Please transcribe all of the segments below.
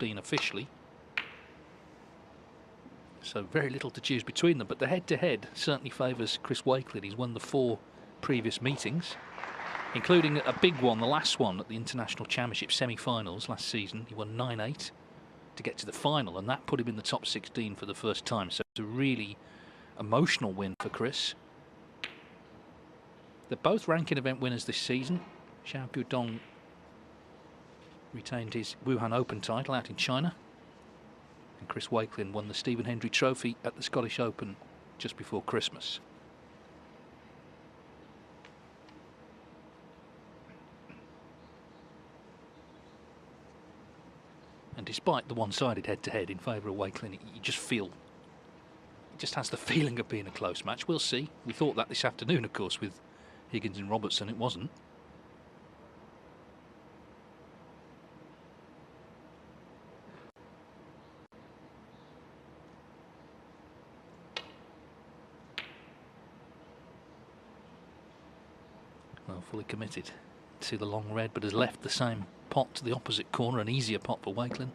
14 officially. So very little to choose between them, but the head-to-head certainly favours Chris Wakelin. He's won the 4 previous meetings, including a big one, the last one at the International Championship semi-finals last season. He won 9-8 to get to the final, and that put him in the top 16 for the first time. So it's a really emotional win for Chris. They're both ranking event winners this season. Xiao Guodong retained his Wuhan Open title out in China, and Chris Wakelin won the Stephen Hendry Trophy at the Scottish Open just before Christmas. And despite the one-sided head-to-head in favour of Wakelin, you just feel, it just has the feeling of being a close match. We'll see. We thought that this afternoon, of course, with Higgins and Robertson. It wasn't. Well, fully committed to the long red, but has left the same pot to the opposite corner, an easier pot for Wakelin.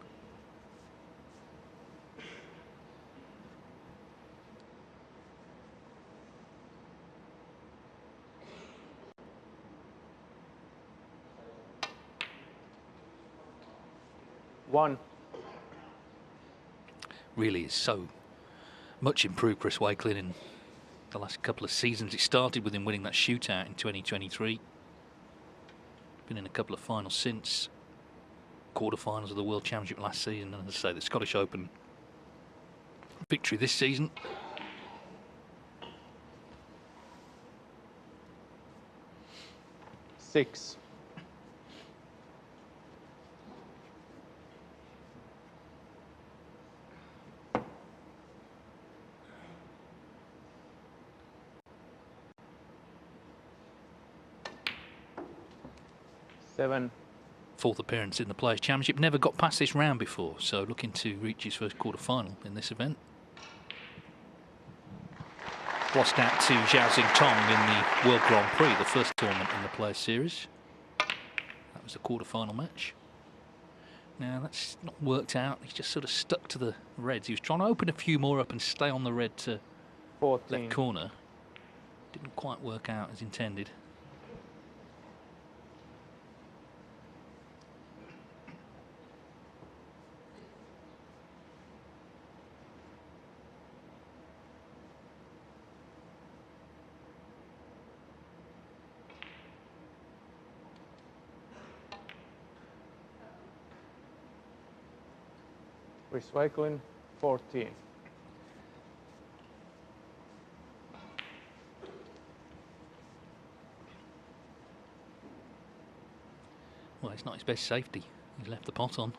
One. Really is so much improved, Chris Wakelin, in the last couple of seasons. It started with him winning that shootout in 2023. Been in a couple of finals since. Quarterfinals of the World Championship last season, and as I say, the Scottish Open victory this season. Six. Seven. 4th appearance in the Players' Championship. Never got past this round before, so looking to reach his first quarter-final in this event. Lost out to Zhao Xingtong in the World Grand Prix, the first tournament in the Players' Series. That was the quarter-final match. Now, that's not worked out. He's just sort of stuck to the reds. He was trying to open a few more up and stay on the red to 14. left corner. Didn't quite work out as intended. Chris Wakelin, 14. Well, it's not his best safety. He's left the pot on.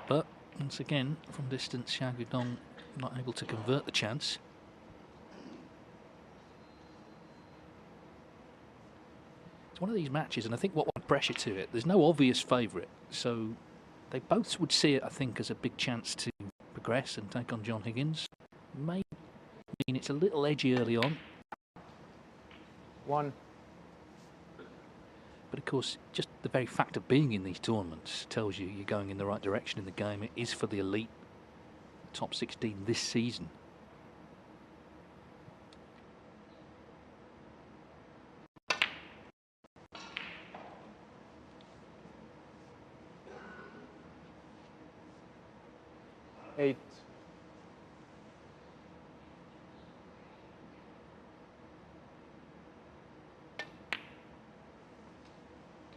But once again, from distance, Xiao Guodong not able to convert the chance. It's one of these matches, and I think what would pressure to it, there's no obvious favourite, so they both would see it, I think, as a big chance to progress and take on John Higgins. May mean it's a little edgy early on. One. But of course, just the very fact of being in these tournaments tells you you're going in the right direction in the game. It is for the elite, top 16 this season. Eight.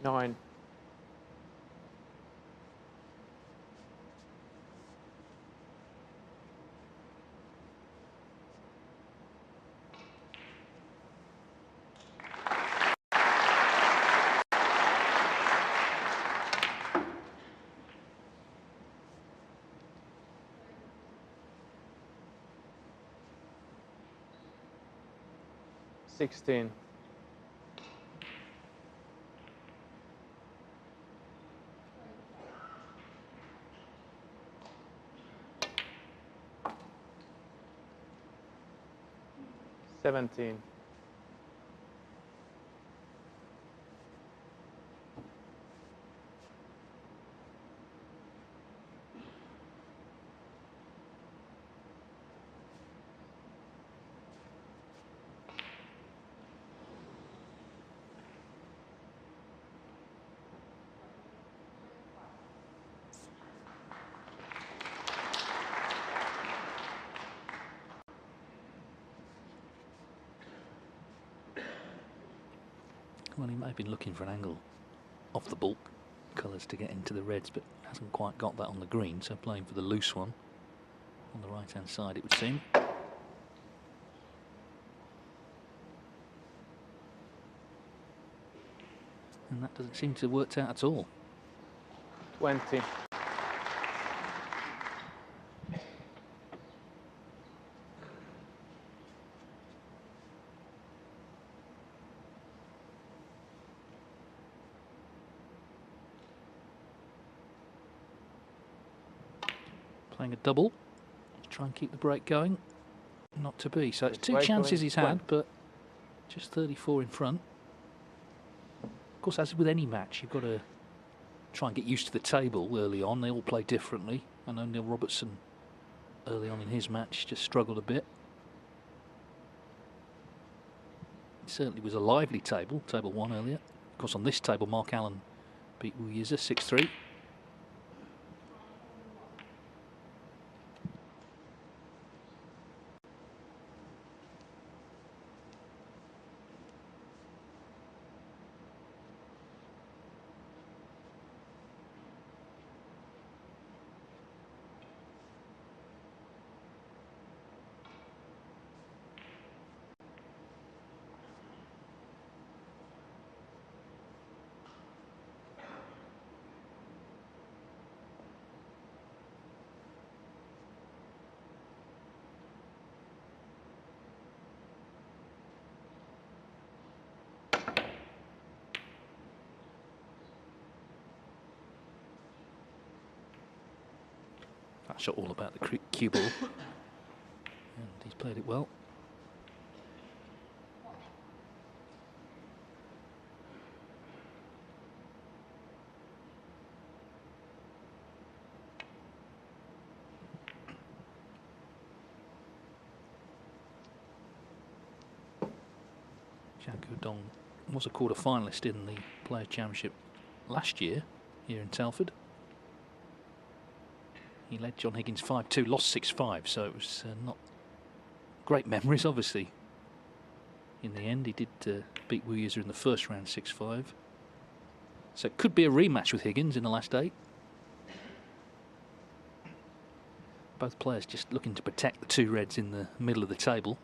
Nine. Sixteen. 17. Well, he may have been looking for an angle off the ball colours to get into the reds, but hasn't quite got that on the green, so playing for the loose one on the right hand side, it would seem. And that doesn't seem to have worked out at all. 20. Playing a double, try and keep the break going. Not to be. So it's Chris two Wakelin, chances he's had, 20. but just 34 in front. Of course, as with any match, you've got to try and get used to the table early on. They all play differently. I know Neil Robertson, early on in his match, just struggled a bit. It certainly was a lively table, table 1 earlier. Of course, on this table, Mark Allen beat Wu Yize 6-3. That shot all about the cue ball, and he's played it well. Xiao Guodong was a quarter-finalist in the Player Championship last year here in Telford. He led John Higgins 5-2, lost 6-5, so it was not great memories, obviously. In the end, he did beat Wu Yize in the first round 6-5. So it could be a rematch with Higgins in the last 8. Both players just looking to protect the 2 reds in the middle of the table.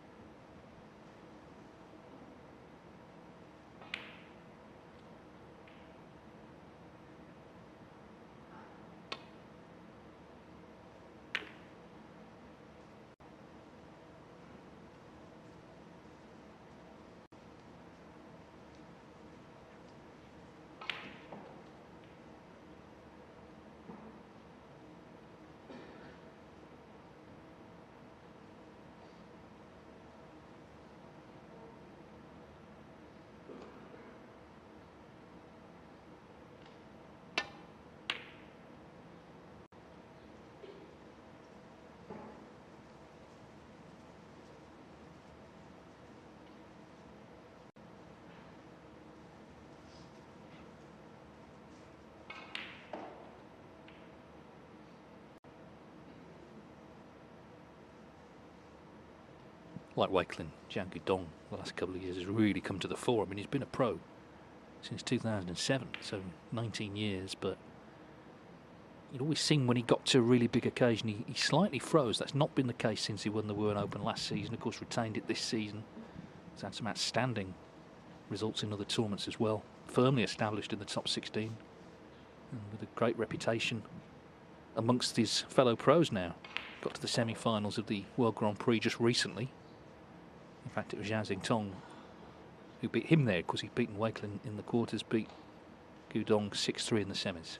Like Wakelin, Xiao Guodong, the last couple of years has really come to the fore. I mean, he's been a pro since 2007, so 19 years, but you'd always seen when he got to a really big occasion, he slightly froze. That's not been the case since he won the Wuhan Open last season. Of course, retained it this season. He's had some outstanding results in other tournaments as well. Firmly established in the top 16 and with a great reputation amongst his fellow pros now. Got to the semi-finals of the World Grand Prix just recently. In fact, it was Zhao Xingtong who beat him there, because he'd beaten Wakelin in the quarters, beat Guodong 6-3 in the semis.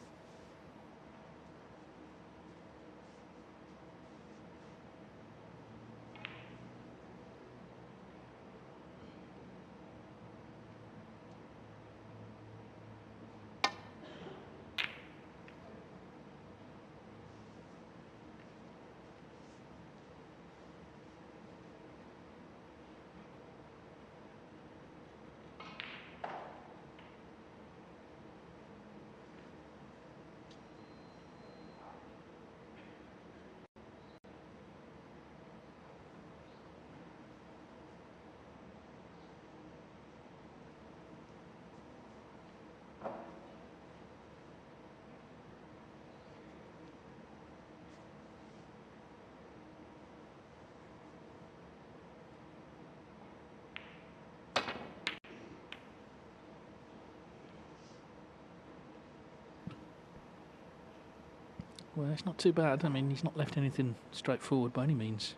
Well, it's not too bad. I mean, he's not left anything straightforward by any means.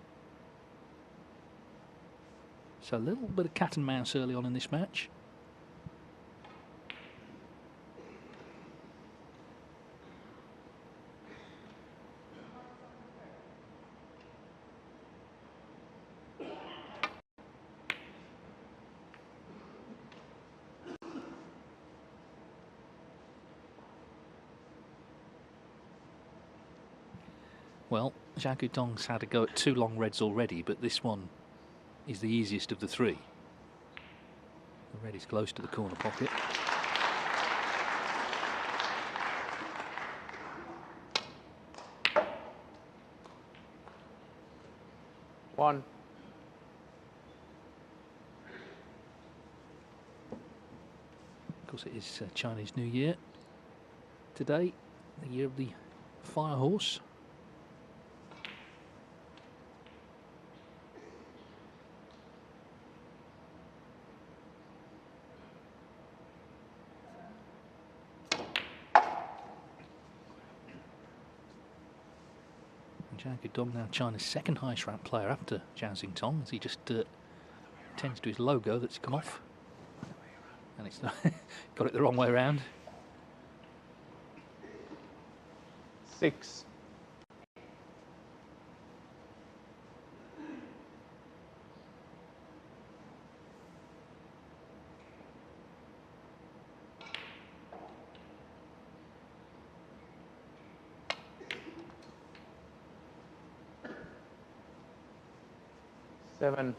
So a little bit of cat and mouse early on in this match. Well, Xiao Guodong's had a go at 2 long reds already, but this one is the easiest of the 3. The red is close to the corner pocket. One. Of course, it is Chinese New Year today, the year of the fire horse. Xiao Guodong now China's 2nd highest ranked player after Zhao Xingtong, as he just tends to his logo that's come off. And it's got it the wrong way around. 6. Seven.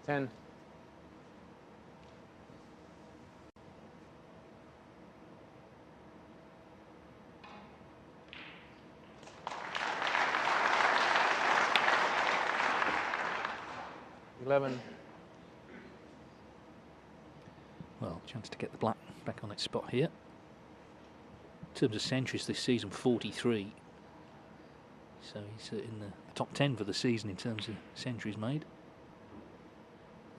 Ten. Eleven. Well, chance to get the black back on its spot here. In terms of centuries this season, 43. So he's in the top 10 for the season in terms of centuries made.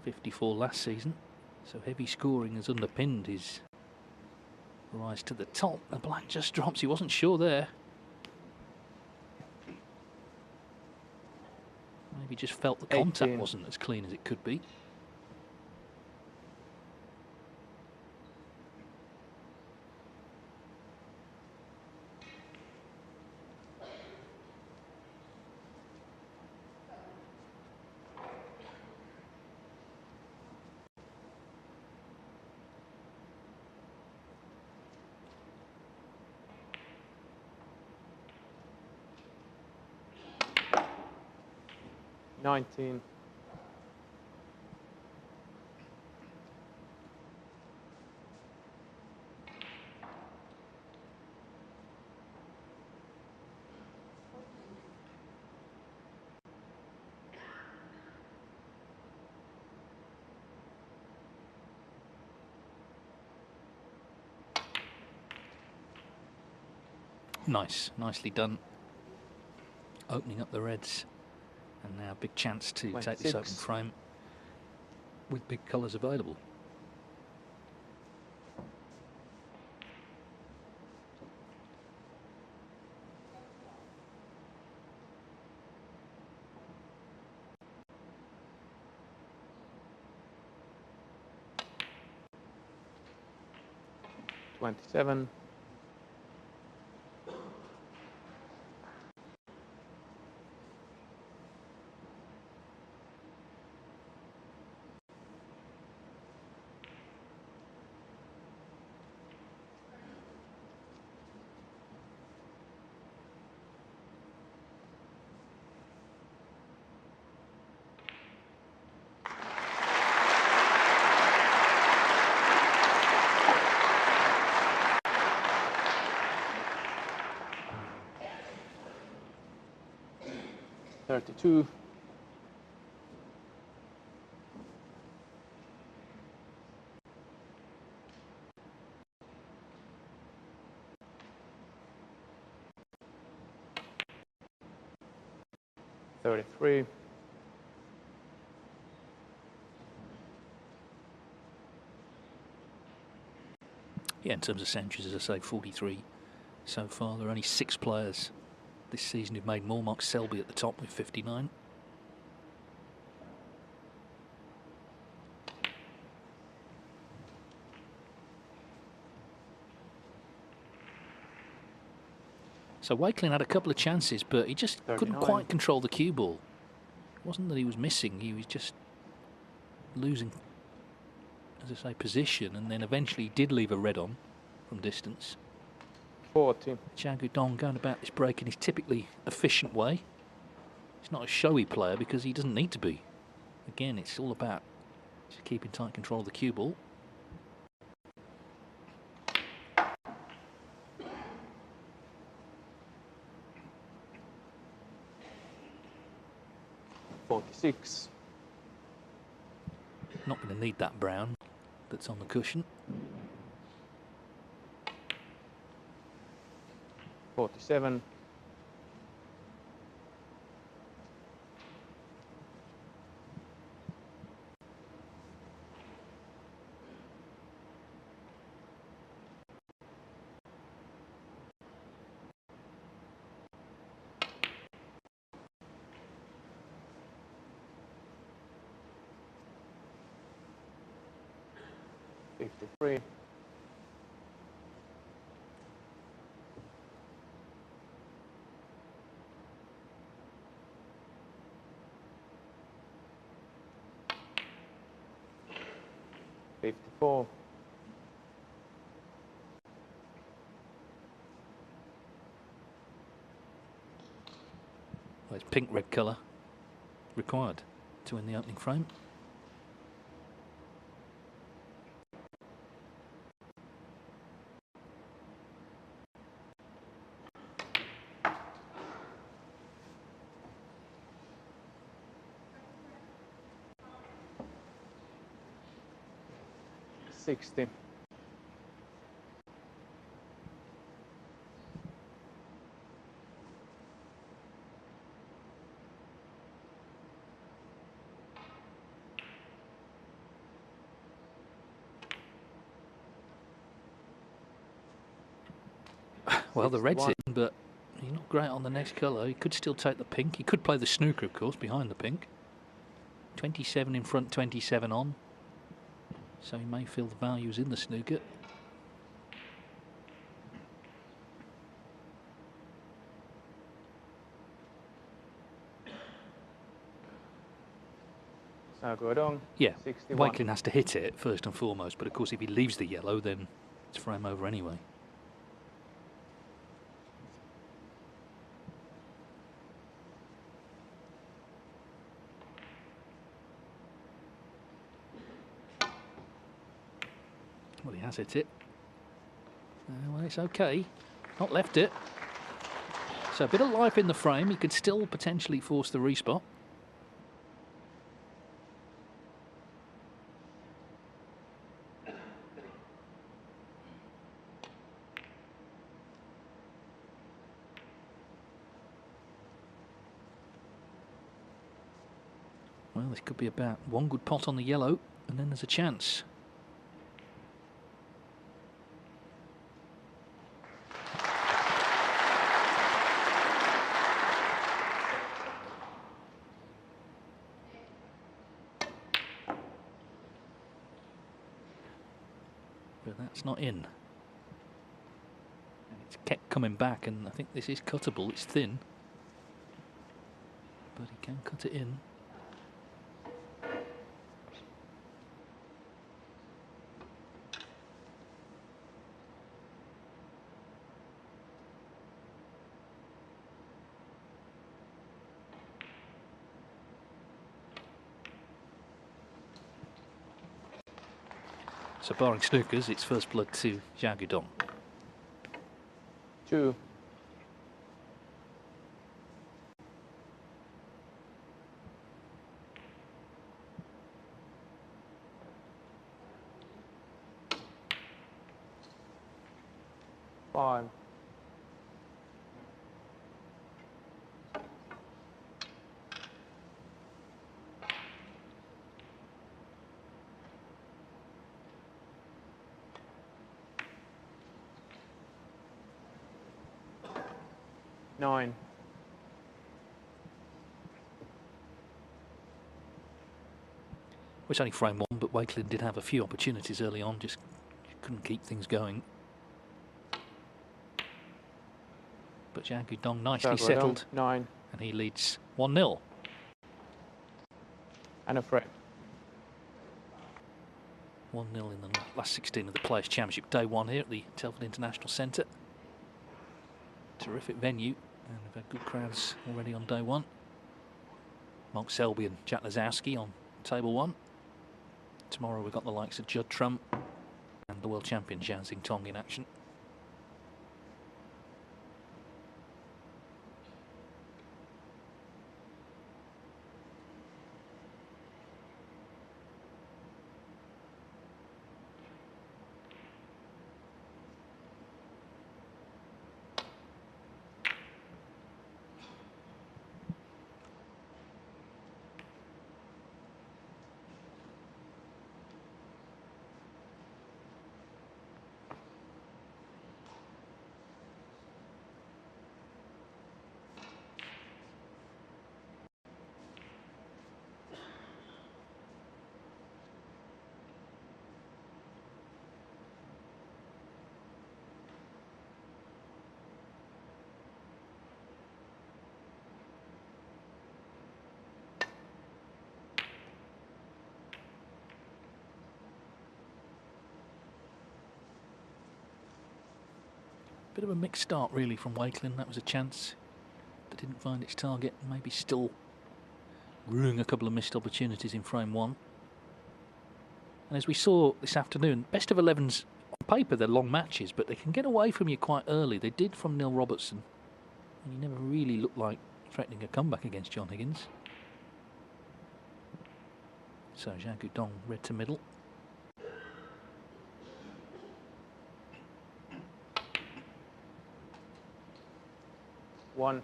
54 last season. So heavy scoring has underpinned his rise to the top. The black just drops. He wasn't sure there. Maybe just felt the contact 18. wasn't as clean as it could be. 19. Nicely done. Opening up the reds, and now big chance to take this open frame with big colours available. $27. 32. $33. Yeah, in terms of centuries, as I say, 43 so far. There are only 6 players this season who've made more. Mark Selby at the top with 59. So Wakelin had a couple of chances, but he just 39. couldn't quite control the cue ball. It wasn't that he was missing, he was just losing, as I say, position, and then eventually he did leave a red on from distance. 40. Xiao Guodong going about this break in his typically efficient way. He's not a showy player because he doesn't need to be. Again, it's all about just keeping tight control of the cue ball. $46. Not going to need that brown that's on the cushion. 47. $53. $54. Well, it's pink red colour required to win the opening frame. $60. Well, the red's 61. in, but he's not great on the next colour. He could still take the pink. He could play the snooker, of course, behind the pink. 27 in front, 27 on. So he may feel the value's in the snooker. Xiao Guodong. Yeah, 61. Wakelin has to hit it first and foremost, but of course if he leaves the yellow, then it's frame over anyway. Well, he has hit it. Well, it's okay. Not left it. So a bit of life in the frame. He could still potentially force the respot. Well, this could be about one good pot on the yellow, and then there's a chance. But that's not in. And it's kept coming back, and I think this is cuttable. It's thin, but he can cut it in. So barring snookers, it's first blood to Xiao Guodong. 2. 5. Nine. It's only frame one, but Wakelin did have a few opportunities early on, just couldn't keep things going. But Xiao Guodong nicely Xiao Guodong, settled, 9. and he leads 1-0. And a frame. 1-0 in the last 16 of the Players' Championship. Day 1 here at the Telford International Centre. Terrific venue, and we've had good crowds already on day 1. Mark Selby and Jack Lazowski on table 1. Tomorrow we've got the likes of Judd Trump and the world champion Zhao Xingtong in action. Bit of a mixed start really from Wakelin. That was a chance that didn't find its target. Maybe still brewing a couple of missed opportunities in frame 1. And as we saw this afternoon, best of 11s on paper, they're long matches, but they can get away from you quite early. They did from Neil Robertson, and he never really looked like threatening a comeback against John Higgins. So Xiao Guodong red to middle. One.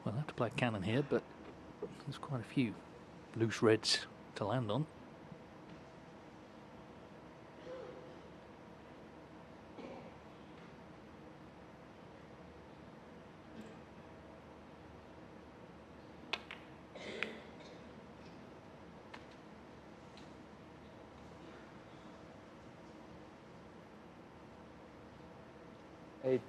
Well, I have to play cannon here, but there's quite a few loose reds to land on. Eight.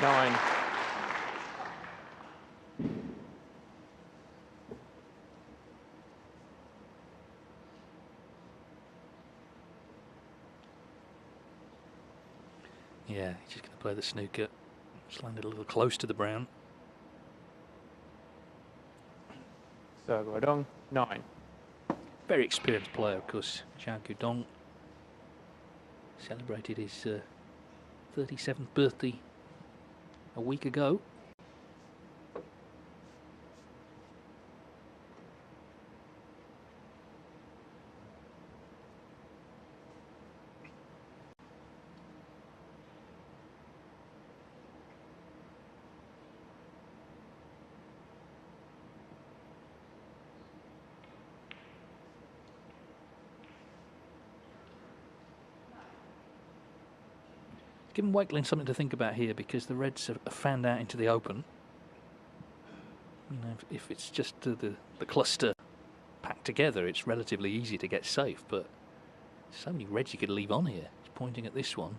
Nine. Yeah, he's just going to play the snooker. Just landed a little close to the brown. Xiao Guodong, 9. Very experienced player, of course. Xiao Guodong celebrated his 37th birthday a week ago. Giving Wakelin something to think about here, because the Reds have fanned out into the open. You know, if it's just the cluster packed together, it's relatively easy to get safe, but so many Reds you could leave on here. He's pointing at this one.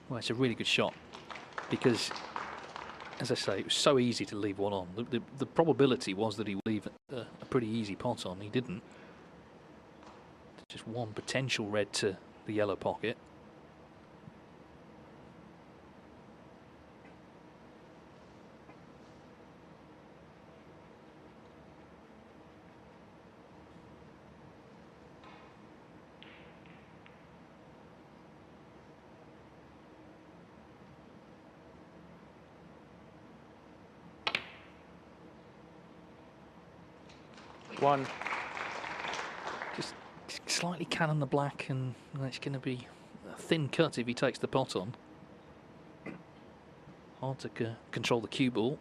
Well, it's a really good shot, because, as I say, it was so easy to leave one on. The probability was that he would leave a pretty easy pot on. He didn't. Just one potential red to the yellow pocket. One. Just slightly cannon the black, and it's going to be a thin cut if he takes the pot on. Hard to control the cue ball.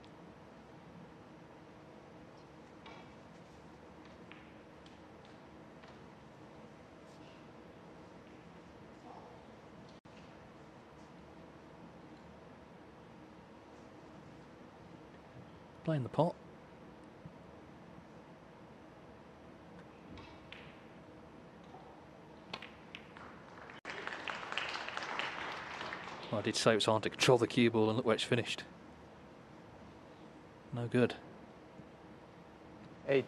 Playing the pot. Well, I did say it was hard to control the cue ball, and look where it's finished. No good. 8.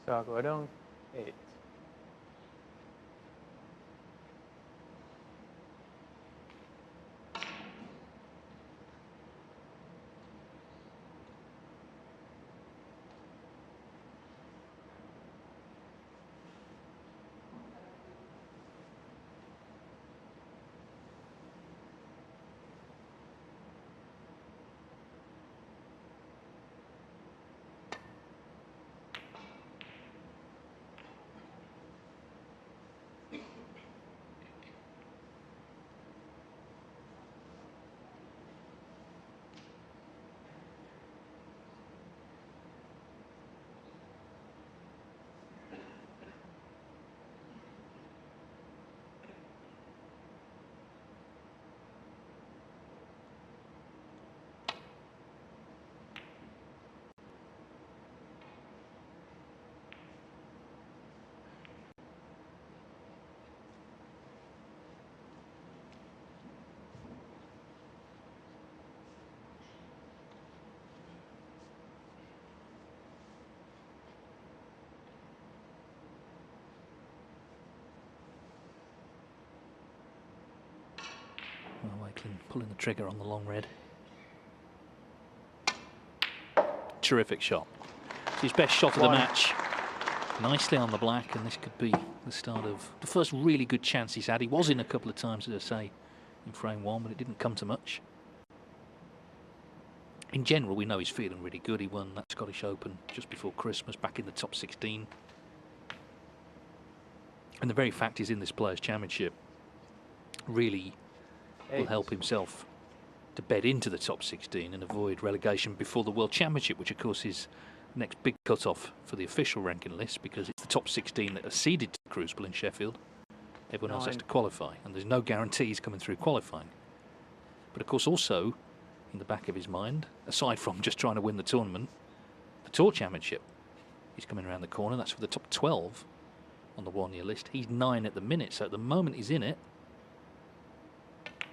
Xiao Guodong, 8. Well, Wakelin pulling the trigger on the long red. Terrific shot. It's his best shot of the match. Nicely on the black, and this could be the start of the first really good chance he's had. He was in a couple of times, as I say, in frame one, but it didn't come to much. In general, we know he's feeling really good. He won that Scottish Open just before Christmas, back in the top 16. And the very fact he's in this Players' Championship really will help himself to bed into the top 16 and avoid relegation before the World Championship, which of course is the next big cut-off for the official ranking list, because it's the top 16 that are seeded to the Crucible in Sheffield. Everyone else has to qualify, and there's no guarantees coming through qualifying. But of course also, in the back of his mind, aside from just trying to win the tournament, the Tour Championship is coming around the corner. That's for the top 12. on the 1 year list. He's 9 at the minute, so at the moment he's in it.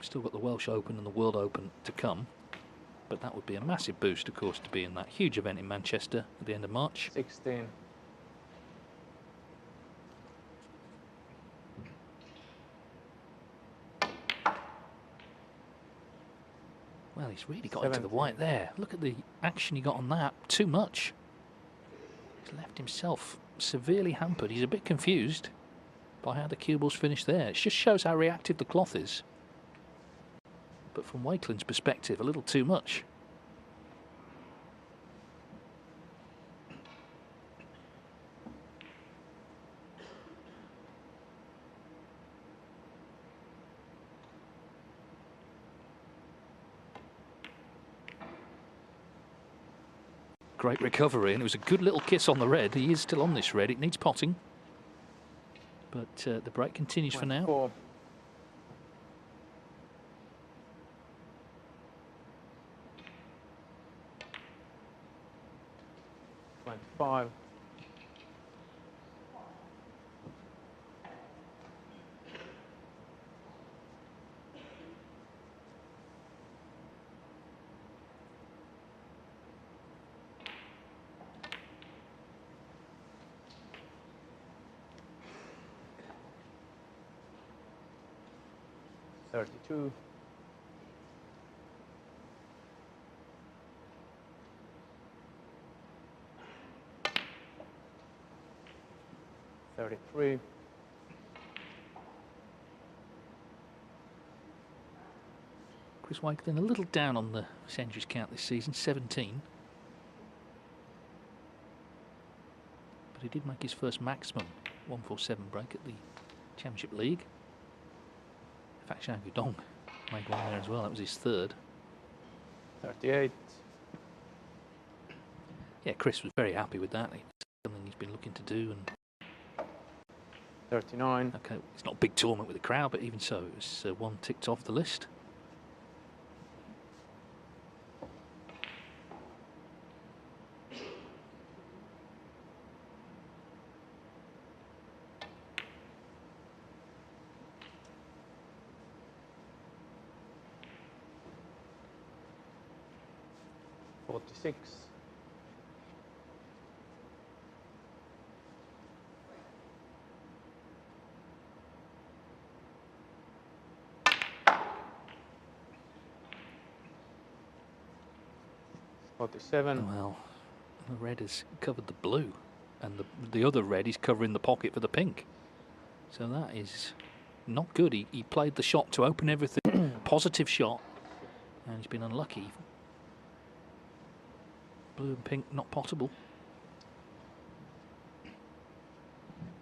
Still got the Welsh Open and the World Open to come. But that would be a massive boost, of course, to be in that huge event in Manchester at the end of March. 16. Well, he's really got into the white there. Look at the action he got on that. Too much. He's left himself severely hampered. He's a bit confused by how the cue balls finished there. It just shows how reactive the cloth is. But from Wakelin's perspective, a little too much. Great recovery, and it was a good little kiss on the red. He is still on this red. It needs potting. But the break continues for now. 4. 25. 32. 33. Chris Wakelin a little down on the centuries count this season, 17. But he did make his first maximum 147 break at the Championship League. In fact, Xiao Guodong made one there as well. That was his third. 38. Yeah, Chris was very happy with that. It's something he's been looking to do. And 39. okay, it's not a big tournament with the crowd, but even so, it was one ticked off the list. Six. 47. Well, the red has covered the blue, and the other red is covering the pocket for the pink. So that is not good. He played the shot to open everything. Positive shot, and he's been unlucky. Blue and pink not potable.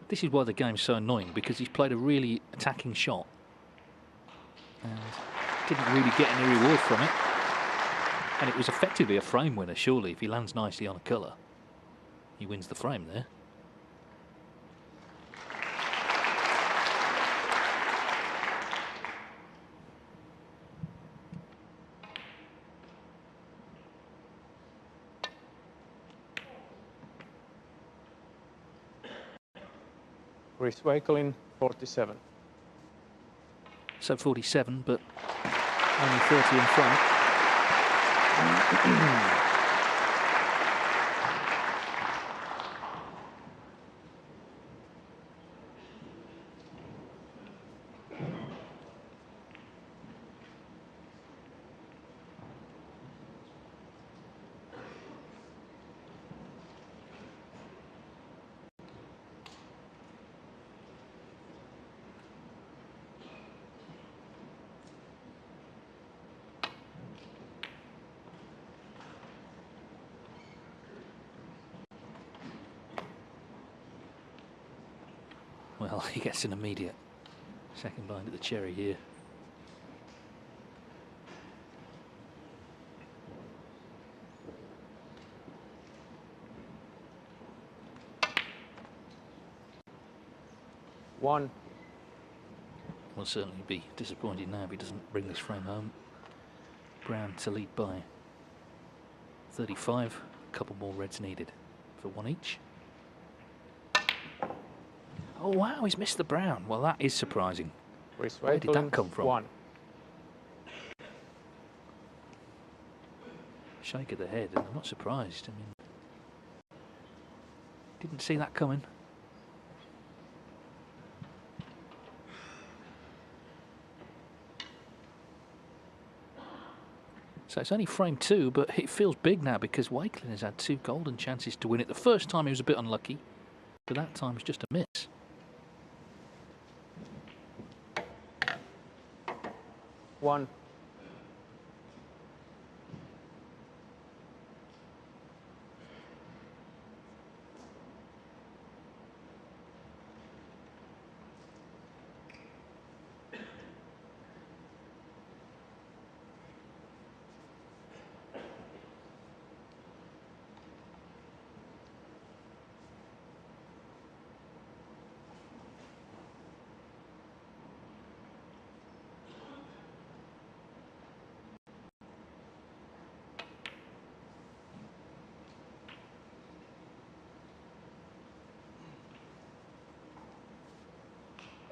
This is why the game's so annoying, because he's played a really attacking shot and didn't really get any reward from it. And it was effectively a frame winner, surely. If he lands nicely on a colour, he wins the frame there. Chris Wakelin, 47. So 47, but only 30 in front. Well, he gets an immediate second bite at the cherry here. One. Will certainly be disappointed now if he doesn't bring this frame home. Brown to lead by 35. A couple more reds needed for one each. Oh wow, he's missed the brown. Well, that is surprising. Chris Where did that Wakelin, come from? 1. Shake of the head, and I'm not surprised. I mean, didn't see that coming. So it's only frame 2, but it feels big now because Wakelin has had 2 golden chances to win it. The first time he was a bit unlucky, but that time was just a miss. One.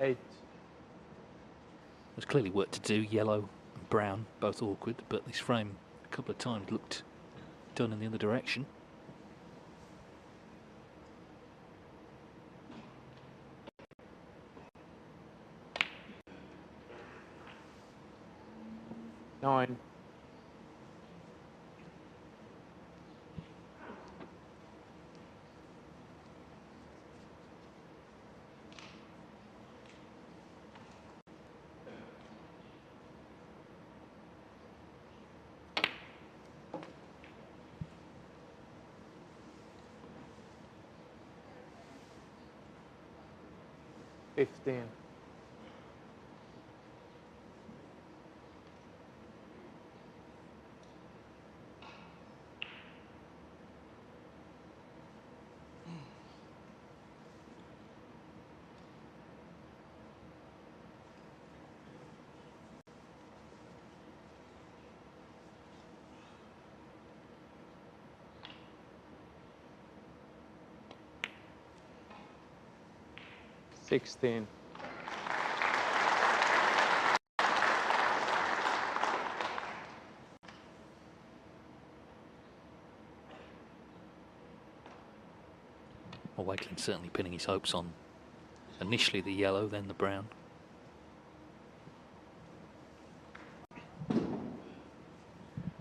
Eight. There's clearly work to do. Yellow and brown, both awkward, but this frame a couple of times looked done in the other direction. Nine. Fifteen. Sixteen. Well, Wakelin's certainly pinning his hopes on initially the yellow, then the brown.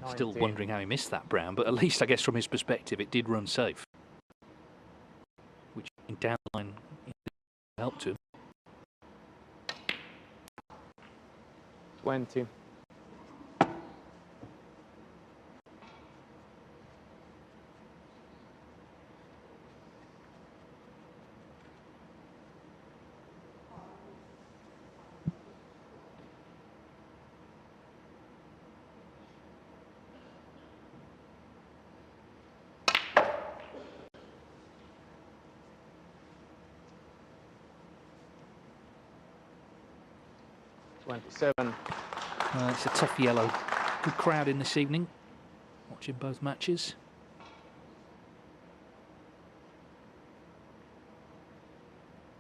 Still 19. wondering how he missed that brown, but at least I guess from his perspective it did run safe, which in down the line helped him. 20. $27. It's a tough yellow. Good crowd in this evening, watching both matches.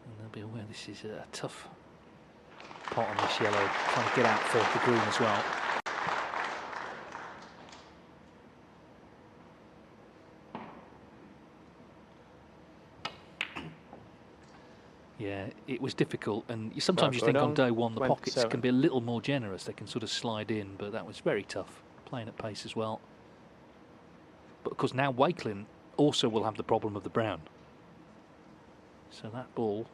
And they'll be aware this is a tough pot on this yellow, trying to get out for the green as well. Yeah, it was difficult, and sometimes you think on day one the pockets can be a little more generous. They can sort of slide in, but that was very tough, playing at pace as well. But of course now Wakelin also will have the problem of the brown. So that ball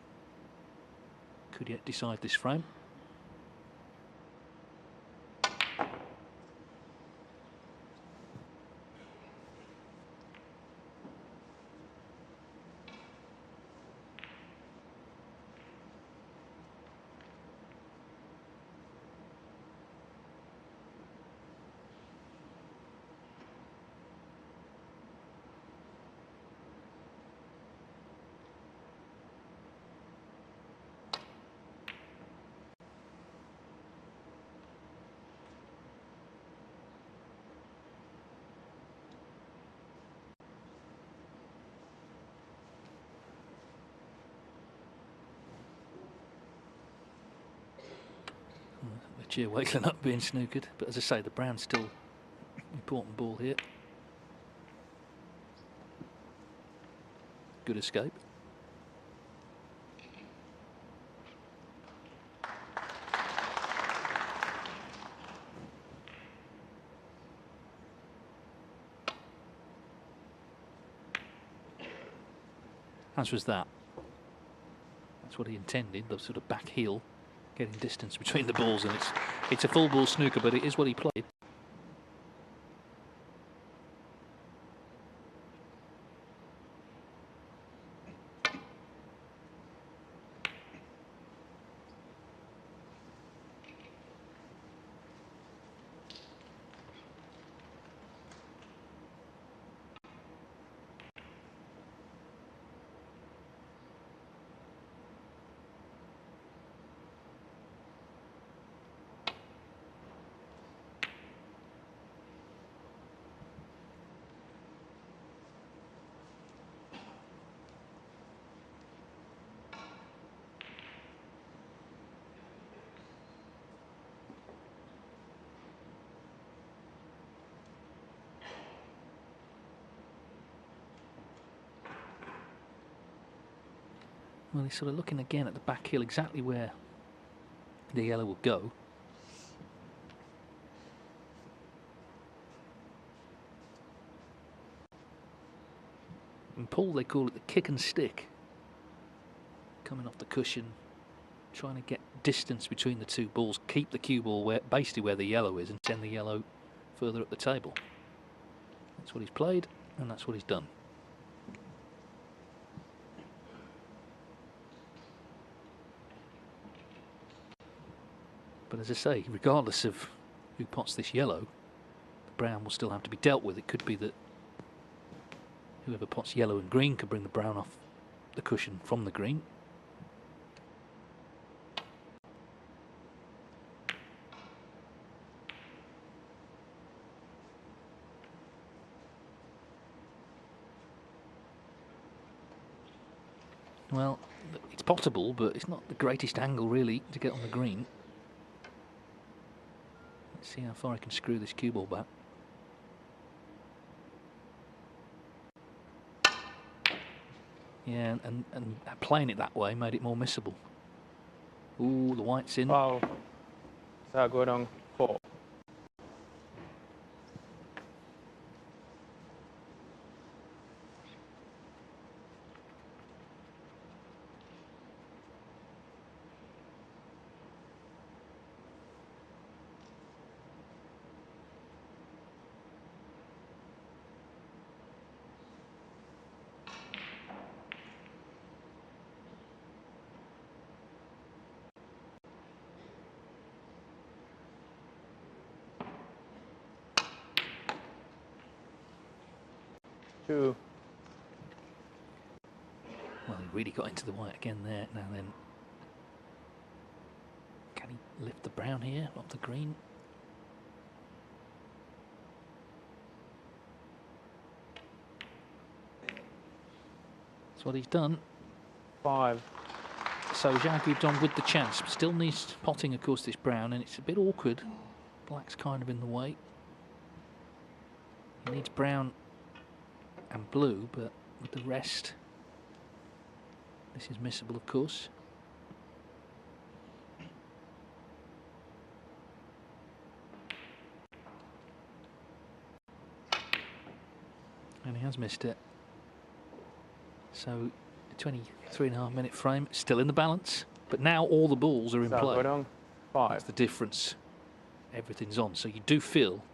could yet decide this frame. cheer Wakelin up being snookered, but as I say, the brown's still important ball here. Good escape. As was that. That's what he intended, the sort of back heel, getting distance between the balls, and it's a full ball snooker, but it is what he played. Well, he's sort of looking again at the back heel, exactly where the yellow will go. In pool, they call it the kick and stick. Coming off the cushion, trying to get distance between the two balls, keep the cue ball basically where the yellow is, and send the yellow further up the table. That's what he's played, and that's what he's done. But as I say, regardless of who pots this yellow, the brown will still have to be dealt with. It could be that whoever pots yellow and green could bring the brown off the cushion from the green. Well, it's possible, but it's not the greatest angle really to get on the green. Let's see how far I can screw this cue ball back. Yeah, and playing it that way made it more missable. Ooh, the white's in. Foul. Xiao Guodong 4. Two. Well, he really got into the white again there. Now then, can he lift the brown here off the green? That's what he's done. 5. So Xiao Guodong with the chance. Still needs potting, of course, this brown, and it's a bit awkward. Black's kind of in the way. He needs brown and blue, but with the rest, this is missable, of course. And he has missed it. So, a 23.5-minute frame, still in the balance, but now all the balls are in Xiao play. Guodong 5. That's the difference. Everything's on. So you do feel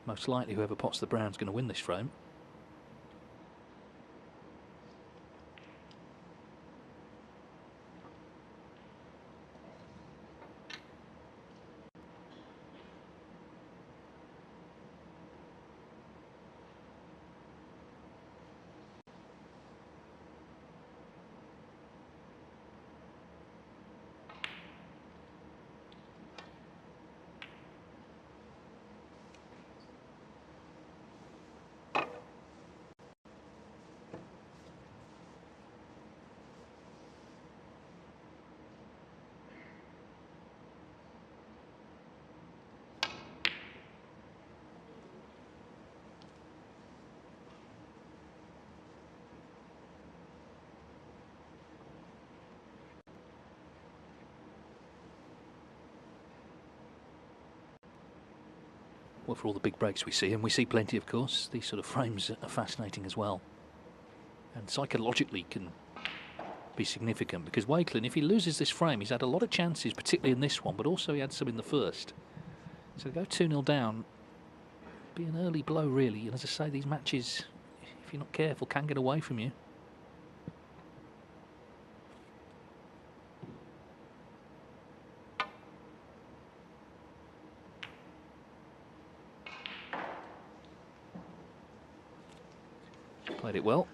most likely whoever pots the brown's going to win this frame. Well, for all the big breaks we see, and we see plenty, of course, these sort of frames are fascinating as well. And psychologically can be significant, because Wakelin, if he loses this frame, he's had a lot of chances, particularly in this one, but also he had some in the first. So to go 2-0 down, be an early blow, really. And as I say, these matches, if you're not careful, can get away from you. Played it well.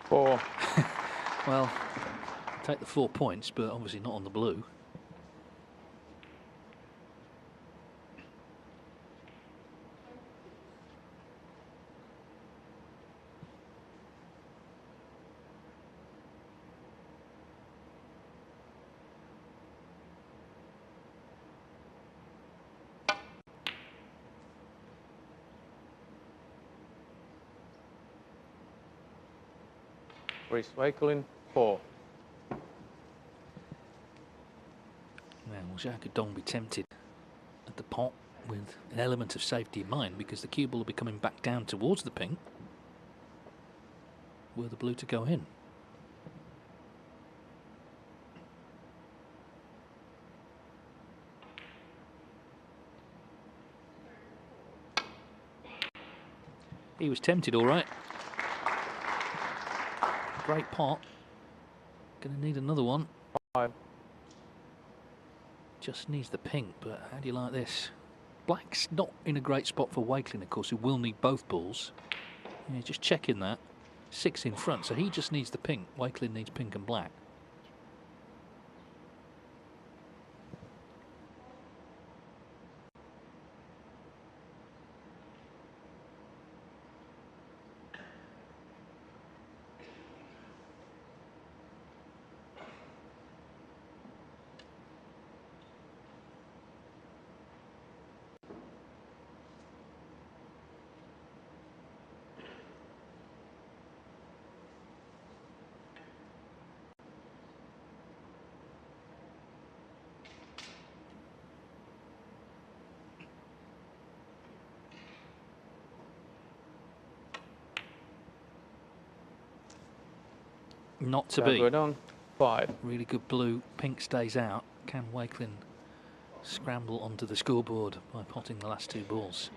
Four. Well, take the 4 points, but obviously not on the blue. Chris Wakelin, 4. Now, will Xiao Guodong be tempted at the pot with an element of safety in mind, because the cue ball will be coming back down towards the pink? Were the blue to go in? He was tempted, all right. Great pot. Going to need another one. 5. Just needs the pink, but how do you like this? Black's not in a great spot for Wakelin, of course, who will need both balls. Yeah, just checking that. 6 in front, so he just needs the pink. Wakelin needs pink and black. Not to Xiao be. Guodong, 5. Really good blue. Pink stays out. Can Wakelin scramble onto the scoreboard by potting the last 2 balls?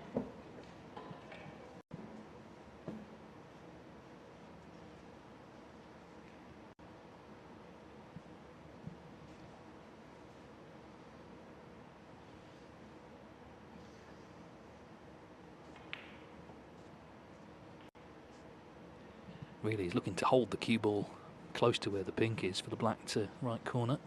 Really, he's looking to hold the cue ball close to where the pink is for the black to right corner.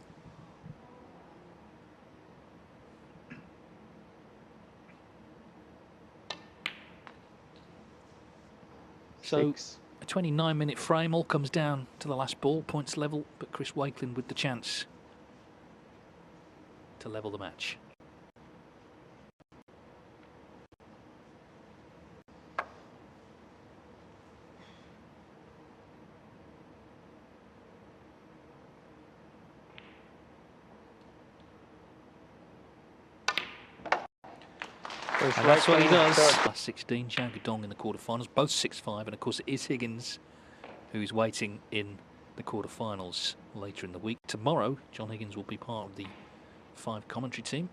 So 6. a 29-minute frame, all comes down to the last ball, points level, but Chris Wakelin with the chance to level the match. And that's what he does. Last 16, Xiao Guodong in the quarterfinals, both 6-5, and of course it is Higgins who's waiting in the quarterfinals later in the week. Tomorrow, John Higgins will be part of the 5 commentary team,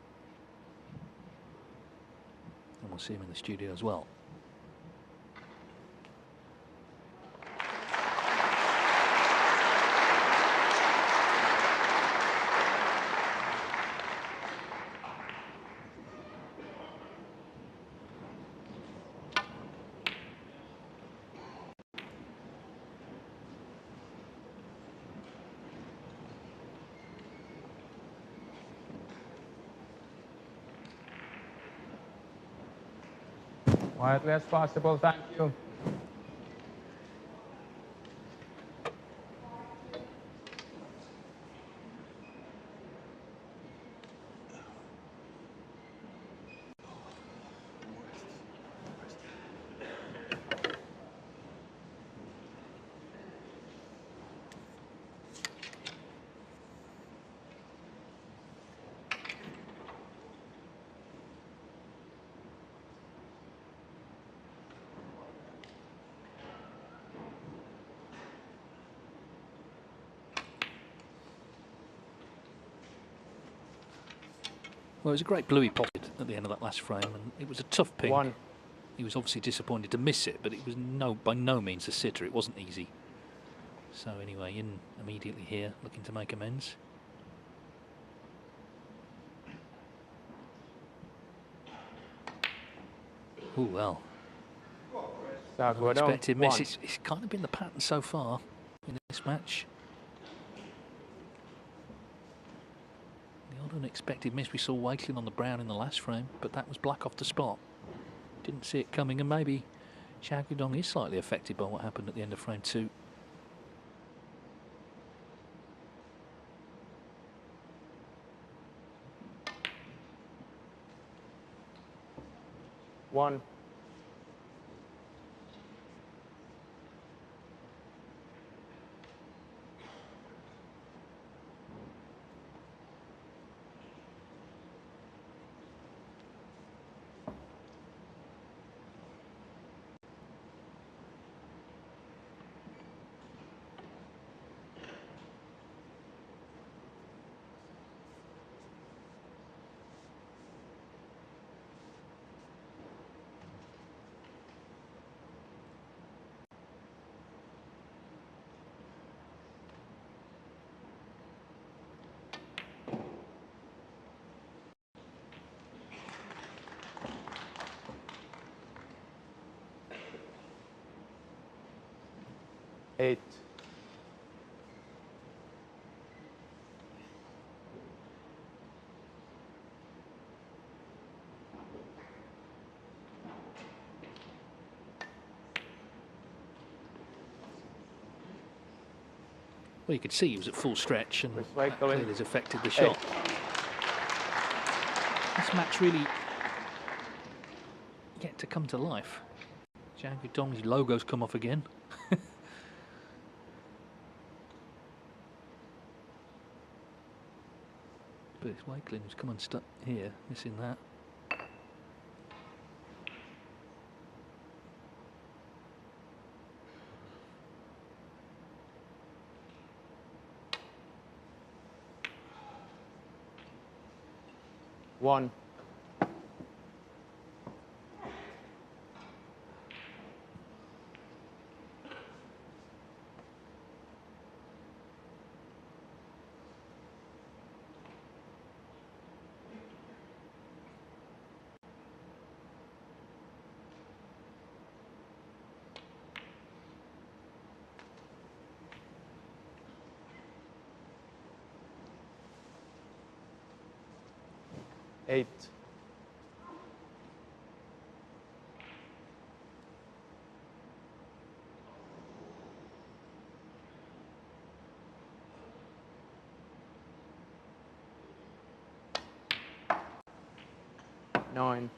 and we'll see him in the studio as well. Quietly as possible, thank you. Well, it was a great bluey potted at the end of that last frame, and it was a tough ping. 1. He was obviously disappointed to miss it, but it was by no means a sitter. It wasn't easy. So anyway, in immediately here, looking to make amends. Oh well. Xiao Guodong, Unexpected miss. 1. It's kind of been the pattern so far in this match. The odd unexpected miss. We saw Wakelin on the brown in the last frame, but that was black off the spot. Didn't see it coming, and maybe Xiao Guodong is slightly affected by what happened at the end of frame 2. One. Eight. Well, you could see he was at full stretch, and Chris that Wakelin, clearly has affected the shot. This match really yet to come to life. Xiao Guodong's logo's come off again. But it's Wakelin who's come unstuck here, missing that. One. Eight. Nine.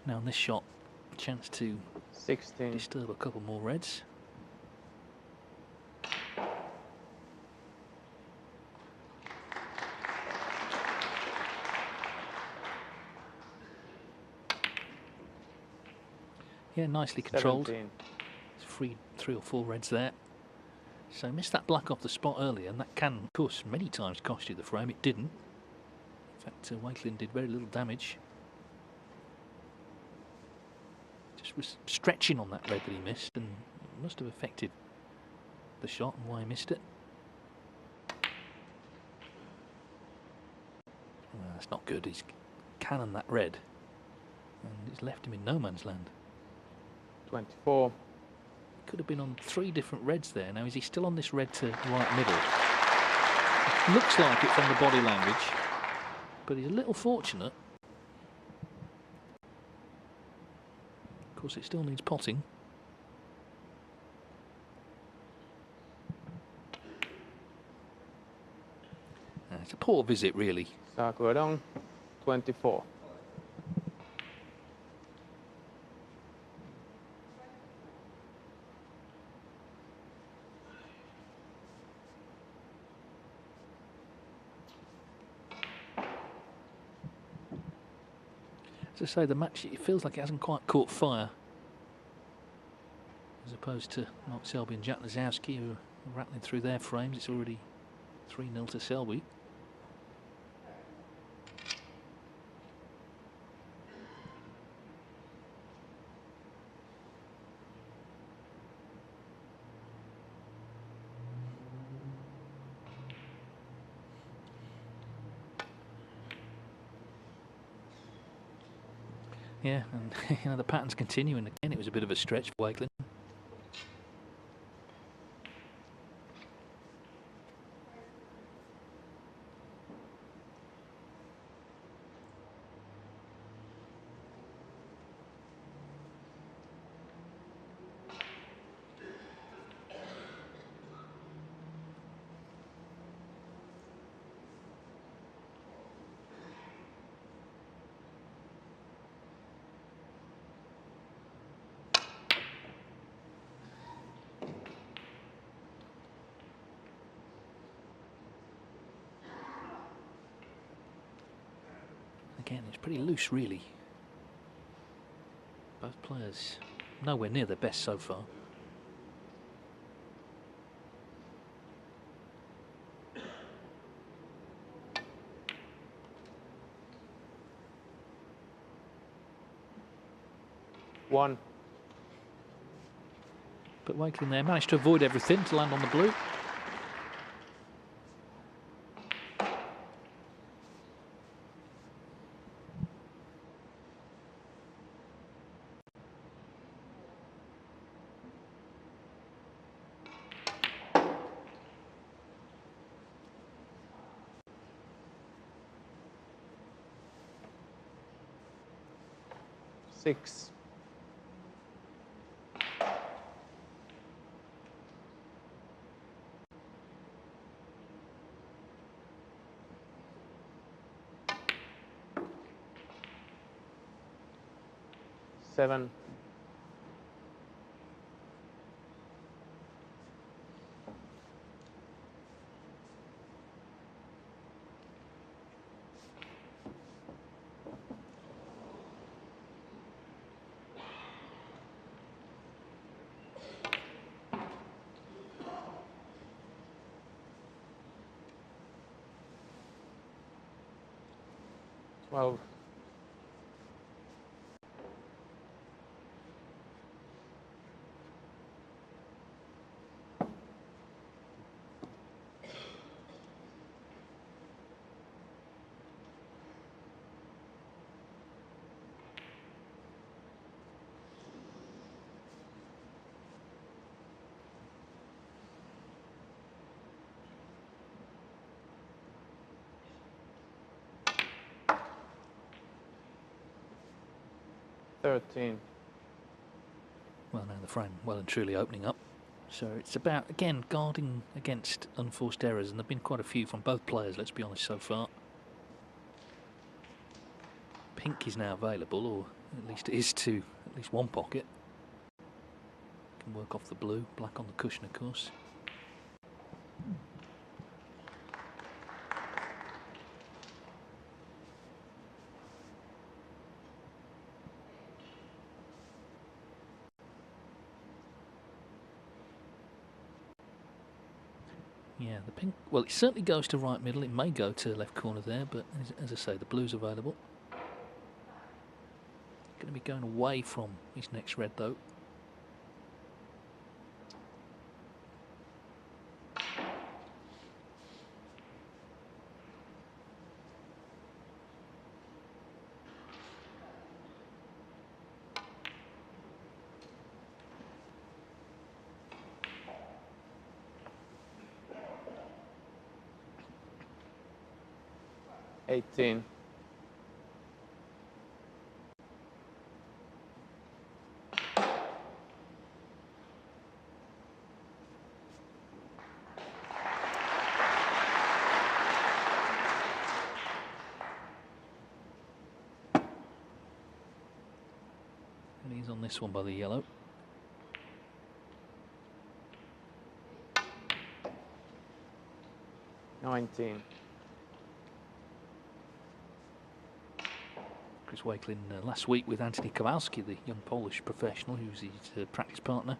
Now on this shot, a chance to 16. disturb a couple more reds. Yeah, nicely controlled. 17. It's freed 3 or 4 reds there. So missed that black off the spot earlier, and that can, of course, many times cost you the frame. It didn't. In fact, Wakelin did very little damage. Just was stretching on that red that he missed, and it must have affected the shot and why he missed it. Well, that's not good. He's cannoned that red, and it's left him in no man's land. 24. Could have been on 3 different reds there. Now, is he still on this red to right middle? It looks like it from the body language, but he's a little fortunate. Of course, it still needs potting. It's a poor visit, really. Xiao Guodong, 24. As I say, the match, it feels like it hasn't quite caught fire. As opposed to Mark Selby and Jack Lazowski, who are rattling through their frames. It's already 3-0 to Selby. Yeah, and the pattern's continuing again. It was a bit of a stretch for Wakelin. Again, it's pretty loose, really. Both players nowhere near their best so far. One. But Wakelin there managed to avoid everything to land on the blue. Six. Seven. 12. Thirteen. Well, now the frame well and truly opening up. So it's about, again, guarding against unforced errors, and there have been quite a few from both players, let's be honest, so far. Pink is now available, or at least it is to at least one pocket. Can work off the blue, black on the cushion, of course. Yeah, the pink, well, it certainly goes to right middle. It may go to left corner there, but as I say, the blue's available. Going to be going away from his next red, though. 18. And he's on this one by the yellow. Chris Wakelin last week with Anthony Kowalski, the young Polish professional who's his practice partner.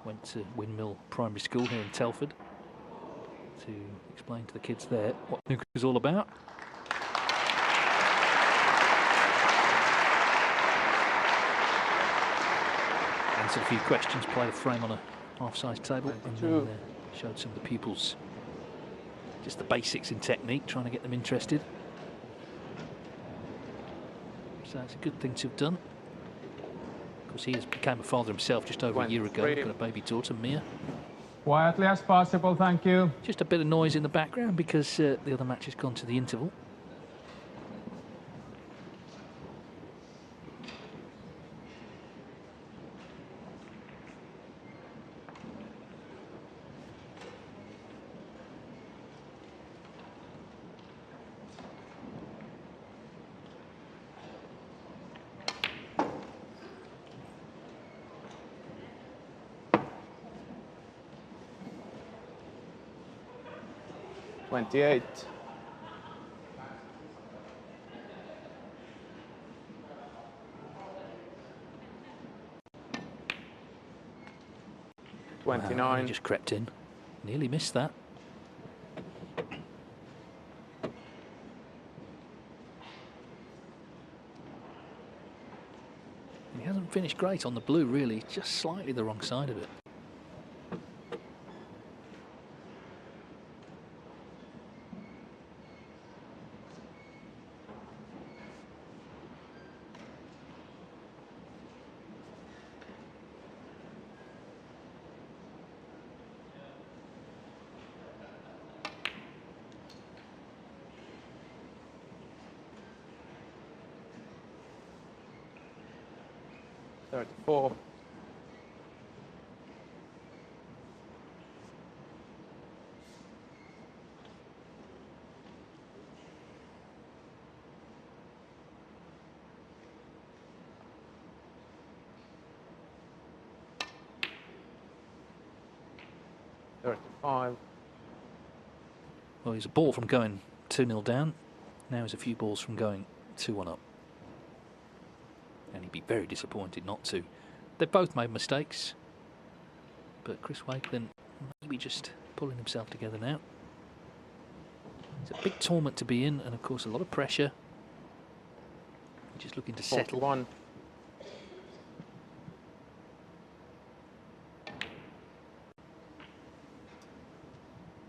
Went to Windmill Primary School here in Telford to explain to the kids there what snooker is all about. Answered a few questions, played a frame on a half-size table, and then showed some of the pupils just the basics in technique, trying to get them interested. So it's a good thing to have done. Of course, he became a father himself just over a year ago. Got a baby daughter, Mia. Quietly as possible, thank you. Just a bit of noise in the background because the other match has gone to the interval. $28. Wow, 29. he just crept in. Nearly missed that. He hasn't finished great on the blue, really. Just slightly the wrong side of it. $34. $35. Well, he's a ball from going 2-0 down. Now he's a few balls from going 2-1 up. And he'd be very disappointed not to. They've both made mistakes. But Chris Wakelin maybe just pulling himself together now. It's a big tournament to be in, and of course a lot of pressure. Just looking to settle. 41.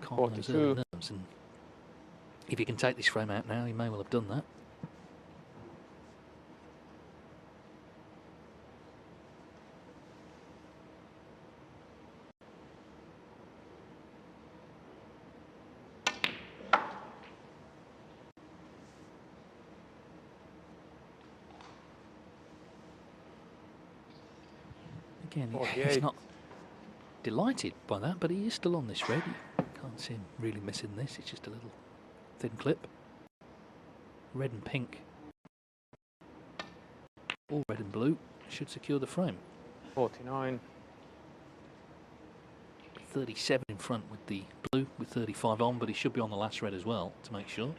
Calm those early nerves, and if he can take this frame out now, he may well have done that. Again, he's not delighted by that, but he is still on this red. You can't see him really missing this. It's just a little thin clip. Red and pink. All red and blue should secure the frame. 49. 37 in front with the blue, with 35 on, but he should be on the last red as well to make sure.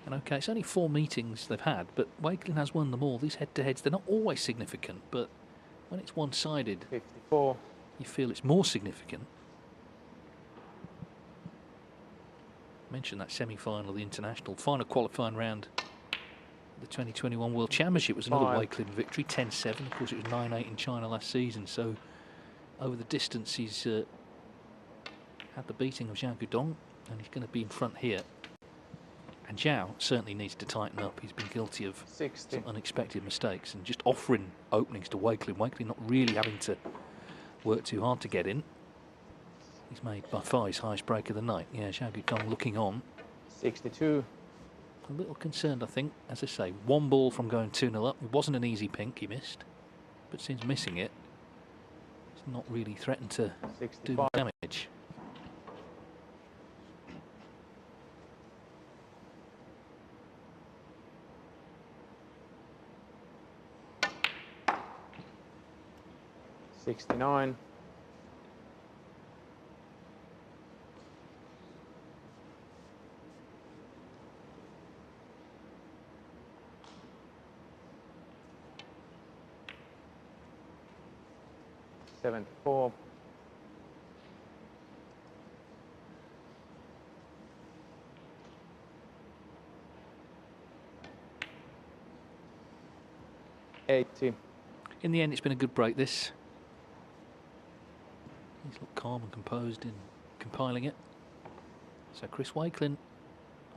And okay, it's only 4 meetings they've had, but Wakelin has won them all. These head-to-heads, they're not always significant, but when it's one-sided, 54. you feel it's more significant. Mentioned that semi-final of the international final qualifying round of the 2021 World Championship was another Wakelin victory, 10-7. Of course, it was 9-8 in China last season, so over the distance he's had the beating of Xiao Guodong, and he's going to be in front here. And Xiao certainly needs to tighten up. He's been guilty of 60. some unexpected mistakes and just offering openings to Wakelin. Wakelin not really having to work too hard to get in. He's made by far his highest break of the night. Yeah, Xiao Guodong looking on. 62. A little concerned, I think. As I say, one ball from going 2-0 up. It wasn't an easy pink he missed. But since missing it, it's not really threatened to 65. do damage. $69. $74. $80. In the end, it's been a good break, this. He's looked calm and composed in compiling it. So Chris Wakelin,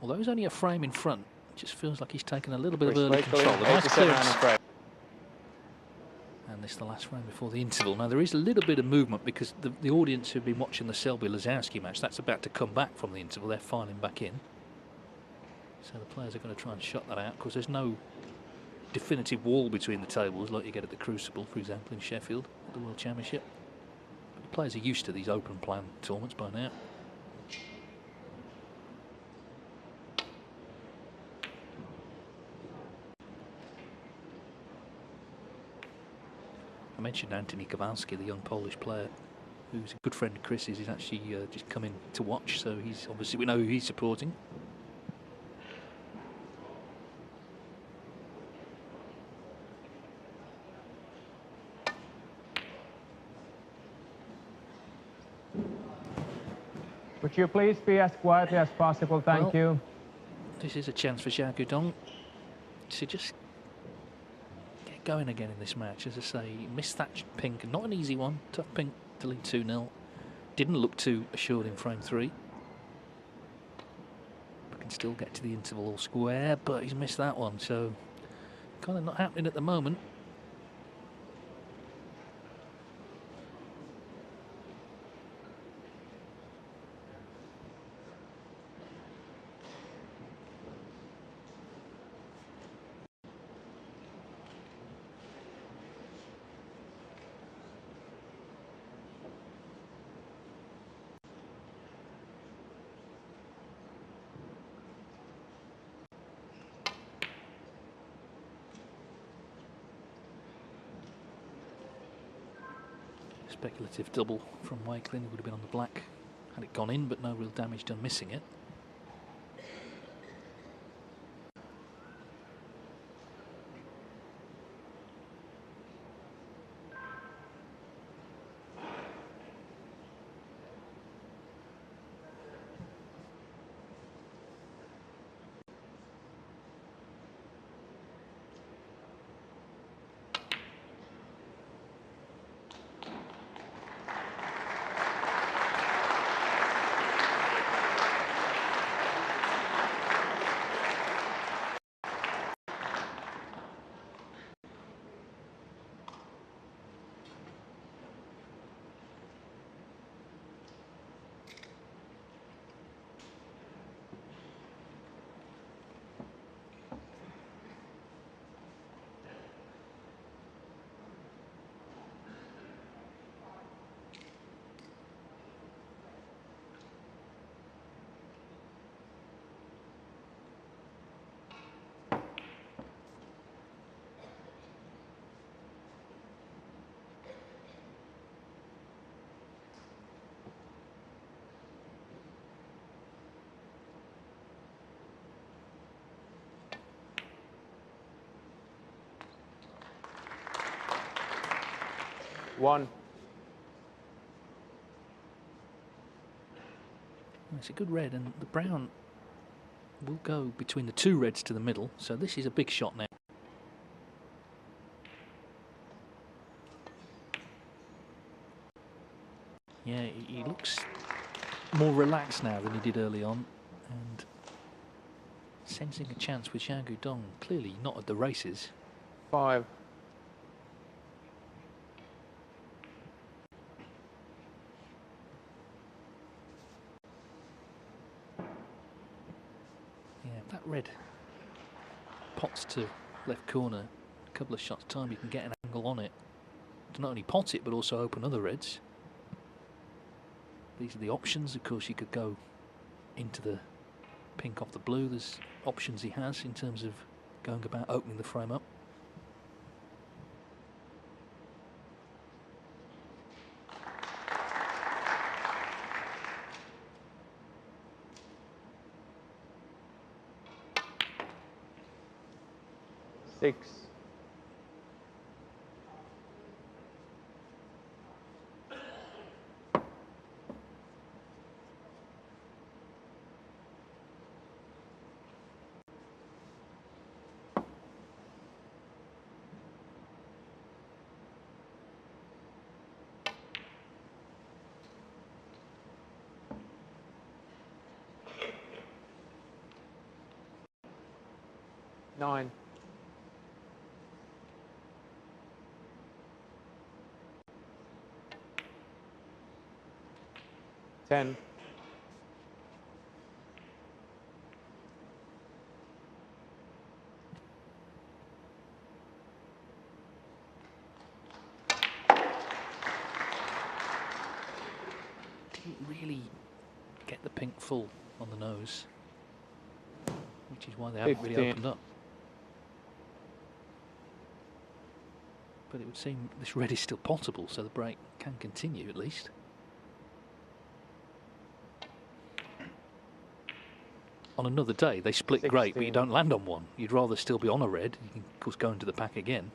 although he's only a frame in front, it just feels like he's taken a little bit of early control. A nice clearance. And this is the last frame before the interval. Now there is a little bit of movement because the audience who've been watching the Selby-Lazowski match, that's about to come back from the interval. They're filing back in. So the players are going to try and shut that out because there's no definitive wall between the tables like you get at the Crucible, for example, in Sheffield at the World Championship. But the players are used to these open plan tournaments by now. I mentioned Anthony Kowalski, the young Polish player, who's a good friend of Chris's. He's actually just come in to watch, so he's obviously, we know who he's supporting. Would you please be as quietly as possible? Thank you. This is a chance for Xiao Guodong to just get going again in this match. As I say, he missed that pink, not an easy one, tough pink to lead 2-0. Didn't look too assured in frame 3. But can still get to the interval all square, but he's missed that one, so kind of not happening at the moment. Speculative double from Wakelin. It would have been on the black had it gone in, but no real damage done missing it. One. It's a good red, and the brown will go between the two reds to the middle, so this is a big shot now. Yeah, he looks more relaxed now than he did early on, and Sensing a chance with Xiao Guodong, clearly not at the races. 5. Yeah, if that red pots to left corner, a couple of shots time, you can get an angle on it to not only pot it but also open other reds. These are the options. Of course, you could go into the pink off the blue. There's options he has in terms of going about opening the frame up. Six. Nine. 10. Didn't really get the pink full on the nose, which is why they haven't really 15. opened up. But it would seem this red is still potable, so the break can continue at least. On another day, they split great, but you 16. don't land on one. You'd rather still be on a red. You can, of course, go into the pack again.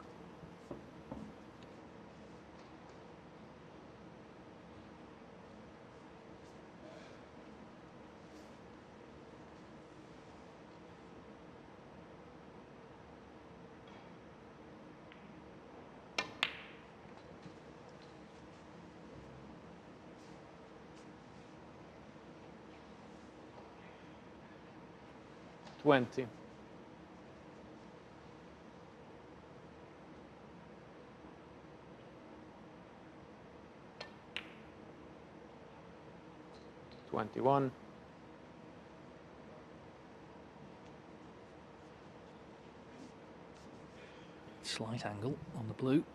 Twenty. 21. 'Slight angle on the blue.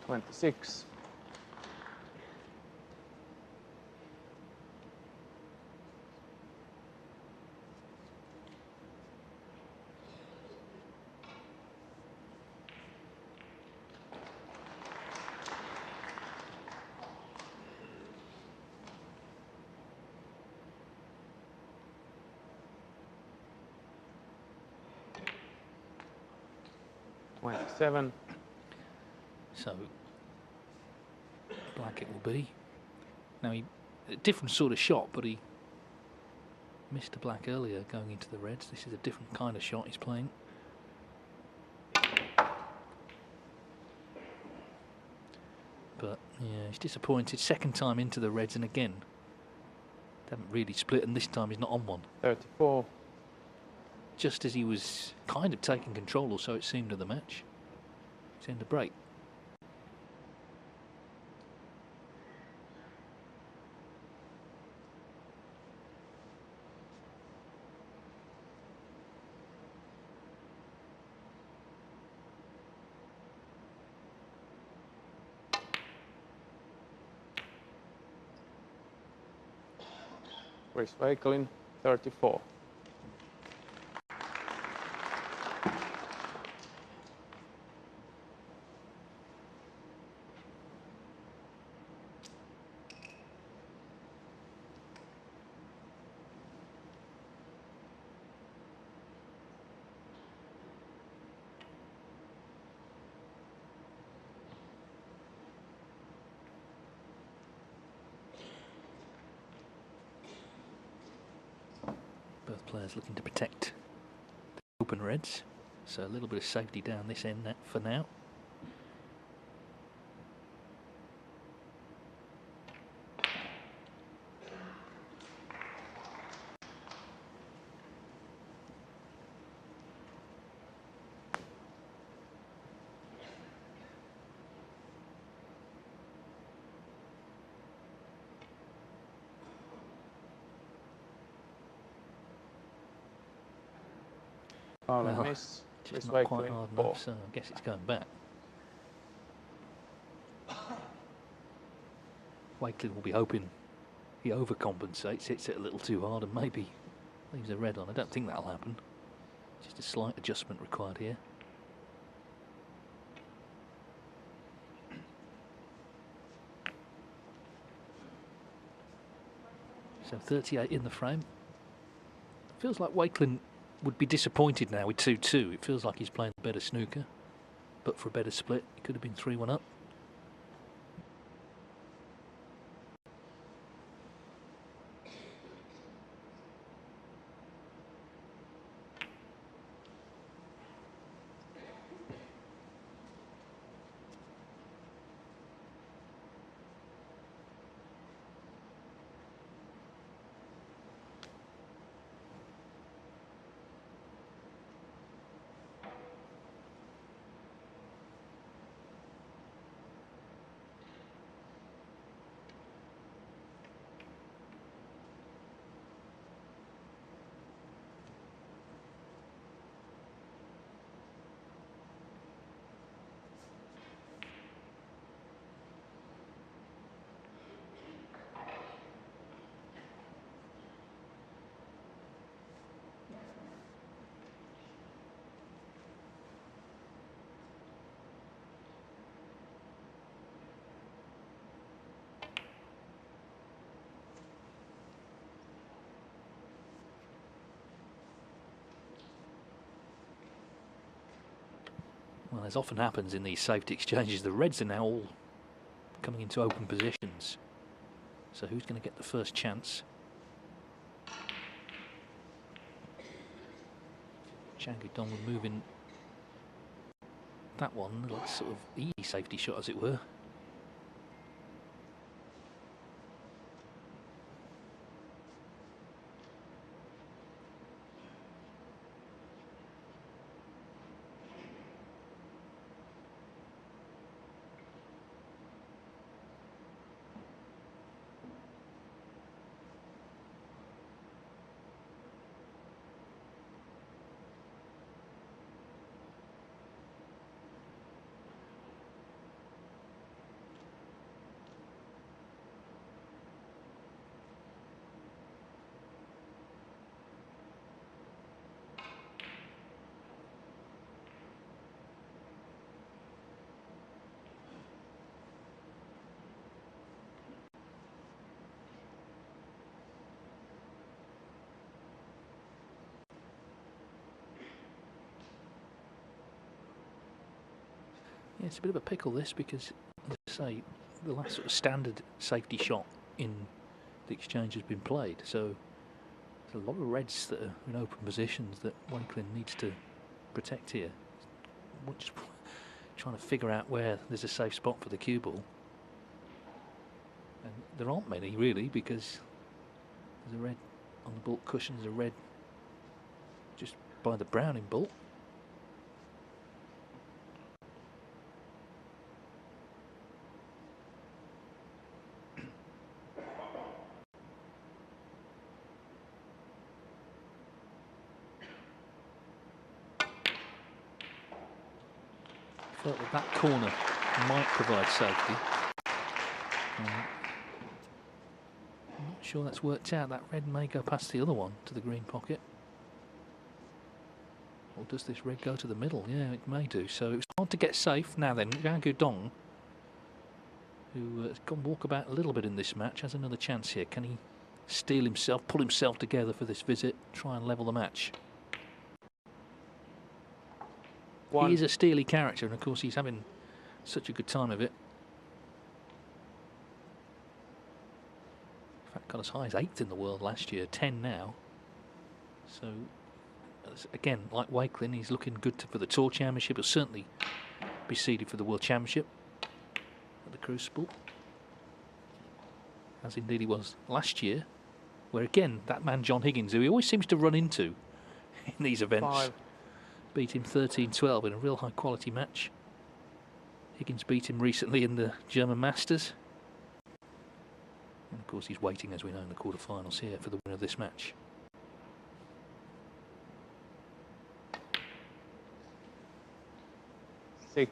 Twenty-six. 27. So, black it will be. Now, a different sort of shot, but he missed a black earlier going into the reds. This is a different kind of shot he's playing. But, yeah, he's disappointed. Second time into the reds, and again, they haven't really split, and this time he's not on one. 34. Just as he was kind of taking control, or so it seemed, of the match. It's end of break. Chris Wakelin, 34. players looking to protect the open reds. So a little bit of safety down this end for now. Foul and Well, miss. Chris just not quite Wakelin, hard 4. enough, so I guess it's going back. Wakelin will be hoping he overcompensates, hits it a little too hard and maybe leaves a red on. I don't think that'll happen. Just a slight adjustment required here. So 38 in the frame. Feels like Wakelin would be disappointed now with 2-2. It feels like he's playing better snooker, but for a better split, it could have been 3-1 up. Well, as often happens in these safety exchanges, the reds are now all coming into open positions. So who's going to get the first chance? Xiao Guodong will move in that one, like sort of easy safety shot as it were. Yeah, it's a bit of a pickle this because, as I say, the last sort of standard safety shot in the exchange has been played. So there's a lot of reds that are in open positions that Wakelin needs to protect here. We're just trying to figure out where there's a safe spot for the cue ball. And there aren't many really, because there's a red on the baulk cushion, there's a red just by the browning baulk. Felt that corner might provide safety. I'm not sure that's worked out. That red may go past the other one to the green pocket. Or does this red go to the middle? Yeah, it may do. So it was hard to get safe. Now then, Xiao Guodong, who has gone walkabout a little bit in this match, has another chance here. Can he steel himself, pull himself together for this visit, try and level the match? He is a steely character, and of course he's having such a good time of it. In fact, got as high as 8th in the world last year, 10 now. So, again, like Wakelin, he's looking good for the Tour Championship. He'll certainly be seeded for the World Championship at the Crucible, as indeed he was last year, where again, that man John Higgins, who he always seems to run into in these events, 5. beat him 13-12 in a real high quality match. Higgins beat him recently in the German Masters. And of course he's waiting, as we know, in the quarterfinals here for the winner of this match. Six.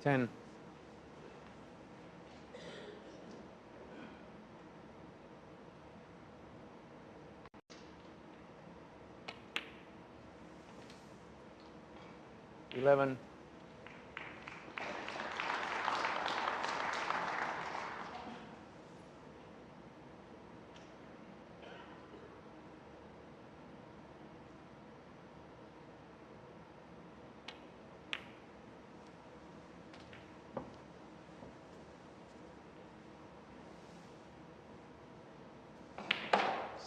Ten. $11.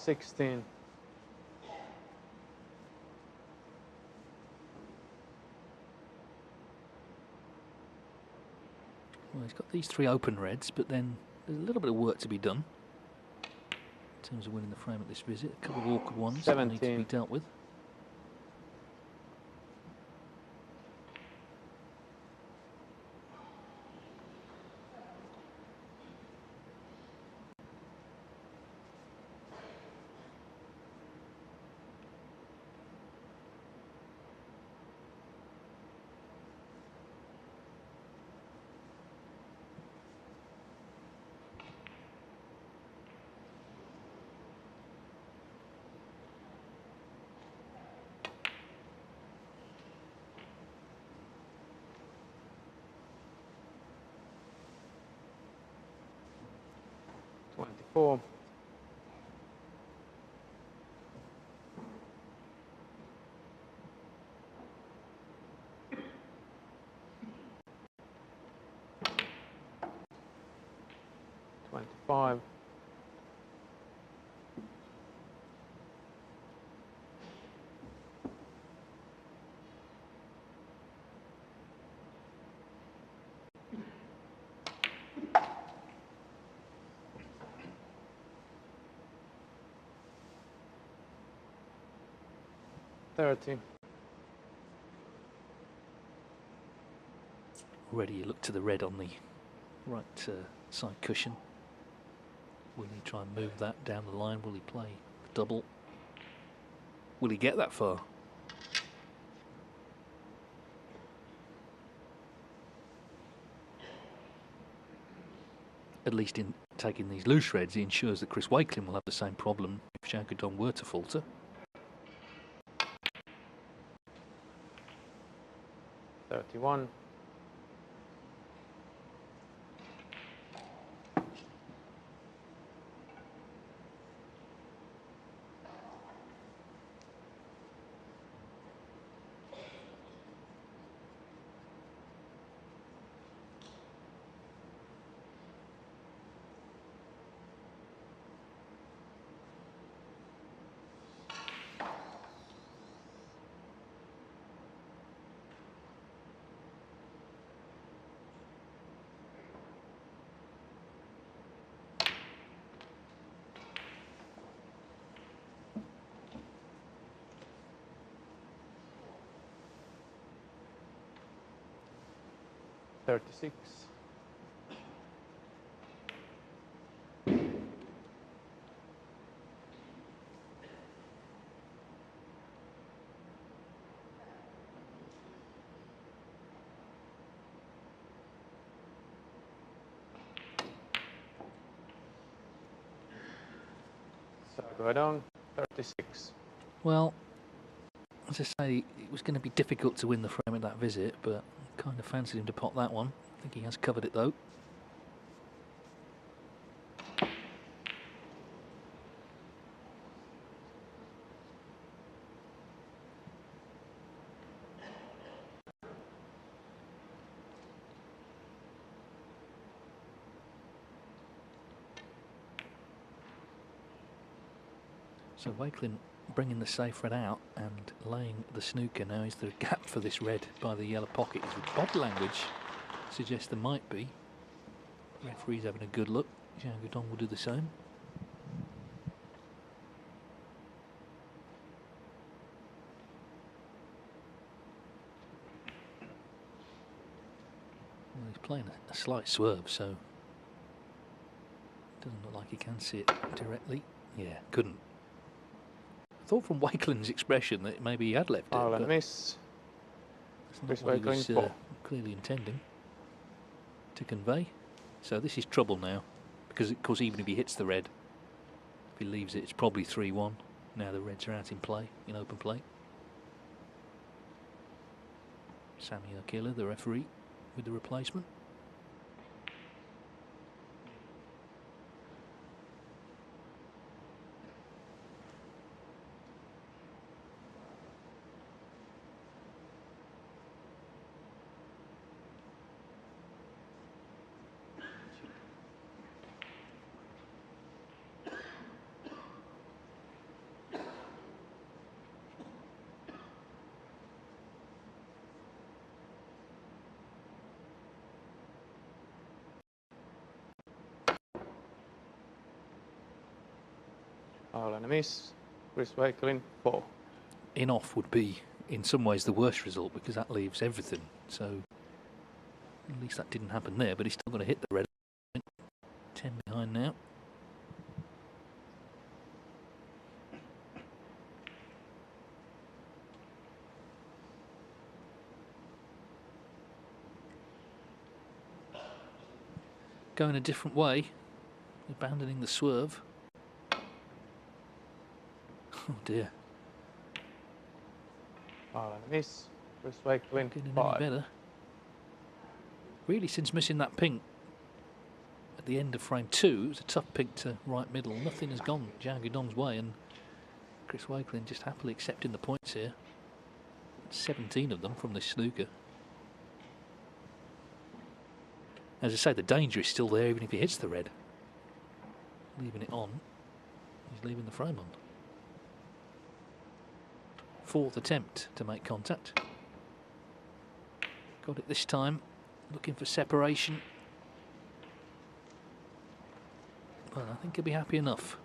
$16. Well, he's got these 3 open reds, but then there's a little bit of work to be done in terms of winning the frame at this visit. A couple of awkward ones that need to be 17. dealt with. $24. $25. $30. Already you look to the red on the right side cushion. Will he try and move that down the line? Will he play the double? Will he get that far? At least in taking these loose reds, he ensures that Chris Wakelin will have the same problem if Xiao Guodong were to falter. $31. $36. Xiao Guodong, 36. Well, as I say, it was going to be difficult to win the frame at that visit, but I kind of fancied him to pot that one. I think he has covered it though. So Wakelin bringing the safe red out and laying the snooker. Now is there a gap for this red by the yellow pocket? His body language suggests there might be. Referee's having a good look. Xiao Guodong will do the same. Well, he's playing a slight swerve, so doesn't look like he can see it directly. Yeah, couldn't. I thought from Wakelin's expression that maybe he had left it. Foul and miss. That's not what he was clearly intending to convey. So this is trouble now, because of course even if he hits the red, if he leaves it, it's probably 3-1. Now the reds are out in play, in open play. Xiao Guodong, the referee, with the replacement. Foul and a miss. Chris Wakelin, 4. In off would be in some ways the worst result, because that leaves everything. So at least that didn't happen there, but he's still going to hit the red. 10 behind now. Going a different way, abandoning the swerve. Oh dear. Foul and a miss. Chris Wakelin, Getting 5. any better. Really, since missing that pink at the end of frame 2, it was a tough pink to right middle. Nothing has gone Xiao Guodong's way, and Chris Wakelin just happily accepting the points here. 17 of them from this snooker. As I say, the danger is still there even if he hits the red. Leaving it on, he's leaving the frame on. Fourth attempt to make contact. Got it this time, looking for separation. Well, I think he'll be happy enough.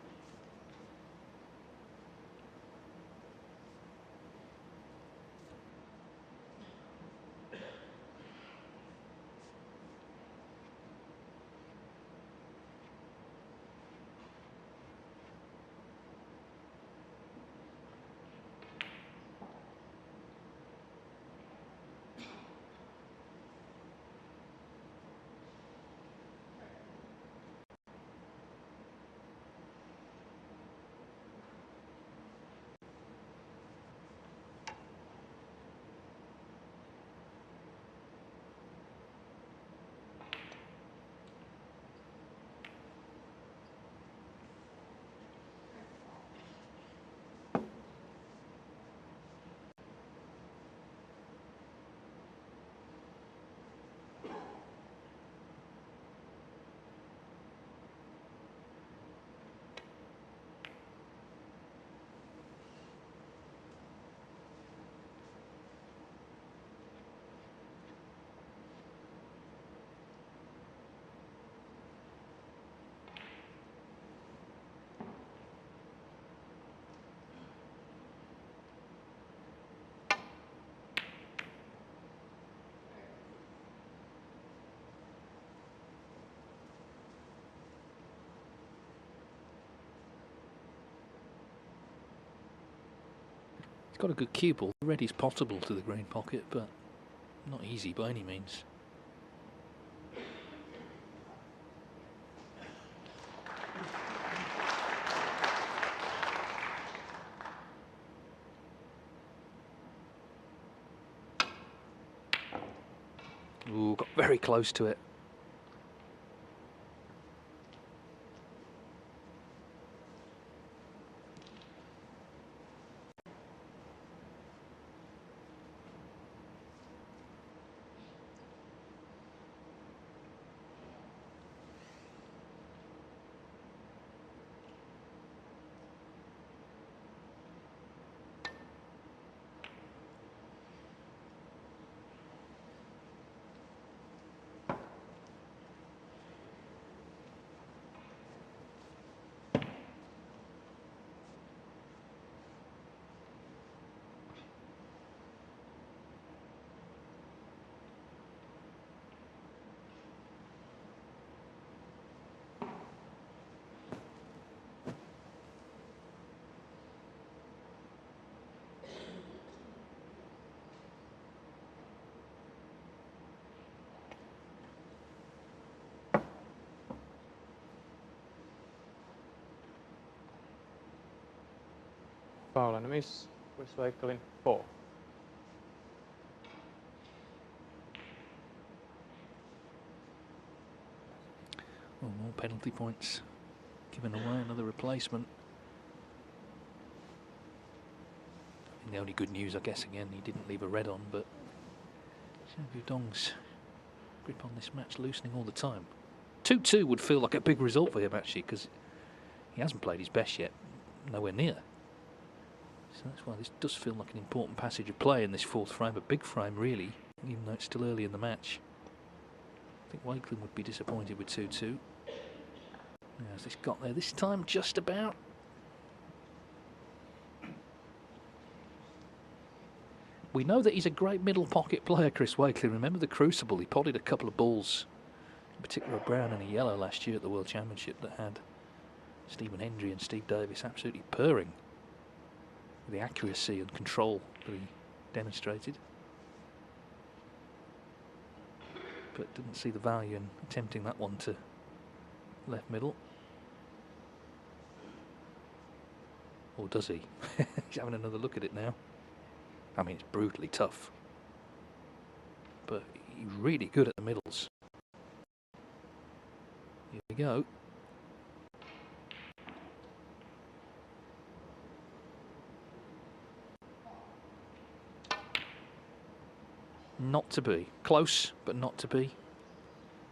He's got a good cue ball. The red is potable to the green pocket, but not easy by any means. got very close to it. Foul and a miss. Chris Wakelin, 4. Oh, more penalty points given away, another replacement. And the only good news, I guess, again, he didn't leave a red on, but Xiao Guodong's grip on this match loosening all the time. 2-2 would feel like a big result for him, actually, because he hasn't played his best yet, nowhere near. So that's why this does feel like an important passage of play in this fourth frame, a big frame really, even though it's still early in the match. I think Wakelin would be disappointed with 2-2. Has this got there this time? Just about. We know that he's a great middle pocket player, Chris Wakelin. Remember the Crucible? He potted a couple of balls, in particular a brown and a yellow last year at the World Championship that had Stephen Hendry and Steve Davis absolutely purring with the accuracy and control that he demonstrated. But didn't see the value in attempting that one to left middle. Or does he? He's having another look at it now. I mean, it's brutally tough. But he's really good at the middles. Here we go. Not to be. Close, but not to be.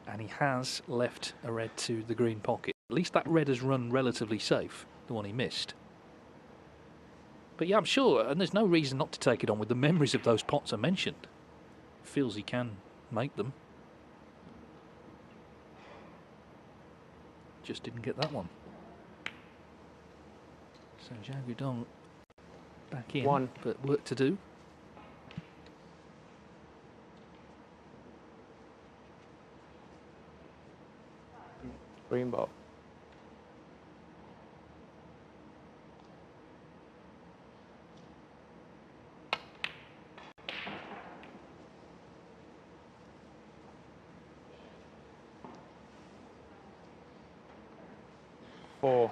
And he has left a red to the green pocket. At least that red has run relatively safe, the one he missed. But yeah, I'm sure, and there's no reason not to take it on with the memories of those pots I mentioned. Feels he can make them. Just didn't get that one. So Xiao Guodong back in, 1. but work to do. Green ball. Four.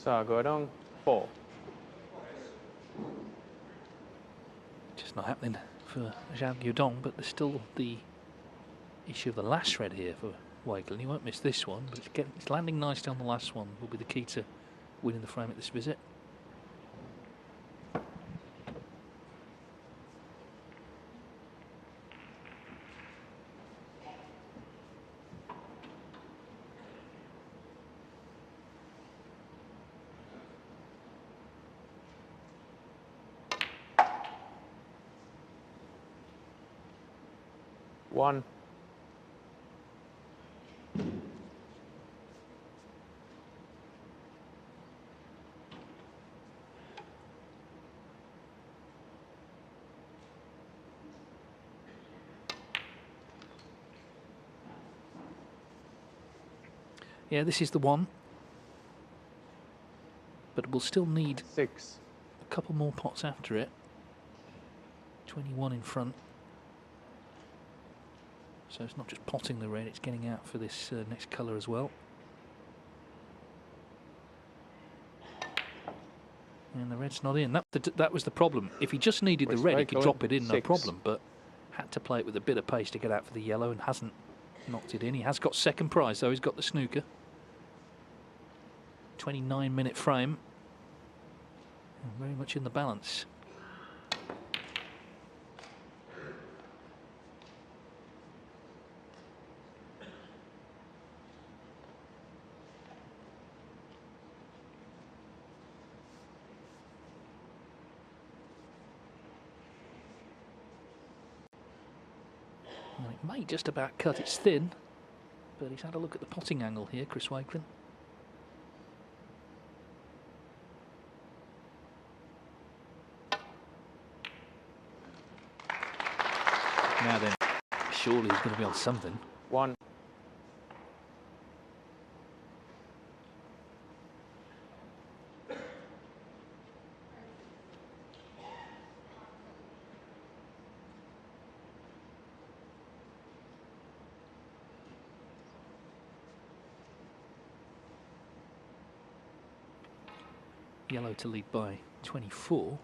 Xiao Guodong, 4. Just not happening for Xiao Guodong, but there's still the issue of the last red here for Wakelin. He won't miss this one, but it's landing nicely on the last one. Will be the key to winning the frame at this visit. One. Yeah, this is the one. But we'll still need 6. a couple more pots after it. 21 in front. So it's not just potting the red, it's getting out for this next colour as well. And the red's not in. That was the problem. If he just needed the red, he could drop it in, no problem. But had to play it with a bit of pace to get out for the yellow and hasn't knocked it in. He has got second prize, though. He's got the snooker. 29-minute frame. And very much in the balance. Well, it may just about cut. It's thin, but he's had a look at the potting angle here, Chris Wakelin. Now then, surely he's going to be on something. 1. Yellow to lead by 24,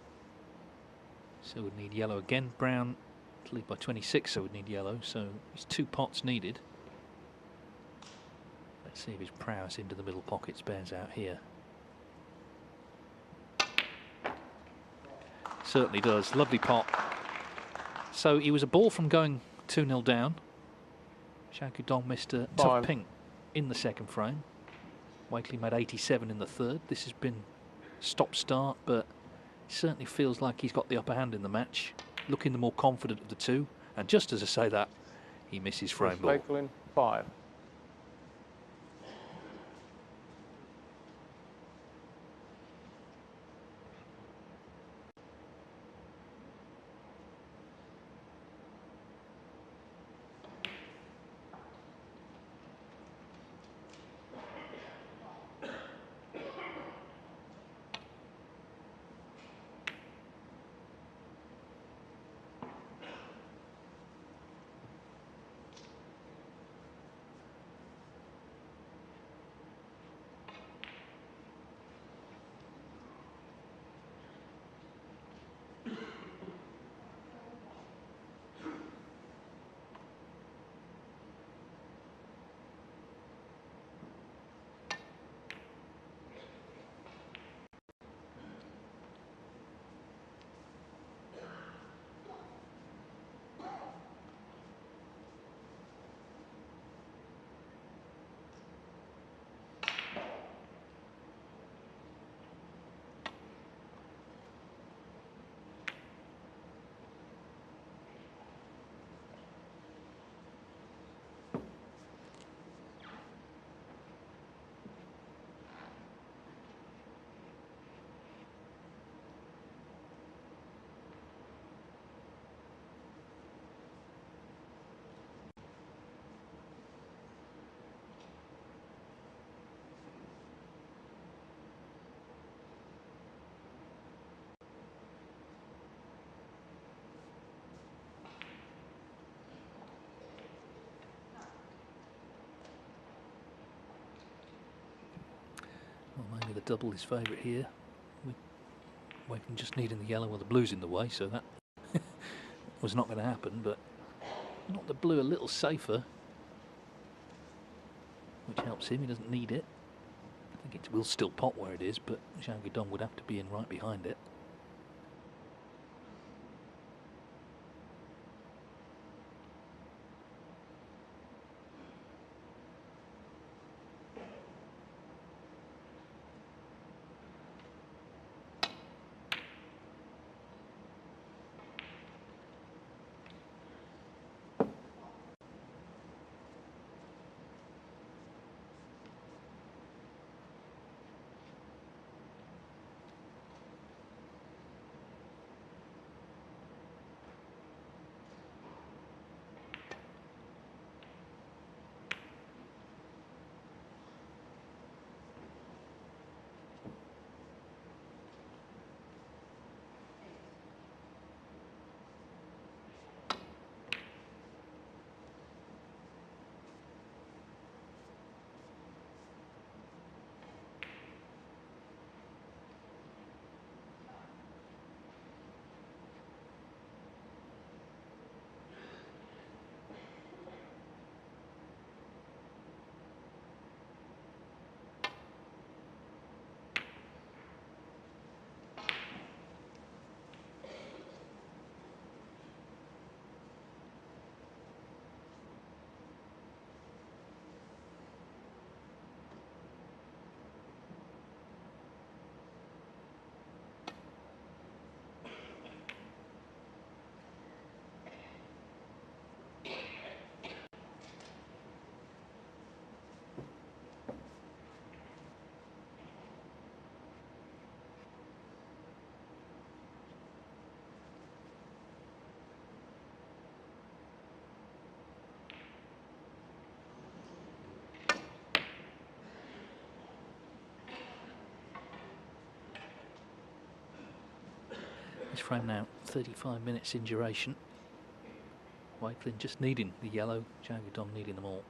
so we'd need yellow again. Brown to lead by 26, so we'd need yellow, so it's 2 pots needed. Let's see if his prowess into the middle pockets bears out here. Certainly does. Lovely pot. So he was a ball from going 2-0 down. Xiao Guodong missed a tough pink in the second frame. Wakelin made 87 in the third. This has been stop-start, but it certainly feels like he's got the upper hand in the match, looking the more confident of the two. And just as I say that, he misses frame ball. Wakelin, 5. Well, maybe the double is favourite here. Wakelin just needing the yellow or the blue's in the way, so that was not going to happen, but not the blue a little safer, which helps him. He doesn't need it. I think it will still pot where it is, but Xiao Guodong would have to be in right behind it. This frame now 35 minutes in duration. Wakelin just needing the yellow, Xiao Guodong needing them all.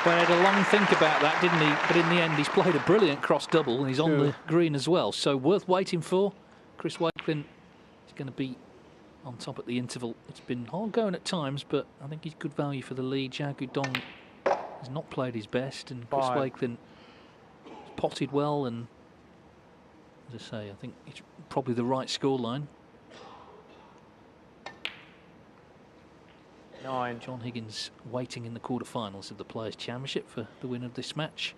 Well, he had a long think about that, didn't he? But in the end, he's played a brilliant cross double and he's on the green as well. So worth waiting for. Chris Wakelin is going to be on top at the interval. It's been hard going at times, but I think he's good value for the lead. Xiao Guodong has not played his best, and Chris Wakelin potted well. And as I say, I think it's probably the right scoreline. 9. John Higgins waiting in the quarterfinals of the Players' Championship for the win of this match.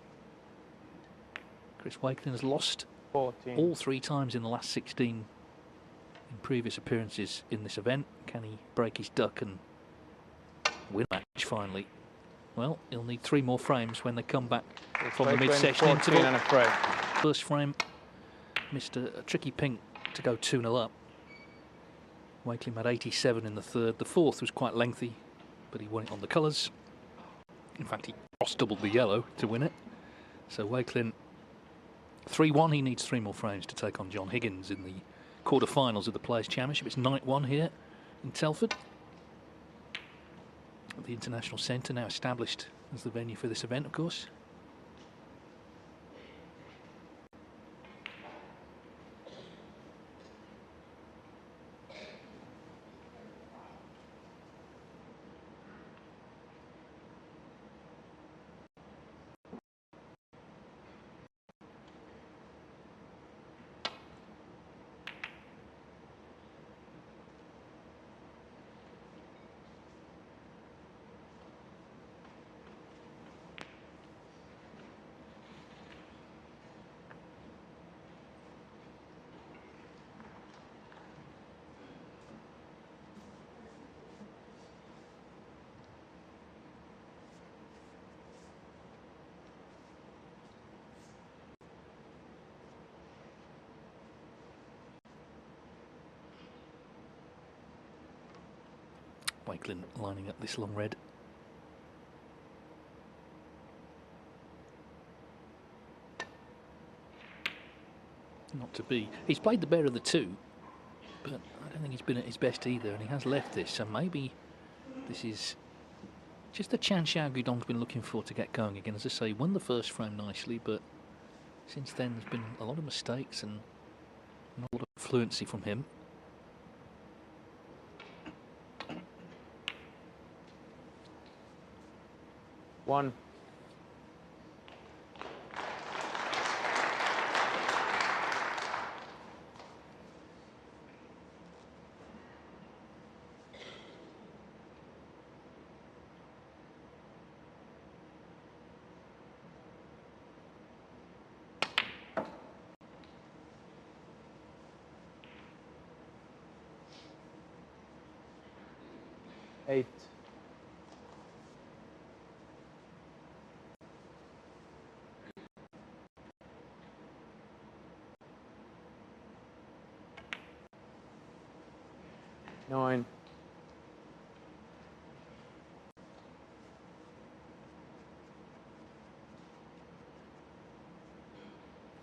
Chris Wakelin has lost 14. all 3 times in the last 16 in previous appearances in this event. Can he break his duck and win a match finally? Well, he'll need 3 more frames when they come back from the mid-session interval. And a frame. First frame missed a tricky pink to go 2-0 up. Wakelin had 87 in the third. The fourth was quite lengthy, but he won it on the colours. In fact, he cross-doubled the yellow to win it. So Wakelin, 3-1, he needs 3 more frames to take on John Higgins in the quarterfinals of the Players' Championship. It's night 1 here in Telford. The International Centre, now established as the venue for this event, of course. Wakelin lining up this long red. Not to be. He's played the better of the two, but I don't think he's been at his best either, and he has left this, so maybe this is just the chance Xiao Guodong's been looking for to get going again. As I say, he won the first frame nicely, but since then there's been a lot of mistakes and not a lot of fluency from him. One. Eight. Nine.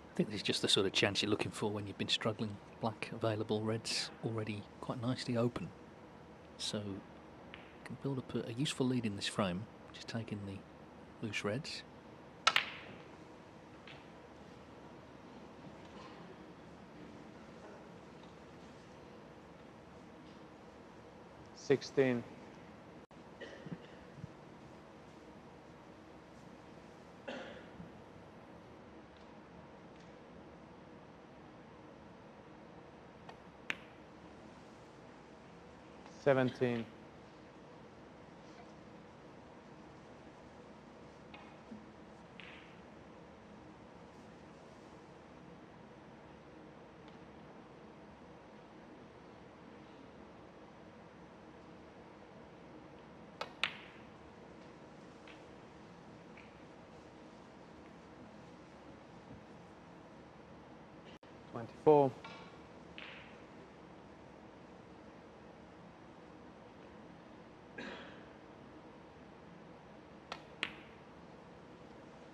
I think this is just the sort of chance you're looking for when you've been struggling. Black available, red's already quite nicely open, so you can build up a useful lead in this frame, just taking the loose reds. Sixteen. Seventeen. 24.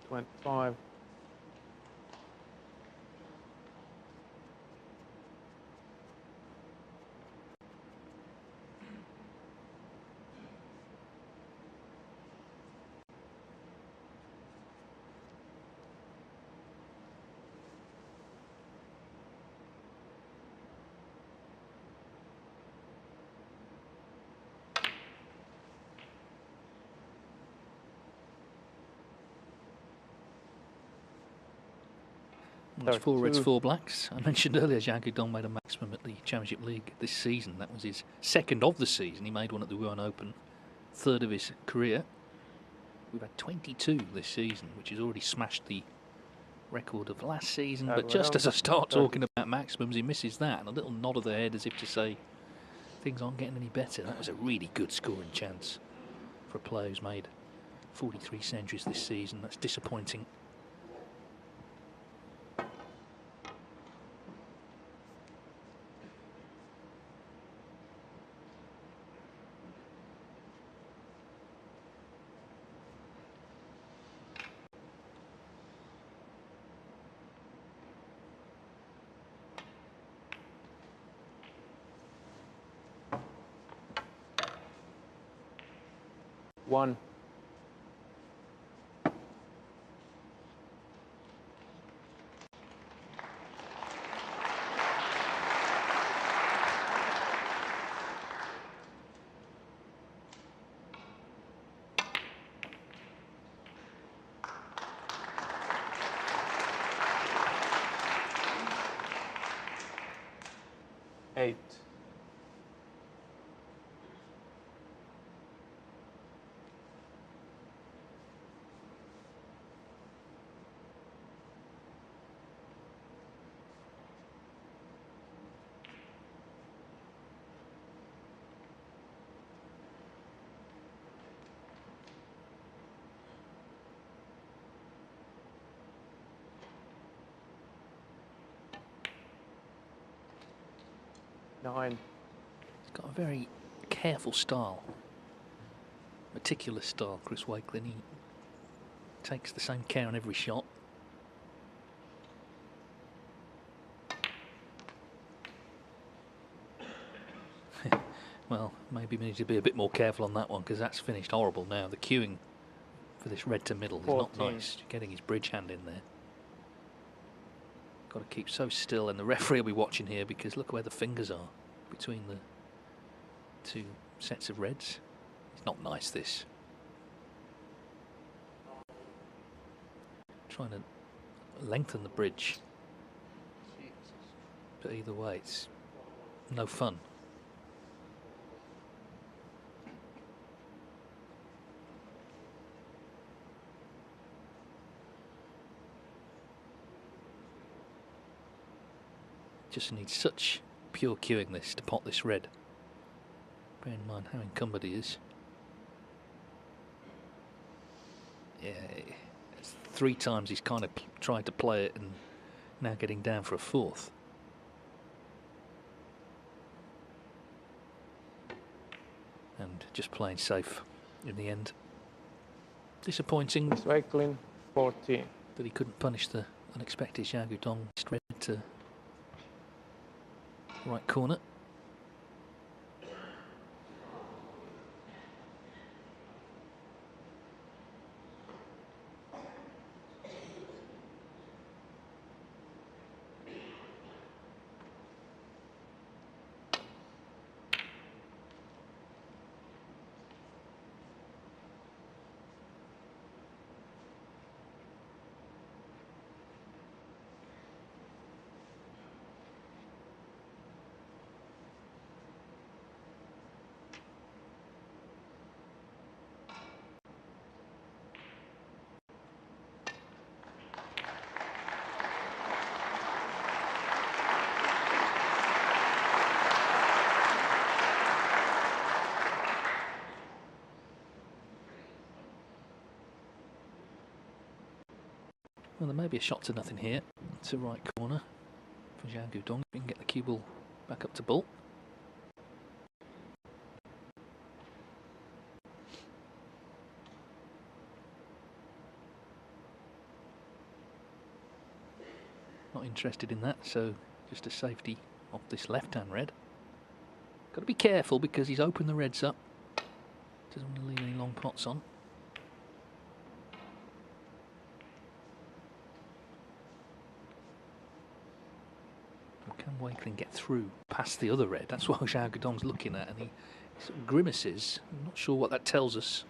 25. It's 4 reds, 32. 4 blacks. I mentioned earlier Xiao Guodong made a maximum at the Championship League this season. That was his second of the season. He made one at the Wuhan Open, third of his career. We've had 22 this season, which has already smashed the record of last season. But just as I start talking about maximums, he misses that, and a little nod of the head as if to say things aren't getting any better. That was a really good scoring chance for a player who's made 43 centuries this season. That's disappointing. One. 8. 9. He's got a very careful style, meticulous style, Chris Wakelin. He takes the same care on every shot. Well, maybe we need to be a bit more careful on that one, because that's finished horrible now. The cueing for this red to middle is not nice. Getting his bridge hand in there. Got to keep so still, and the referee will be watching here, because look where the fingers are between the two sets of reds. It's not nice, this. Trying to lengthen the bridge, but either way it's no fun. Just needs such pure cueing this to pot this red. Bear in mind how encumbered he is. Yeah, it's 3 times he's kind of tried to play it and now getting down for a 4th. And just playing safe in the end. Disappointing. Chris Wakelin, 14. That he couldn't punish the unexpected Xiao Guodong straight to right corner. Well, there may be a shot to nothing here. To right corner for Xiao Guodong. We can get the cue ball back up to ball. Not interested in that, so just a safety off this left-hand red. Got to be careful because he's opened the reds up. Doesn't want to leave any long pots on. Can Wakelin get through past the other red? That's what Xiao Guodong's looking at, and he sort of grimaces. I'm not sure what that tells us.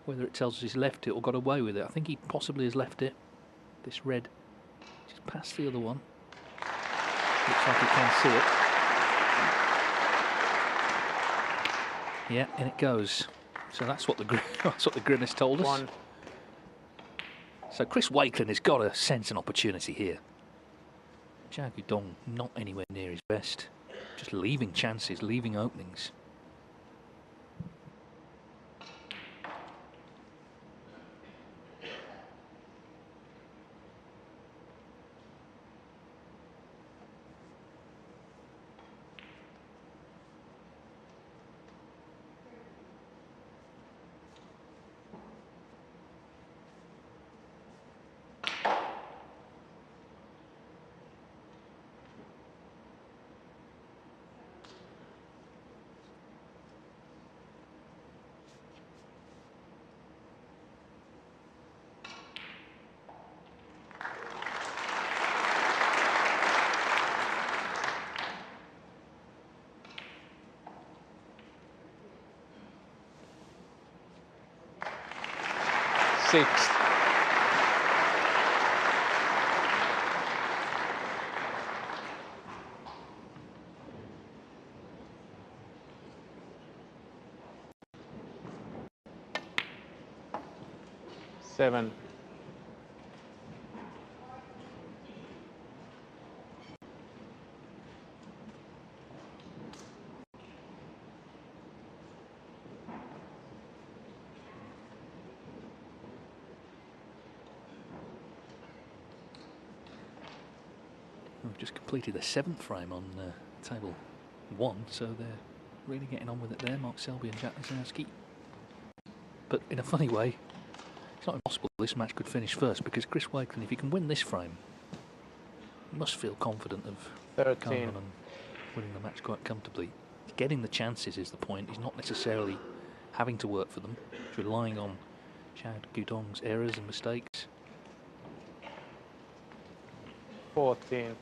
Whether it tells us he's left it or got away with it. I think he possibly has left it. This red just past the other one. Looks like he can see it. Yeah, and it goes. So that's what the grimace told us. 1. So Chris Wakelin has got to sense an opportunity here. Xiao Guodong not anywhere near his best. Just leaving chances, leaving openings. Sixth. Seven. We've just completed the 7th frame on table 1, so they're really getting on with it there, Mark Selby and Jack Lisowski. But in a funny way, it's not impossible this match could finish first, because Chris Wakelin, if he can win this frame, he must feel confident of 13. going on and winning the match quite comfortably. Getting the chances is the point. He's not necessarily having to work for them. He's relying on Xiao Guodong's errors and mistakes. 14.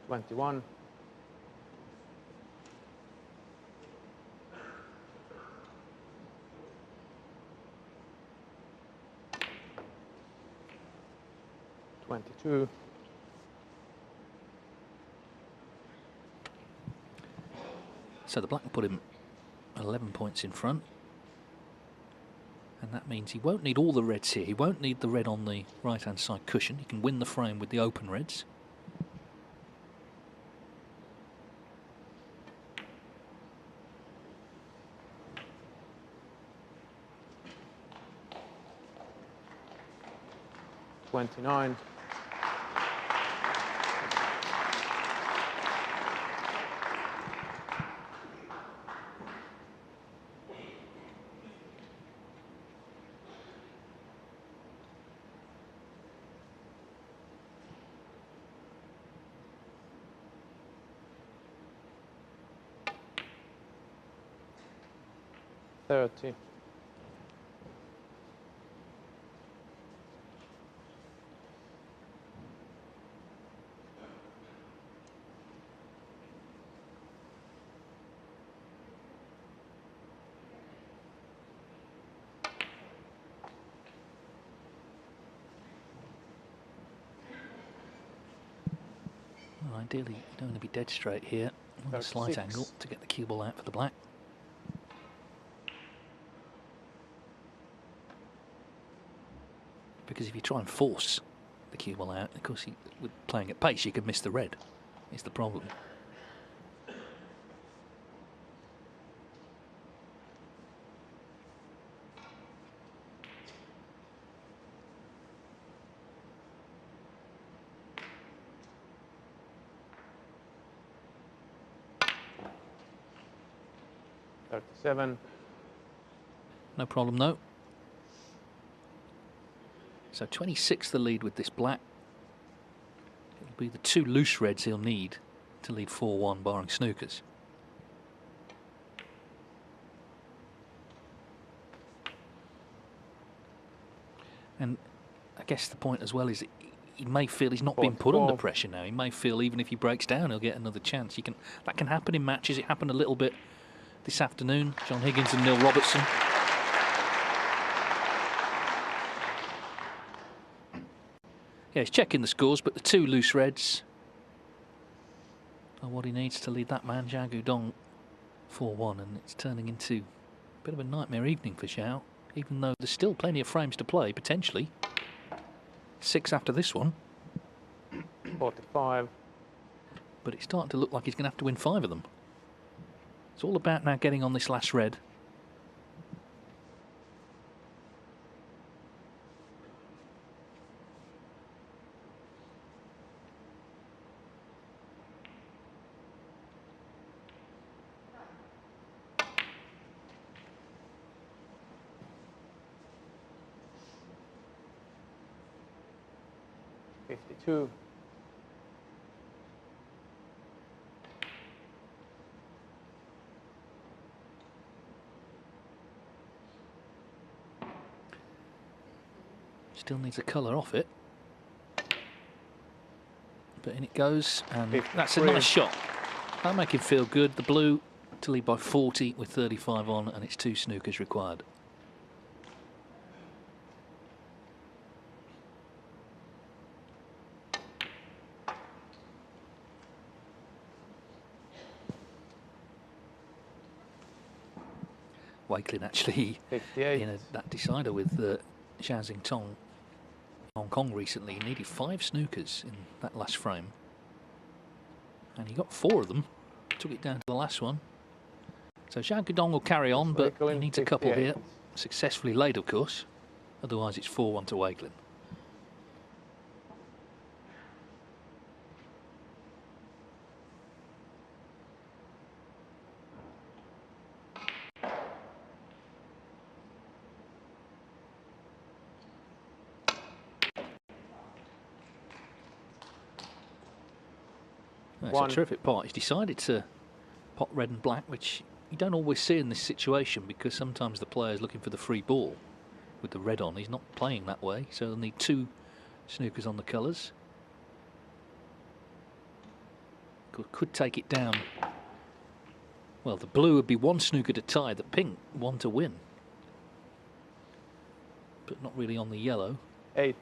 Twenty-one. So the black will put him 11 points in front. And that means he won't need all the reds here. He won't need the red on the right-hand side cushion. He can win the frame with the open reds. $29. $30. Well, ideally, you don't want to be dead straight here on a slight 36. angle to get the cue ball out for the black. Because if you try and force the cue ball out, of course, with playing at pace, you could miss the red. Is the problem. $37. No problem, though. So 26 the lead with this black. It'll be the two loose reds he'll need to lead 4-1, barring snookers. And I guess the point as well is he may feel he's not been put under pressure now. He may feel even if he breaks down, he'll get another chance. That can happen in matches. It happened a little bit this afternoon. John Higgins and Neil Robertson. Yeah, he's checking the scores, but the two loose reds are what he needs to lead that man, Xiao Guodong, 4-1, and it's turning into a bit of a nightmare evening for Xiao, even though there's still plenty of frames to play, potentially. 6 after this one. 45. But it's starting to look like he's going to have to win 5 of them. It's all about now getting on this last red. $52. Still needs a colour off it. But in it goes, and that's a nice shot. That'll make him feel good. The blue to lead by 40 with 35 on, and it's 2 snookers required. Wakelin actually 58. in that decider with Xiao Tong on Kong recently. He needed 5 snookers in that last frame. And he got 4 of them. Took it down to the last one. So Xiao Guodong will carry on, but he needs a couple here. Successfully laid, of course. Otherwise it's 4-1 to Wakelin. That's a terrific pot. He's decided to pot red and black, which you don't always see in this situation because sometimes the player's looking for the free ball with the red on. He's not playing that way, so they'll need 2 snookers on the colours. Could take it down. Well, the blue would be 1 snooker to tie, the pink 1 to win. But not really on the yellow. 8.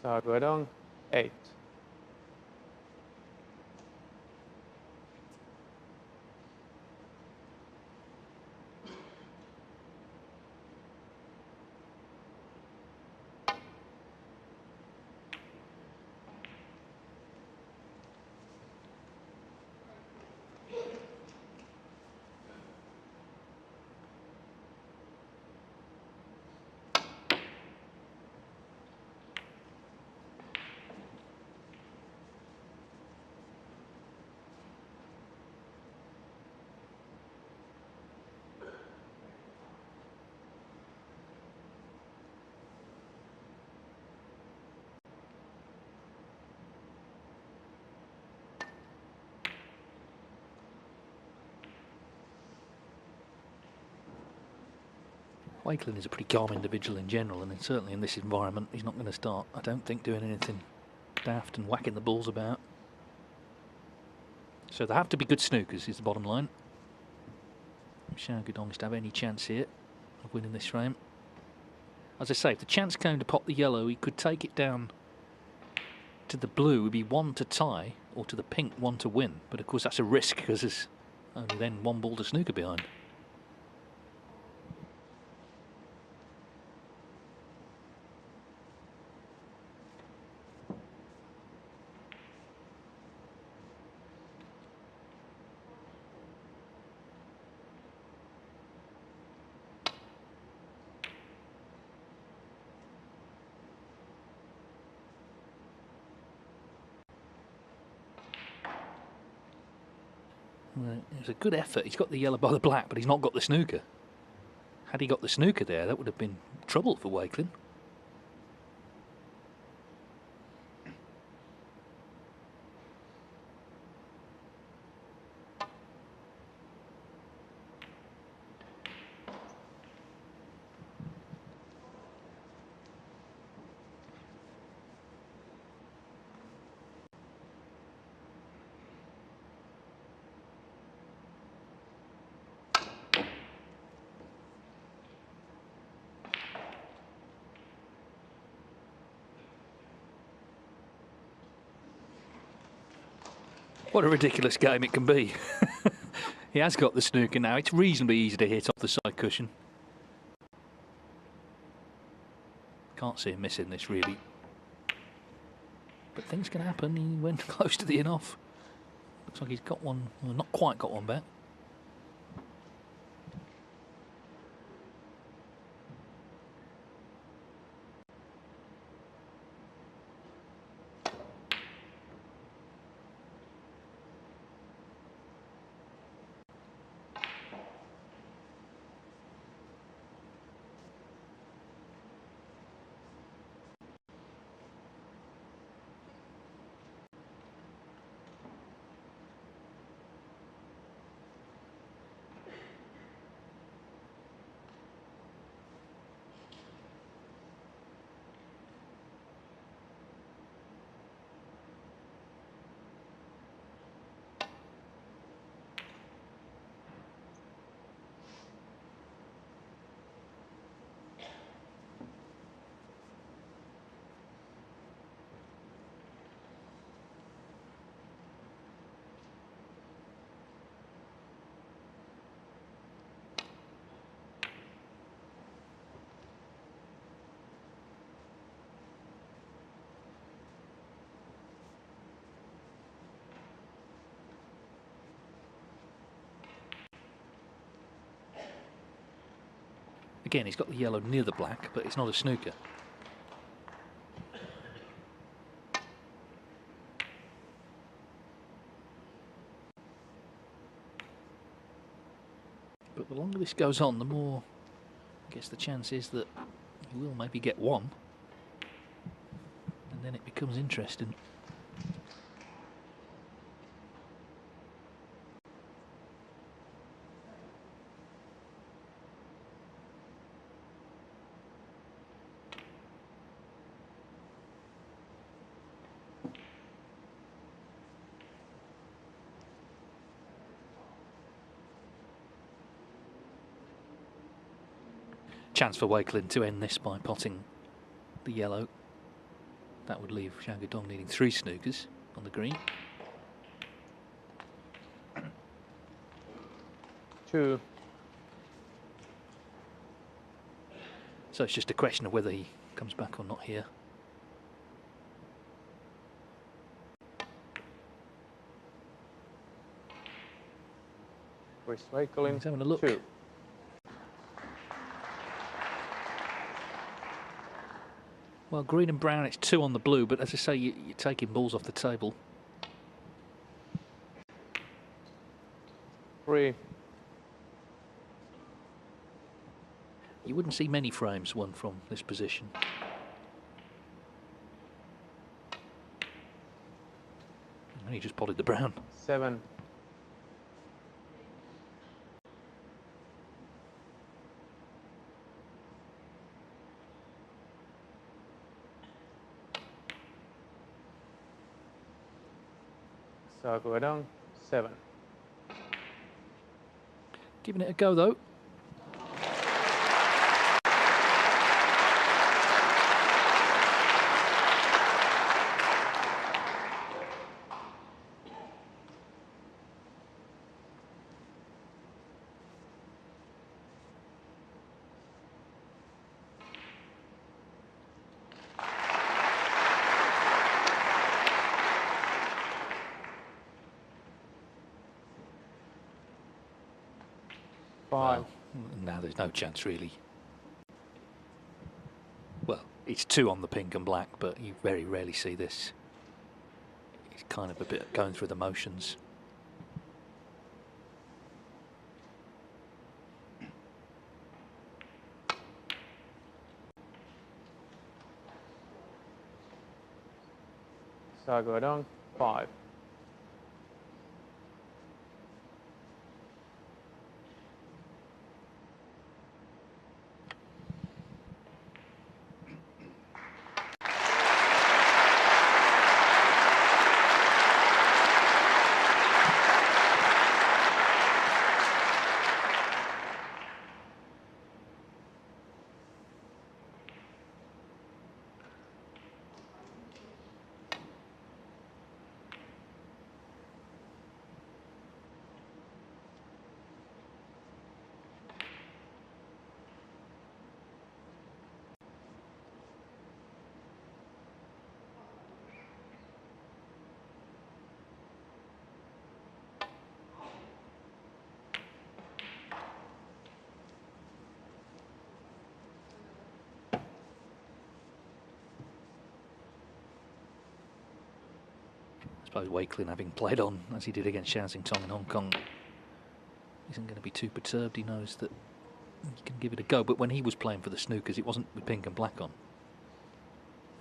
Xiao Guodong, 8. Wakelin is a pretty calm individual in general, and certainly in this environment he's not going to start, I don't think, doing anything daft and whacking the balls about. So there have to be good snookers is the bottom line. Xiao Guodong is to have any chance here of winning this frame. As I say, if the chance came to pop the yellow, he could take it down to the blue. It would be 1 to tie, or to the pink 1 to win. But of course that's a risk because there's only then 1 ball to snooker behind. Well, it was a good effort. He's got the yellow by the black, but he's not got the snooker. Had he got the snooker there, that would have been trouble for Wakelin. What a ridiculous game it can be. He has got the snooker now. It's reasonably easy to hit off the side cushion. Can't see him missing this really. But things can happen. He went close to the in-off. Looks like he's got one, well, not quite got one back. Again, he's got the yellow near the black, but it's not a snooker. But the longer this goes on, the more, I guess, the chance is that he will maybe get one. And then it becomes interesting. Chance for Wakelin to end this by potting the yellow. That would leave Xiao Guodong needing 3 snookers on the green. 2. So it's just a question of whether he comes back or not here. Chris Wakelin. He's having a look. 2. Well, green and brown, it's 2 on the blue, but as I say, you're taking balls off the table. 3. You wouldn't see many frames won from this position. And he just potted the brown. 7. Xiao Guodong, 7. Giving it a go though. Five. Now there's no chance really. Well, it's 2 on the pink and black, but you very rarely see this. It's kind of a bit going through the motions. Xiao Guodong, 5. I suppose Wakelin, having played on as he did against Xiao Tong in Hong Kong, isn't going to be too perturbed. He knows that he can give it a go. But when he was playing for the snookers, it wasn't with pink and black on.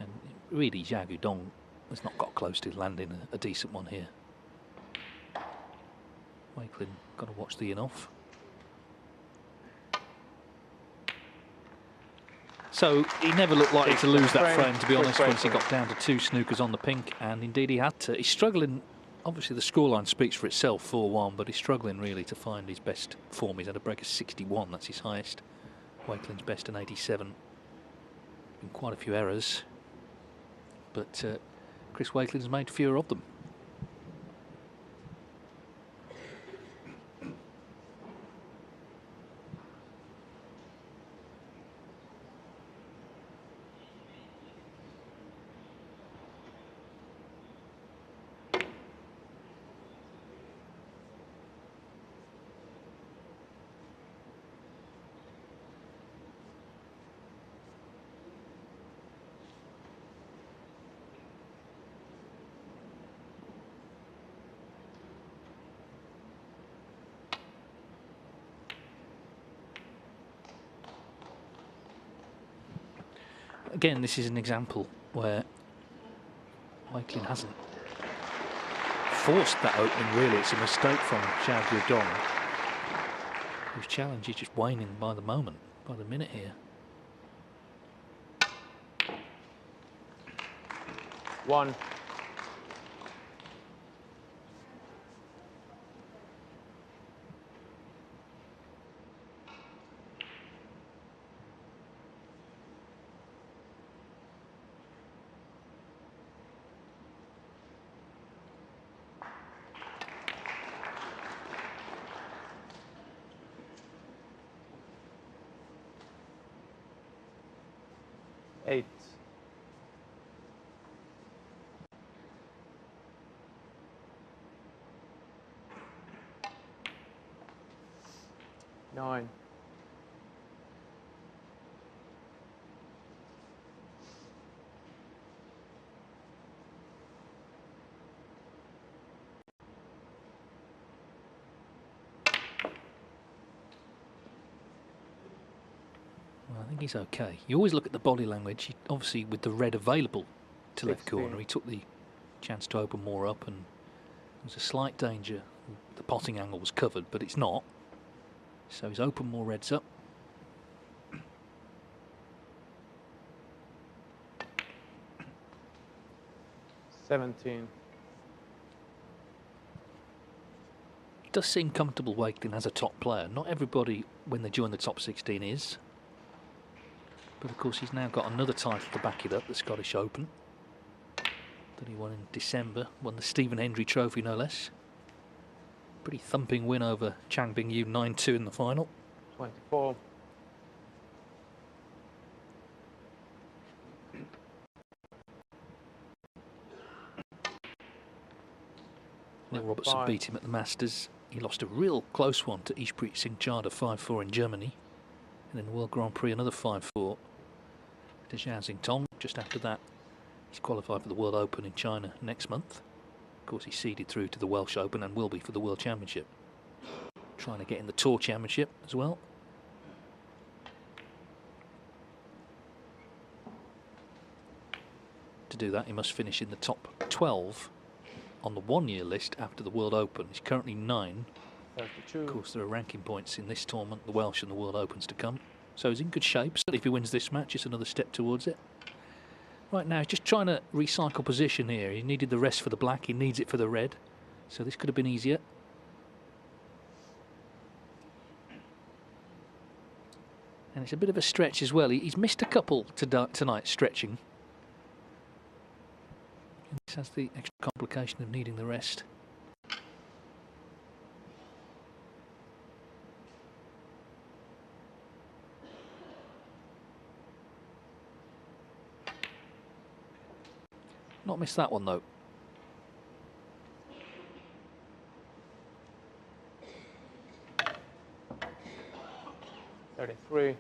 And really, Xiao Guodong has not got close to landing a decent one here. Wakelin got to watch the in-off. So he never looked likely to lose that frame, to be honest, once he got down to 2 snookers on the pink, and indeed he had to. He's struggling. Obviously the scoreline speaks for itself, 4-1, but he's struggling really to find his best form. He's had a break of 61, that's his highest. Wakelin's best an 87. Been quite a few errors, but Chris Wakelin's made fewer of them. again, this is an example where Wakelin hasn't forced that opening, really. It's a mistake from Xiao Guodong, whose challenge is just waning by the moment, by the minute here. 1. Eight. 9. 'Well, I think he's okay. You always look at the body language. Obviously, with the red available to left 16. corner, he took the chance to open more up, and there was a slight danger. The potting angle was covered, but it's not. So he's opened more reds up.17. It does seem comfortable, Wakelin, as a top player. Not everybody, when they join the top 16, is. But of course, he's now got another title to back it up, the Scottish Open, that he won in December. Won the Stephen Hendry Trophy, no less. Pretty thumping win over Chang Bing-yu, 9-2 in the final. 24. Neil Robertson 5. beat him at the Masters. He lost a real close one to Ishpreet Singh Chadha, 5-4 in Germany. And in the World Grand Prix, another 5-4 to Xiao Xingtong. Just after that, he's qualified for the World Open in China next month. Of course, he's seeded through to the Welsh Open and will be for the World Championship. Trying to get in the Tour Championship as well. To do that, he must finish in the top 12 on the one-year list after the World Open. He's currently 9. 32. Of course, there are ranking points in this tournament, the Welsh and the World Opens to come. So he's in good shape. Certainly if he wins this match, it's another step towards it. Right now, he's just trying to recycle position here. He needed the rest for the black, he needs it for the red. So this could have been easier. And it's a bit of a stretch as well. He's missed a couple tonight stretching. And this has the extra complication of needing the rest. Not missed that one though. $33.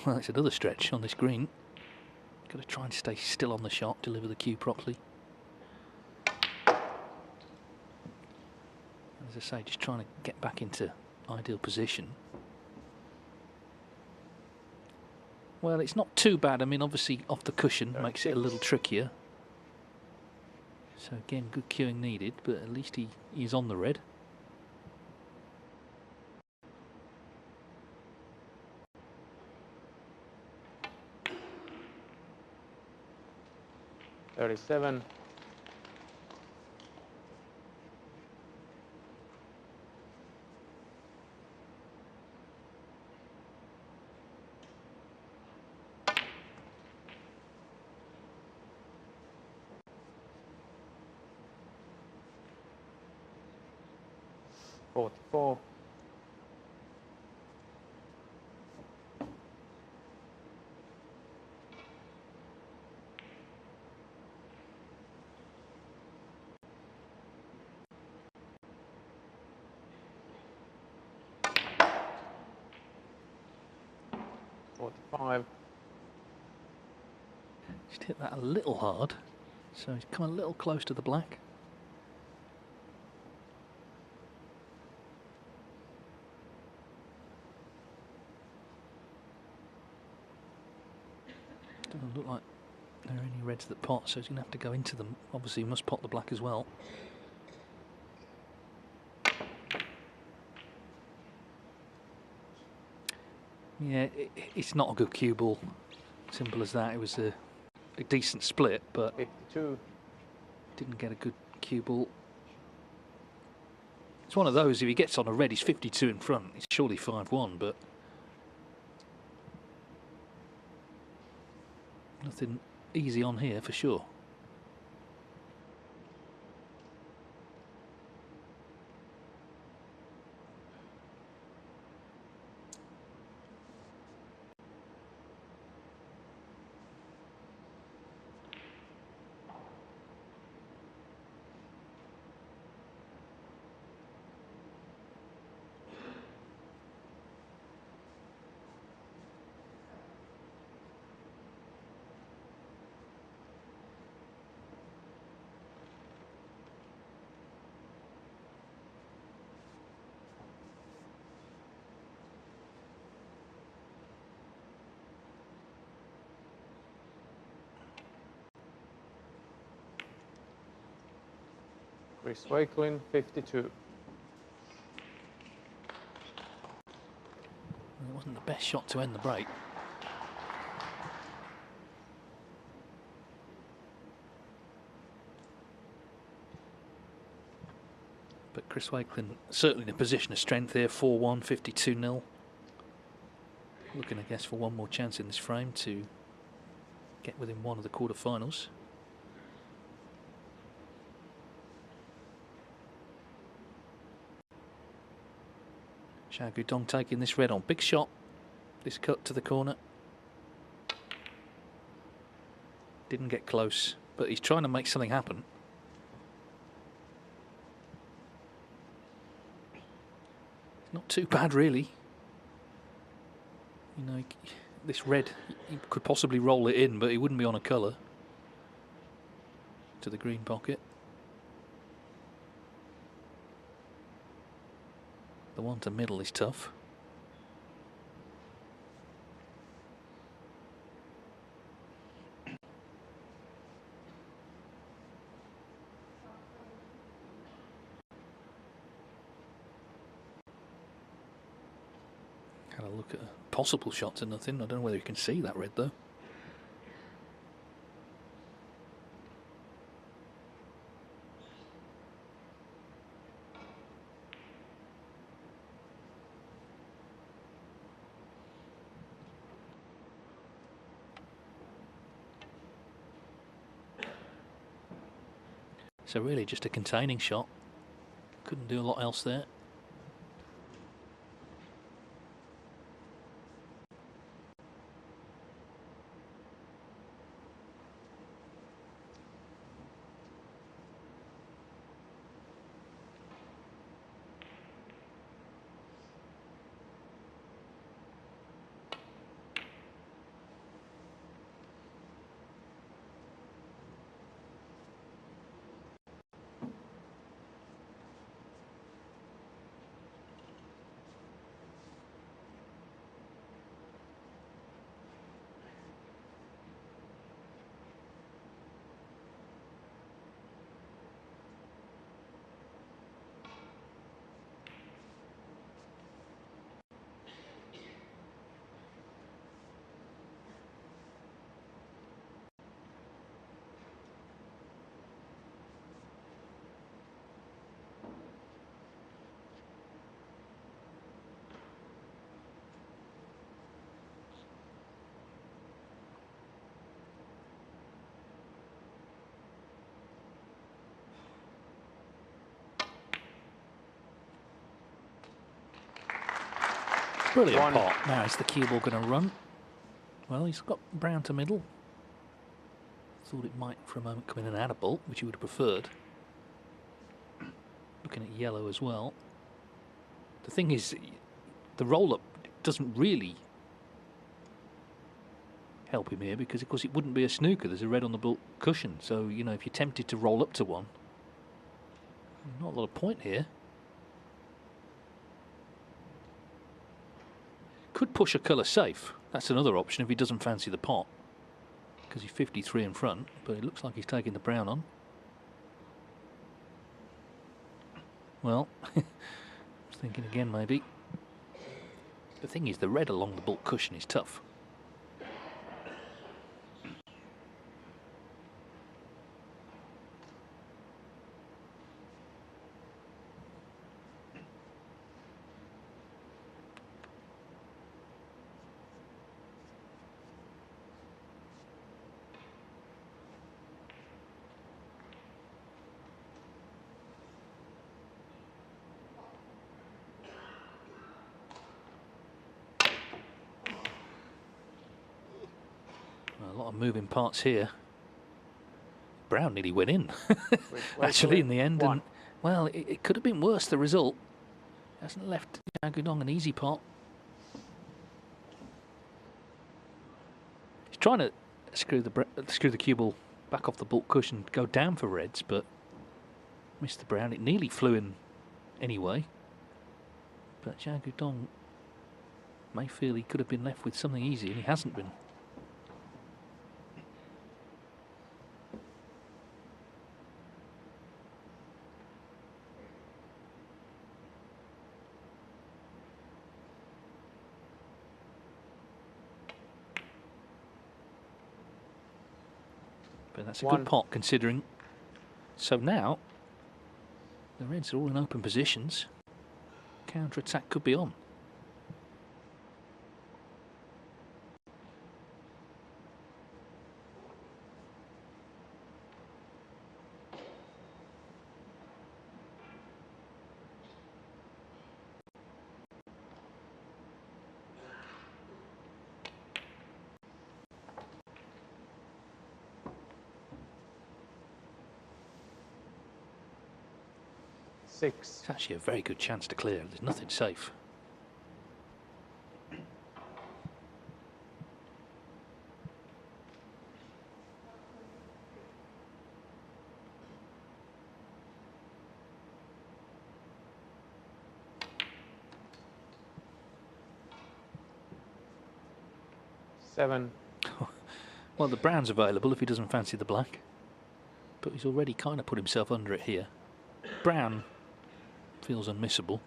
Well, it's another stretch on this green. Got to try and stay still on the shot, deliver the cue properly. As I say, just trying to get back into ideal position. Well, it's not too bad. I mean, obviously off the cushion makes it a little trickier. So again, good cueing needed, but at least he is on the red. $37. $44. $45. Just hit that a little hard, so he's come a little close to the black. Doesn't look like there are any reds that pot, so he's going to have to go into them. Obviously, he must pot the black as well. Yeah, it's not a good cue ball. Simple as that. It was a decent split, but 52. didn't get a good cue ball. It's one of those, if he gets on a red, he's 52 in front. It's surely 5-1, but nothing easy on here for sure. Chris Wakelin, 52. It wasn't the best shot to end the break. But Chris Wakelin certainly in a position of strength here, 4-1, 52-0. Looking, I guess, for one more chance in this frame to get within one of the quarterfinals. Xiao Guodong taking this red on. Big shot. This cut to the corner. Didn't get close, but he's trying to make something happen. Not too bad, really. You know, this red, he could possibly roll it in, but he wouldn't be on a colour. To the green pocket. The one to middle is tough. Had a look at a possible shot to nothing. I don't know whether you can see that red though. So really just a containing shot. Couldn't do a lot else there. Brilliant pot. Now is the cue ball going to run? Well, he's got brown to middle. Thought it might for a moment come in and add a ball, which he would have preferred. Looking at yellow as well. The thing is, the roll-up doesn't really help him here because, of course, it wouldn't be a snooker. There's a red on the ball cushion. So, you know, if you're tempted to roll up to one, not a lot of point here. Could push a colour safe. That's another option if he doesn't fancy the pot. because he's 53 in front, but it looks like he's taking the brown on. Well, I was thinking again maybe. The thing is, the red along the baulk cushion is tough. A lot of moving parts here. Brown nearly went in, actually, in the end. And, well, it could have been worse, the result. Hasn't left Xiao Guodong an easy pot. He's trying to screw the cue ball back off the baulk cushion, go down for reds, but missed the brown. It nearly flew in anyway. But Xiao Guodong may feel he could have been left with something easy, and he hasn't been. But that's a good pot considering. So now the reds are all in open positions. Counter attack could be on. Six. It's actually a very good chance to clear. There's nothing safe. Seven. Well, the brown's available if he doesn't fancy the black. But he's already kind of put himself under it here. Brown feels unmissable.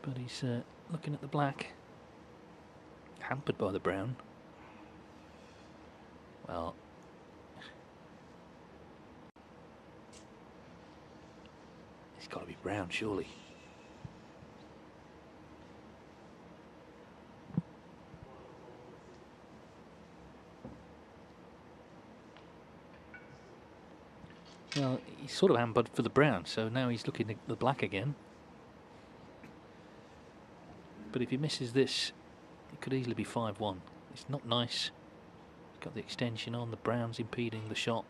But he's looking at the black. Hampered by the brown. Well, it's got to be brown, surely. Well, he's sort of hampered for the brown, so now he's looking at the black again. But if he misses this, it could easily be 5-1. It's not nice. He's got the extension on, the brown's impeding the shot.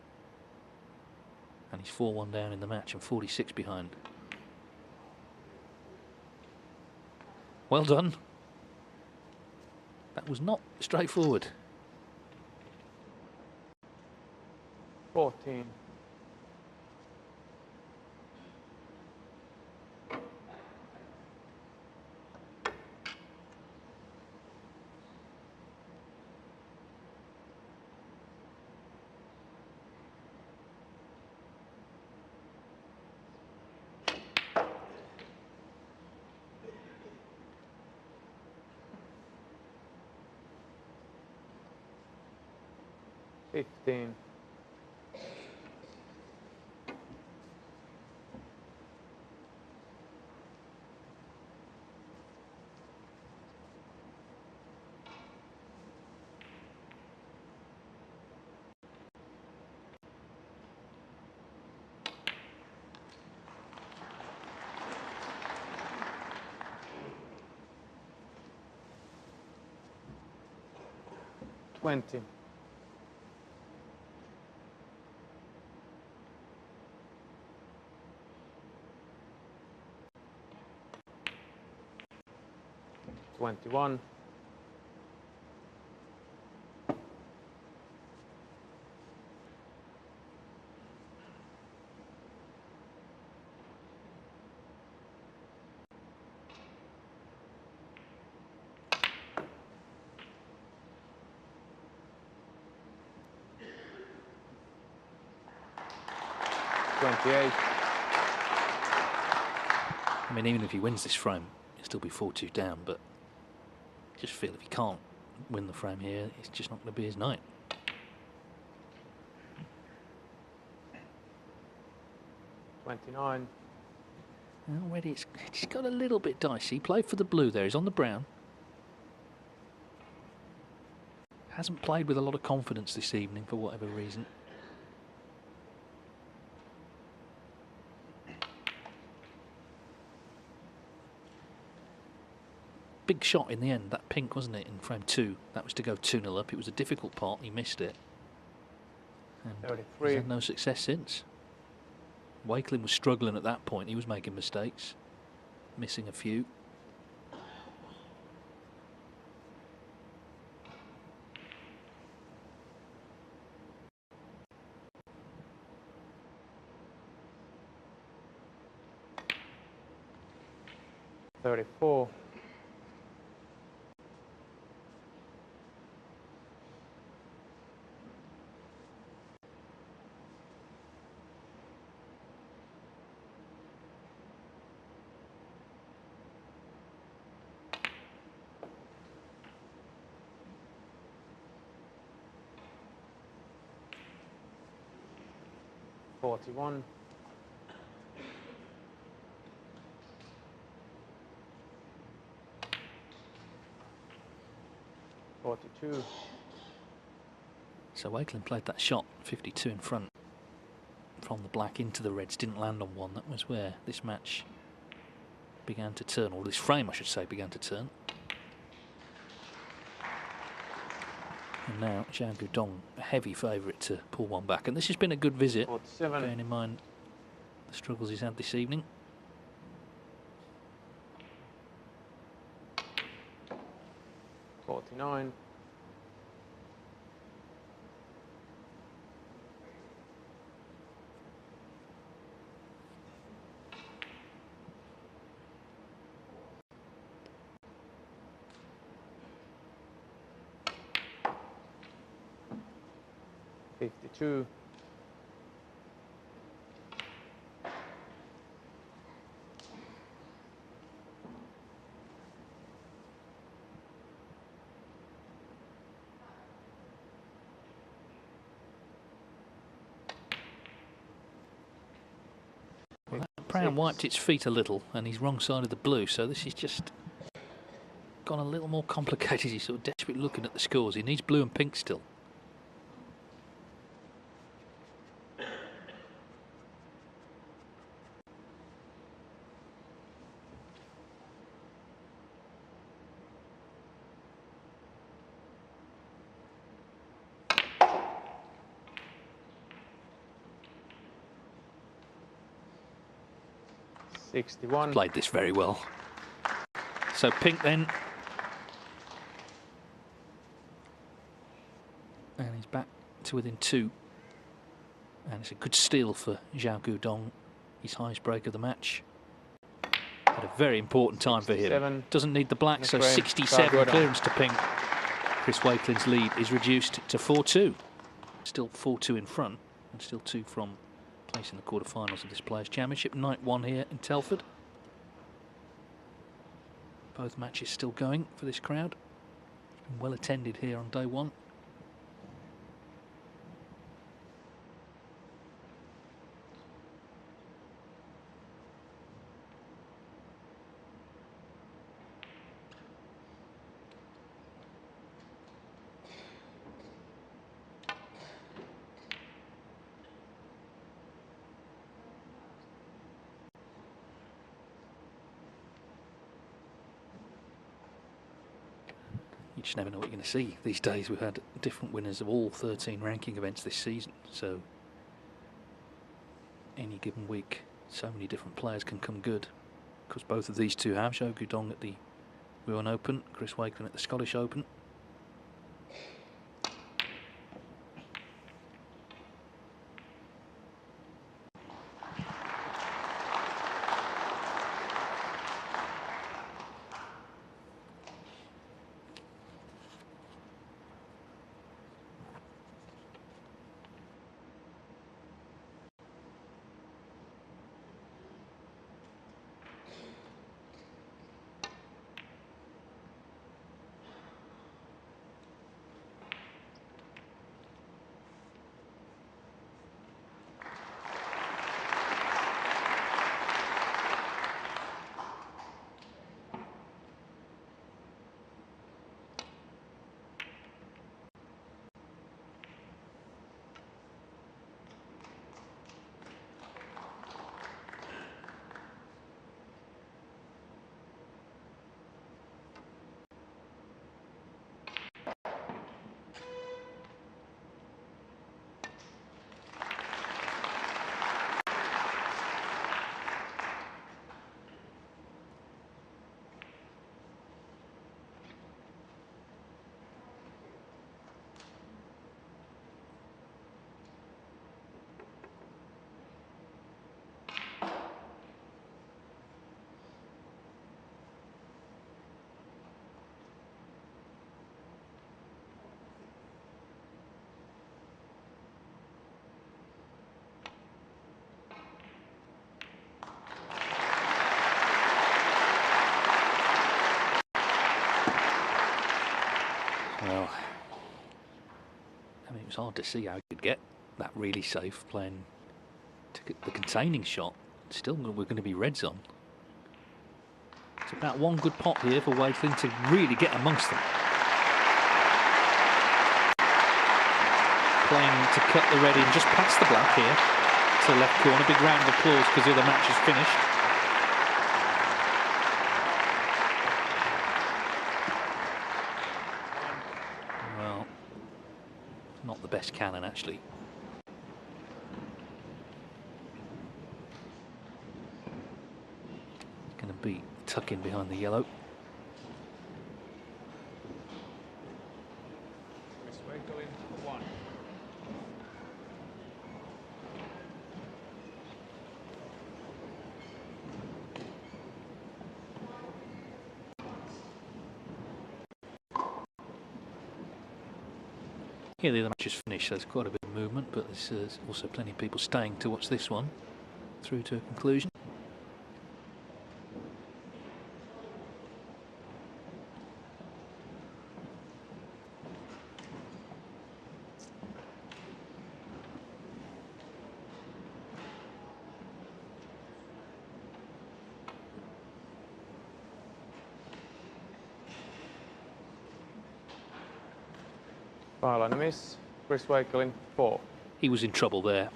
And he's 4-1 down in the match and 46 behind. Well done. That was not straightforward. 14. Fifteen. Twenty. 21. 'Kin 28. I mean, even if he wins this frame, he'll still be 4-2 down, but just feel if he can't win the frame here, it's just not going to be his night. $29. Already it's got a little bit dicey. He played for the blue there, he's on the brown. Hasn't played with a lot of confidence this evening for whatever reason. Big shot in the end, that pink, wasn't it, in frame 2? That was to go 2-0 up. It was a difficult part, he missed it. And 33. he's had no success since. Wakelin was struggling at that point, he was making mistakes, missing a few. $34. $41. $42. So Wakelin played that shot, 52 in front, from the black into the reds, didn't land on one. That was where this match began to turn, or this frame I should say began to turn. And now Xiao Guodong, a heavy favourite to pull one back. And this has been a good visit, 47. bearing in mind the struggles he's had this evening. $49. $52. Well, that brown wiped its feet a little, and he's wrong side of the blue, so this is just gone a little more complicated. He's sort of desperate looking at the scores. He needs blue and pink still. $61. Played this very well. So pink then. And he's back to within 2. And it's a good steal for Xiao Guodong, his highest break of the match. At a very important time for him. Doesn't need the black, so 67 clearance to pink. Chris Wakelin's lead is reduced to 4-2. Still 4-2 in front, and still 2 from placing the quarterfinals of this Players' Championship. Night 1 here in Telford. Both matches still going for this crowd. It's been well attended here on day 1. You just never know what you're going to see these days. We've had different winners of all 13 ranking events this season, so any given week so many different players can come good, because both of these two have. Xiao Guodong at the Rouen Open, Chris Wakelin at the Scottish Open. Well, I mean, it was hard to see how he could get that really safe playing to get the containing shot. Still, we're going to be reds on. It's about one good pot here for Wakelin to really get amongst them. Playing to cut the red in just past the black here to the left corner. Big round of applause because the other match is finished. Well, not the best cannon actually. Going to be tuck in behind the yellow. Chris Wakelin, 1. Yeah, the other match is finished. There's quite a bit of movement, but there's also plenty of people staying to watch this one through to a conclusion. Foul and a miss. Chris Wakelin, 4. He was in trouble there.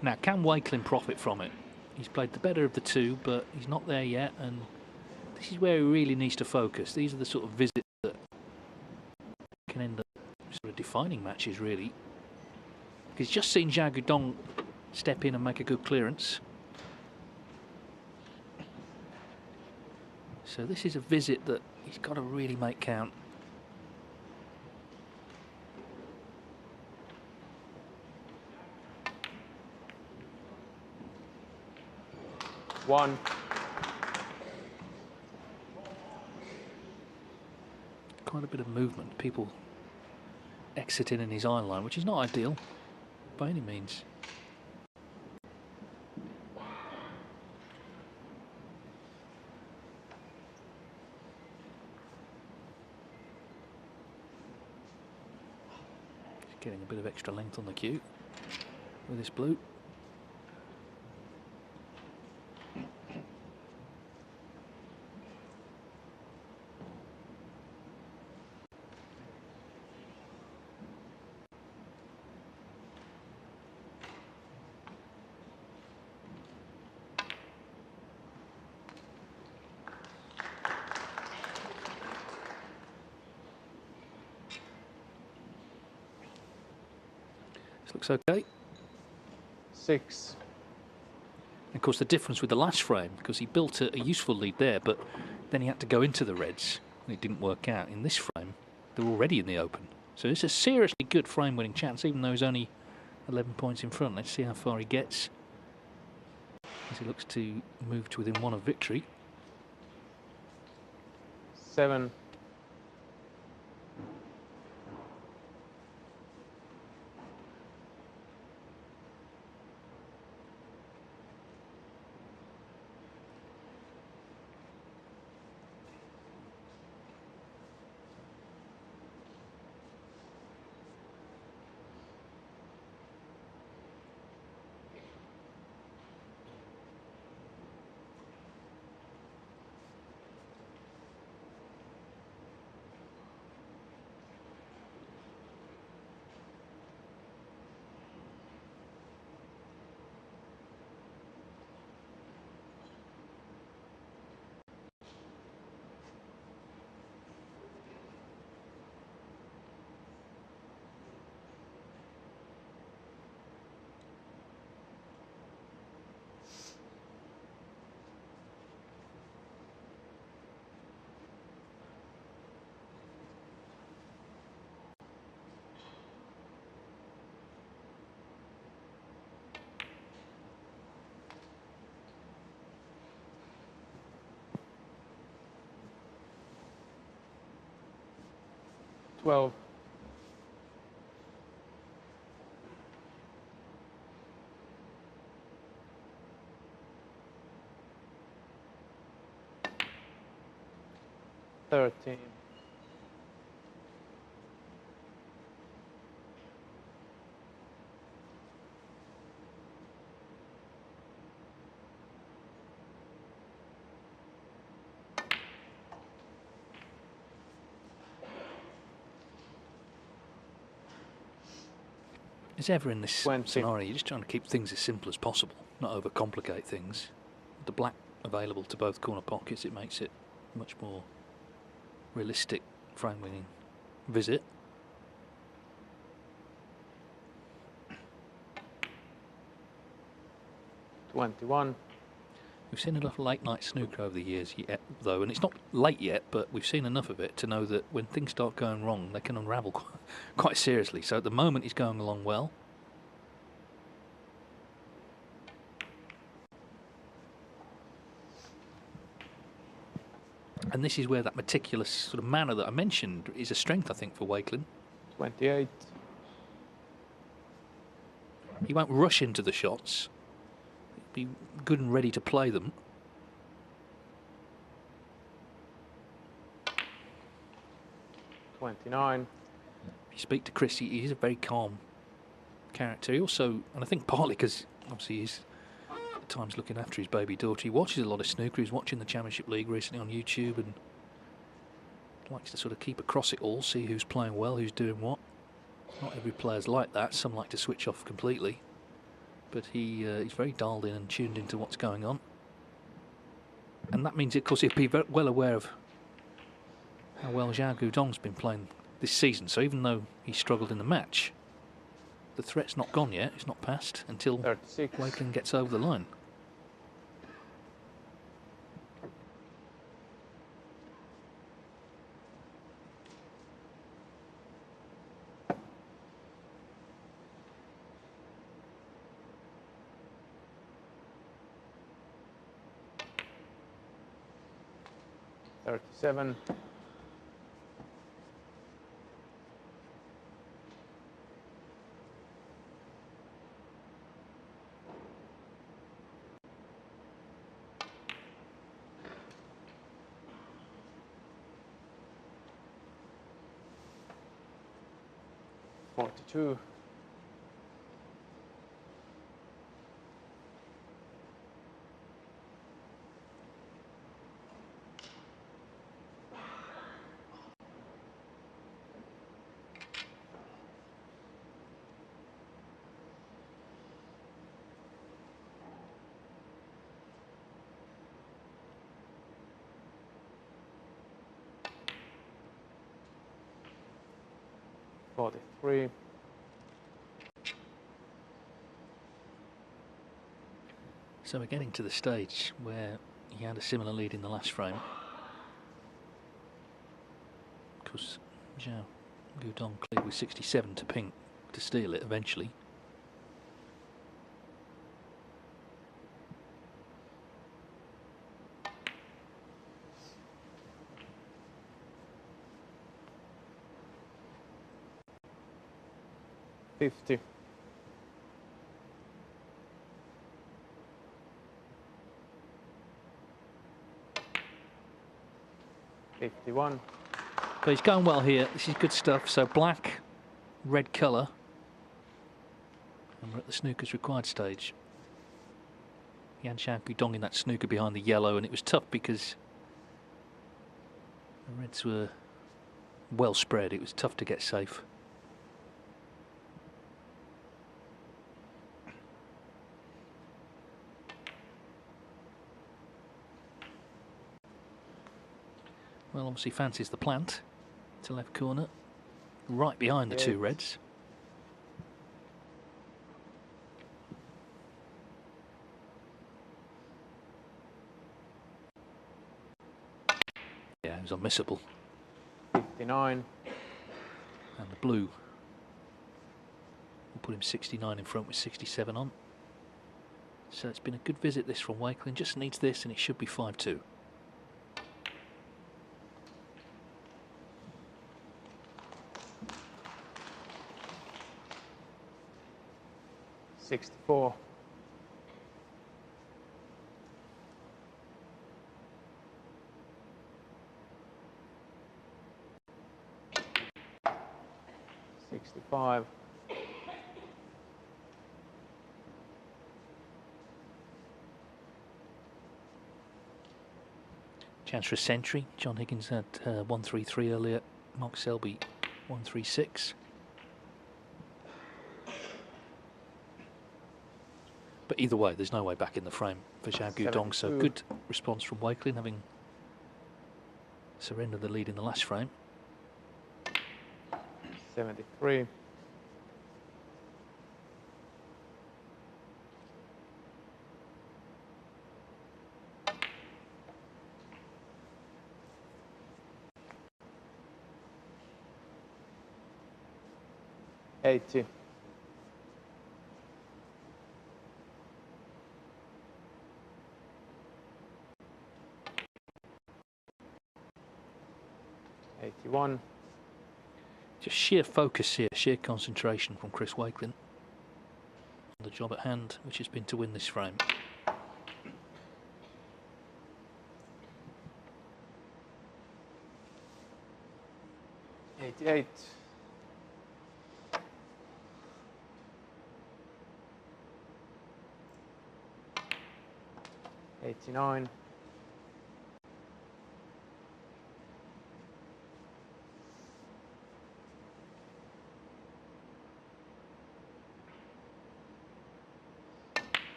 Now, can Wakelin profit from it? He's played the better of the two, but he's not there yet, and this is where he really needs to focus. These are the sort of visits that can end up sort of defining matches, really. He's just seen Xiao Guodong step in and make a good clearance. So this is a visit that he's got to really make count. One. Quite a bit of movement. People exiting in his eye line, which is not ideal by any means. Just getting a bit of extra length on the cue with this blue. Looks okay. 6. Of course, the difference with the last frame, because he built a useful lead there, but then he had to go into the reds, and it didn't work out. In this frame, they're already in the open. So it's a seriously good frame-winning chance, even though he's only 11 points in front. Let's see how far he gets as he looks to move to within 1 of victory. 7. Twelve. Thirteen. As ever in this 20. scenario, you're just trying to keep things as simple as possible, not overcomplicate things. With the black available to both corner pockets, it makes it much more realistic frame-winning visit. $21. We've seen enough late-night snooker over the years, yet, though, and it's not late yet, but we've seen enough of it to know that when things start going wrong, they can unravel quite seriously. So at the moment, he's going along well. And this is where that meticulous sort of manner that I mentioned is a strength, I think, for Wakelin. 28. He won't rush into the shots. He'll be good and ready to play them. $29. If you speak to Chris, he's a very calm character. He also, and I think partly because obviously he's at times looking after his baby daughter, he watches a lot of snooker. He's watching the Championship League recently on YouTube and likes to sort of keep across it all, see who's playing well, who's doing what. Not every player's like that. Some like to switch off completely. But he's very dialed in and tuned into what's going on. And that means, of course, he'll be very well aware of how well Xiao Guodong's been playing this season. So even though he struggled in the match, the threat's not gone yet. It's not passed until 36. Wakelin gets over the line. $37. $42. $43. So we're getting to the stage where he had a similar lead in the last frame. Because Xiao Guodong cleared with 67 to pink to steal it eventually. $50. $51. But he's going well here. This is good stuff. So black, red colour. And we're at the snooker's required stage. He had Xiao Guodong in that snooker behind the yellow, and it was tough because the reds were well spread. It was tough to get safe. Well, obviously fancies the plant to left corner, right behind the two reds. Yeah, it was unmissable. 59. And the blue will put him 69 in front with 67 on. So it's been a good visit this from Wakelin. Just needs this and it should be 5-2. $64. $65. Chance for a century. John Higgins had 133 earlier. Mark Selby 136. But either way, there's no way back in the frame for Xiao Guodong. So good response from Wakelin, having surrendered the lead in the last frame. 73. $80. 81. Just sheer focus here, sheer concentration from Chris Wakelin on the job at hand, which has been to win this frame. 88. 89.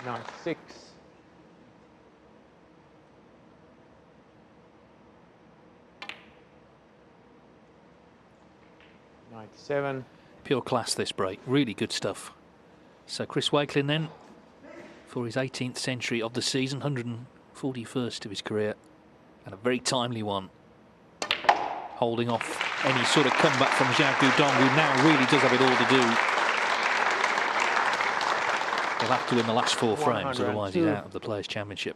96. 97. Pure class, this break. Really good stuff. So Chris Wakelin then, for his 18th century of the season, 141st of his career, and a very timely one. Holding off any sort of comeback from Xiao Guodong, who now really does have it all to do. He'll have to win the last 4 frames, otherwise he's out of the Players' Championship.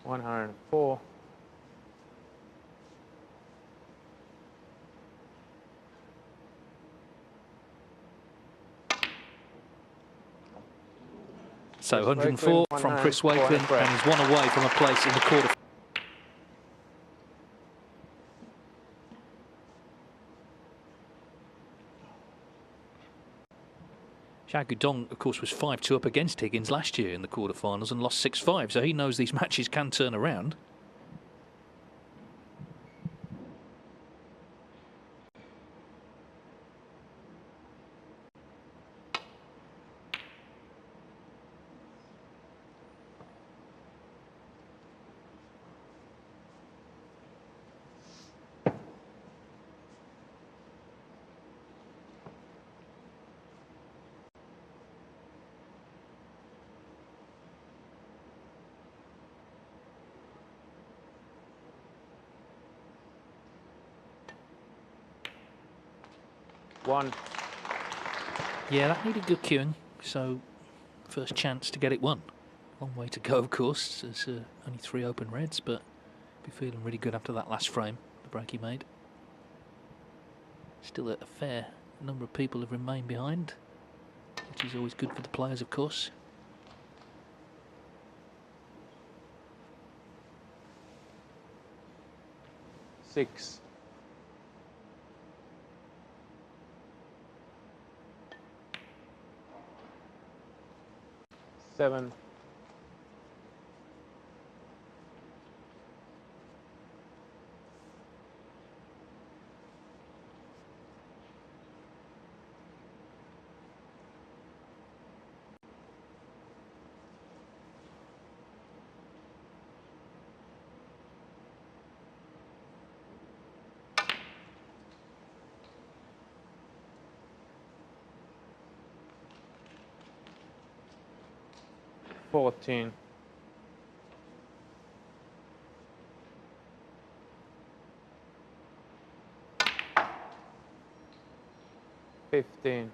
$104. So 104 from Chris Wakelin, and he's 1 away from a place in the quarter. Xiao Guodong, of course, was 5-2 up against Higgins last year in the quarterfinals and lost 6-5, so he knows these matches can turn around. Yeah, that needed good cueing, so first chance to get it won. Long way to go, of course. There's only 3 open reds, but be feeling really good after that last frame, the break he made. Still a fair number of people have remained behind, which is always good for the players, of course. $6. 7. 14. 15.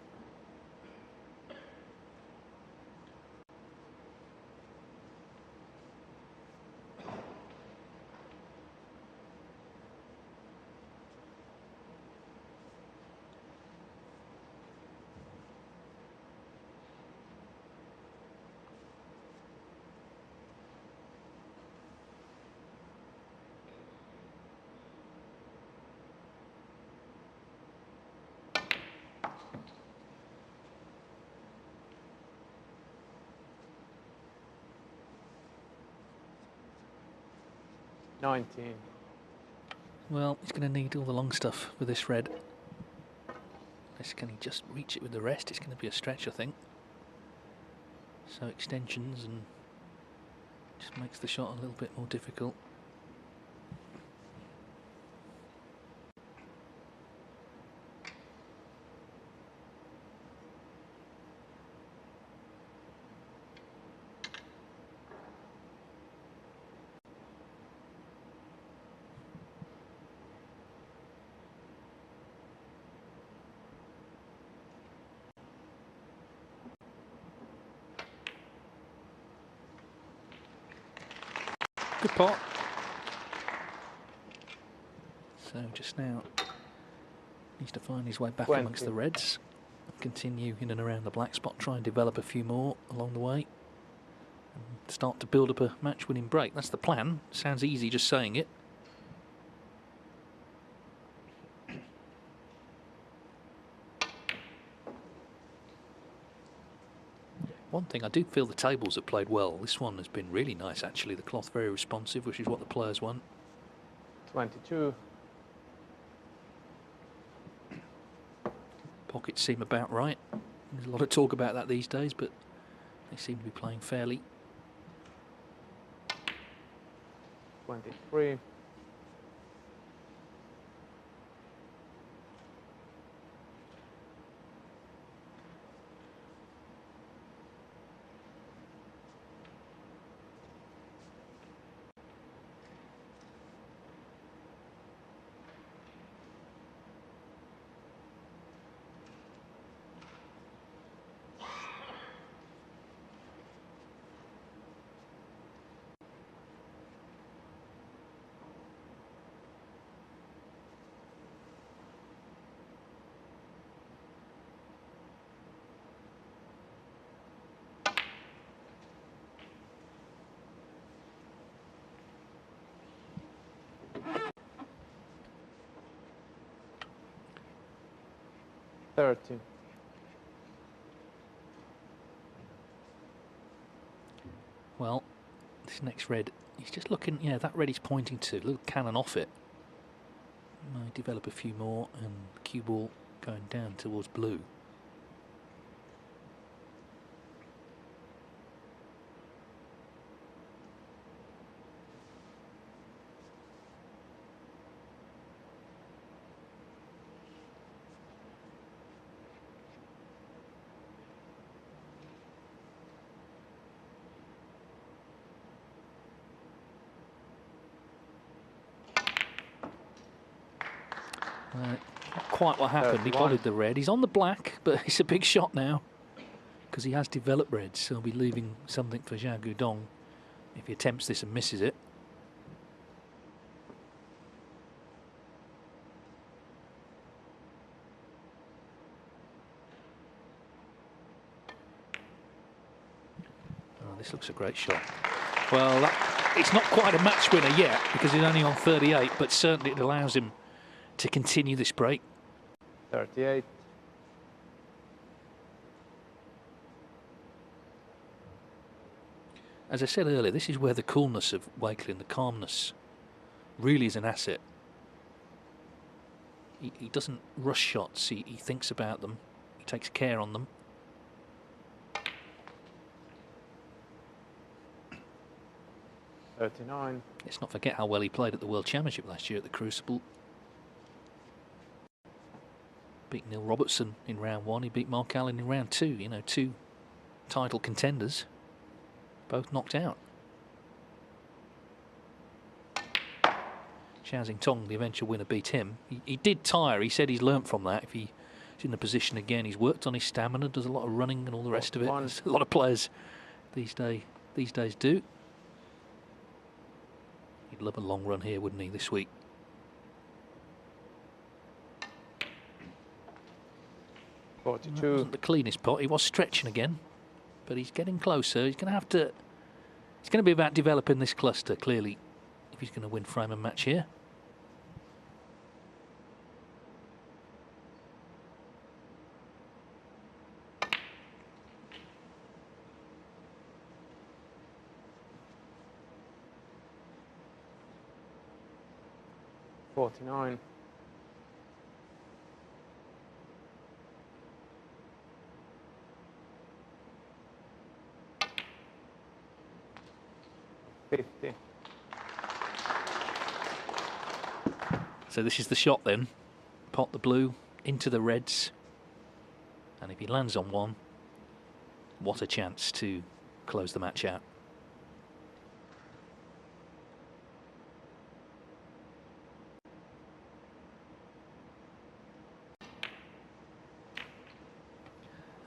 19. Well, he's going to need all the long stuff with this red. Can he just reach it with the rest? It's going to be a stretch, I think. So extensions and just makes the shot a little bit more difficult. Good pot. So just now needs to find his way back 20. amongst the reds. Continue in and around the black spot, try and develop a few more along the way. And start to build up a match-winning break. That's the plan. Sounds easy just saying it. One thing, I do feel the tables have played well. This one has been really nice, actually. The cloth very responsive, which is what the players want. 22. Pockets seem about right. There's a lot of talk about that these days, but they seem to be playing fairly. 23. Well, this next red, he's just looking, yeah, that red he's pointing to, a little cannon off it. Might develop a few more, and cue ball going down towards blue. Not quite what happened. He volleyed the red. He's on the black, but it's a big shot now because he has developed reds, so he'll be leaving something for Xiao Guodong if he attempts this and misses it. Oh, this looks a great shot. Well, it's not quite a match winner yet because he's only on 38, but certainly it allows him to continue this break. 38. As I said earlier, this is where the coolness of Wakelin, the calmness, really is an asset. He doesn't rush shots, he thinks about them, he takes care on them. .39. Let's not forget how well he played at the World Championship last year at the Crucible. Beat Neil Robertson in round 1, he beat Mark Allen in round 2, you know, 2 title contenders, both knocked out. Xiao Tong, the eventual winner, beat him. He did tire, he said he's learnt from that. If he's in the position again, he's worked on his stamina, does a lot of running and all the rest of it. As a lot of players these days do. He'd love a long run here, wouldn't he, this week? That wasn't the cleanest pot. He was stretching again, but he's getting closer. He's going to have to. It's going to be about developing this cluster clearly if he's going to win frame and match here. 49. So this is the shot then. Pot the blue into the reds. And if he lands on one, what a chance to close the match out.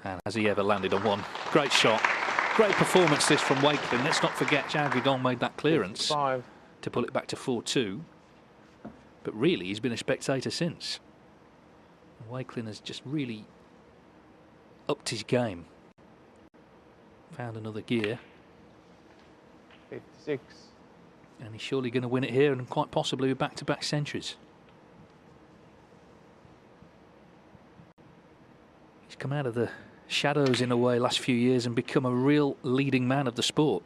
And has he ever landed on one? Great shot. Great performance this from Wakelin. Let's not forget Xiao Guodong made that clearance 55. to pull it back to 4-2. But really, he's been a spectator since. Wakelin has just really upped his game. Found another gear. 56. And he's surely going to win it here and quite possibly with back-to-back centuries. He's come out of the shadows in a way last few years and become a real leading man of the sport.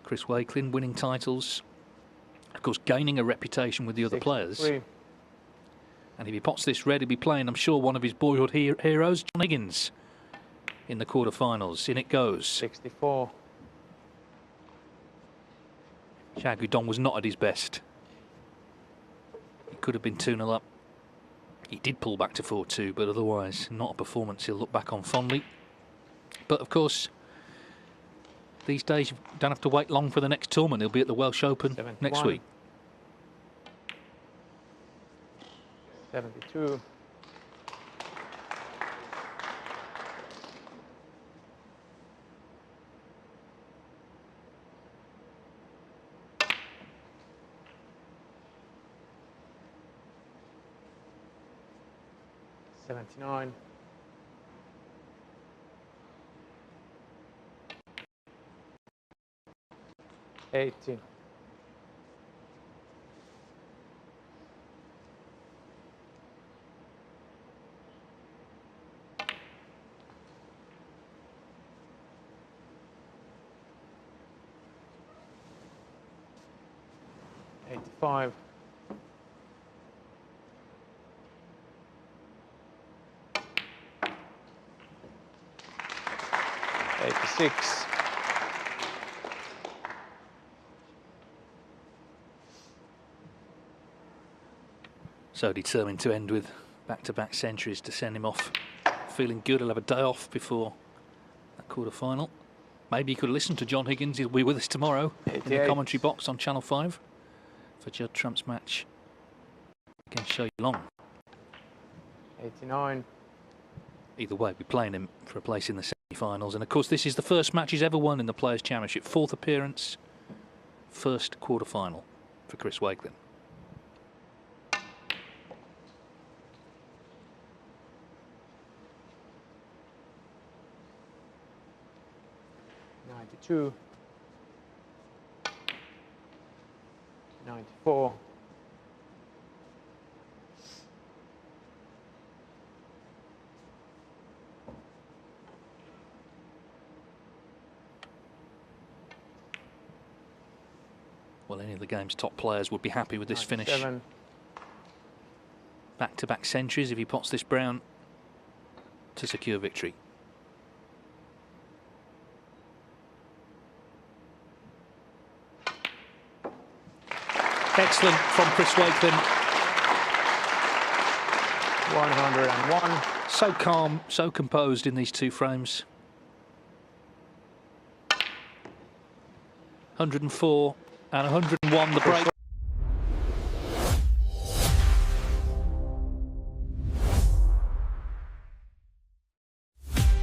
Chris Wakelin winning titles, of course gaining a reputation with the other players. And if he pots this red, he'll be playing, I'm sure, one of his boyhood heroes, John Higgins, in the quarterfinals. In it goes. 64. Xiao Guodong was not at his best. He could have been 2-0 up. He did pull back to 4-2, but otherwise not a performance he'll look back on fondly. But of course, these days you don't have to wait long for the next tournament. He'll be at the Welsh Open 71. next week. 72. $79. 80. 85. 86. So determined to end with back-to-back centuries to send him off. Feeling good, he'll have a day off before that quarter-final. Maybe you could listen to John Higgins. He'll be with us tomorrow 88. in the commentary box on Channel 5 for Judd Trump's match against Xiao Guodong. 89. Either way, we're playing him for a place in the semi-finals. And of course, this is the first match he's ever won in the Players' Championship. Fourth appearance, first quarter-final for Chris Wakelin. 92. 94. 'Well, any of the game's top players would be happy with this finish. 97. Back-to-back centuries if he pots this brown to secure victory. Excellent from Chris Wakelin. 101. So calm, so composed in these two frames. 104 and 101 the break.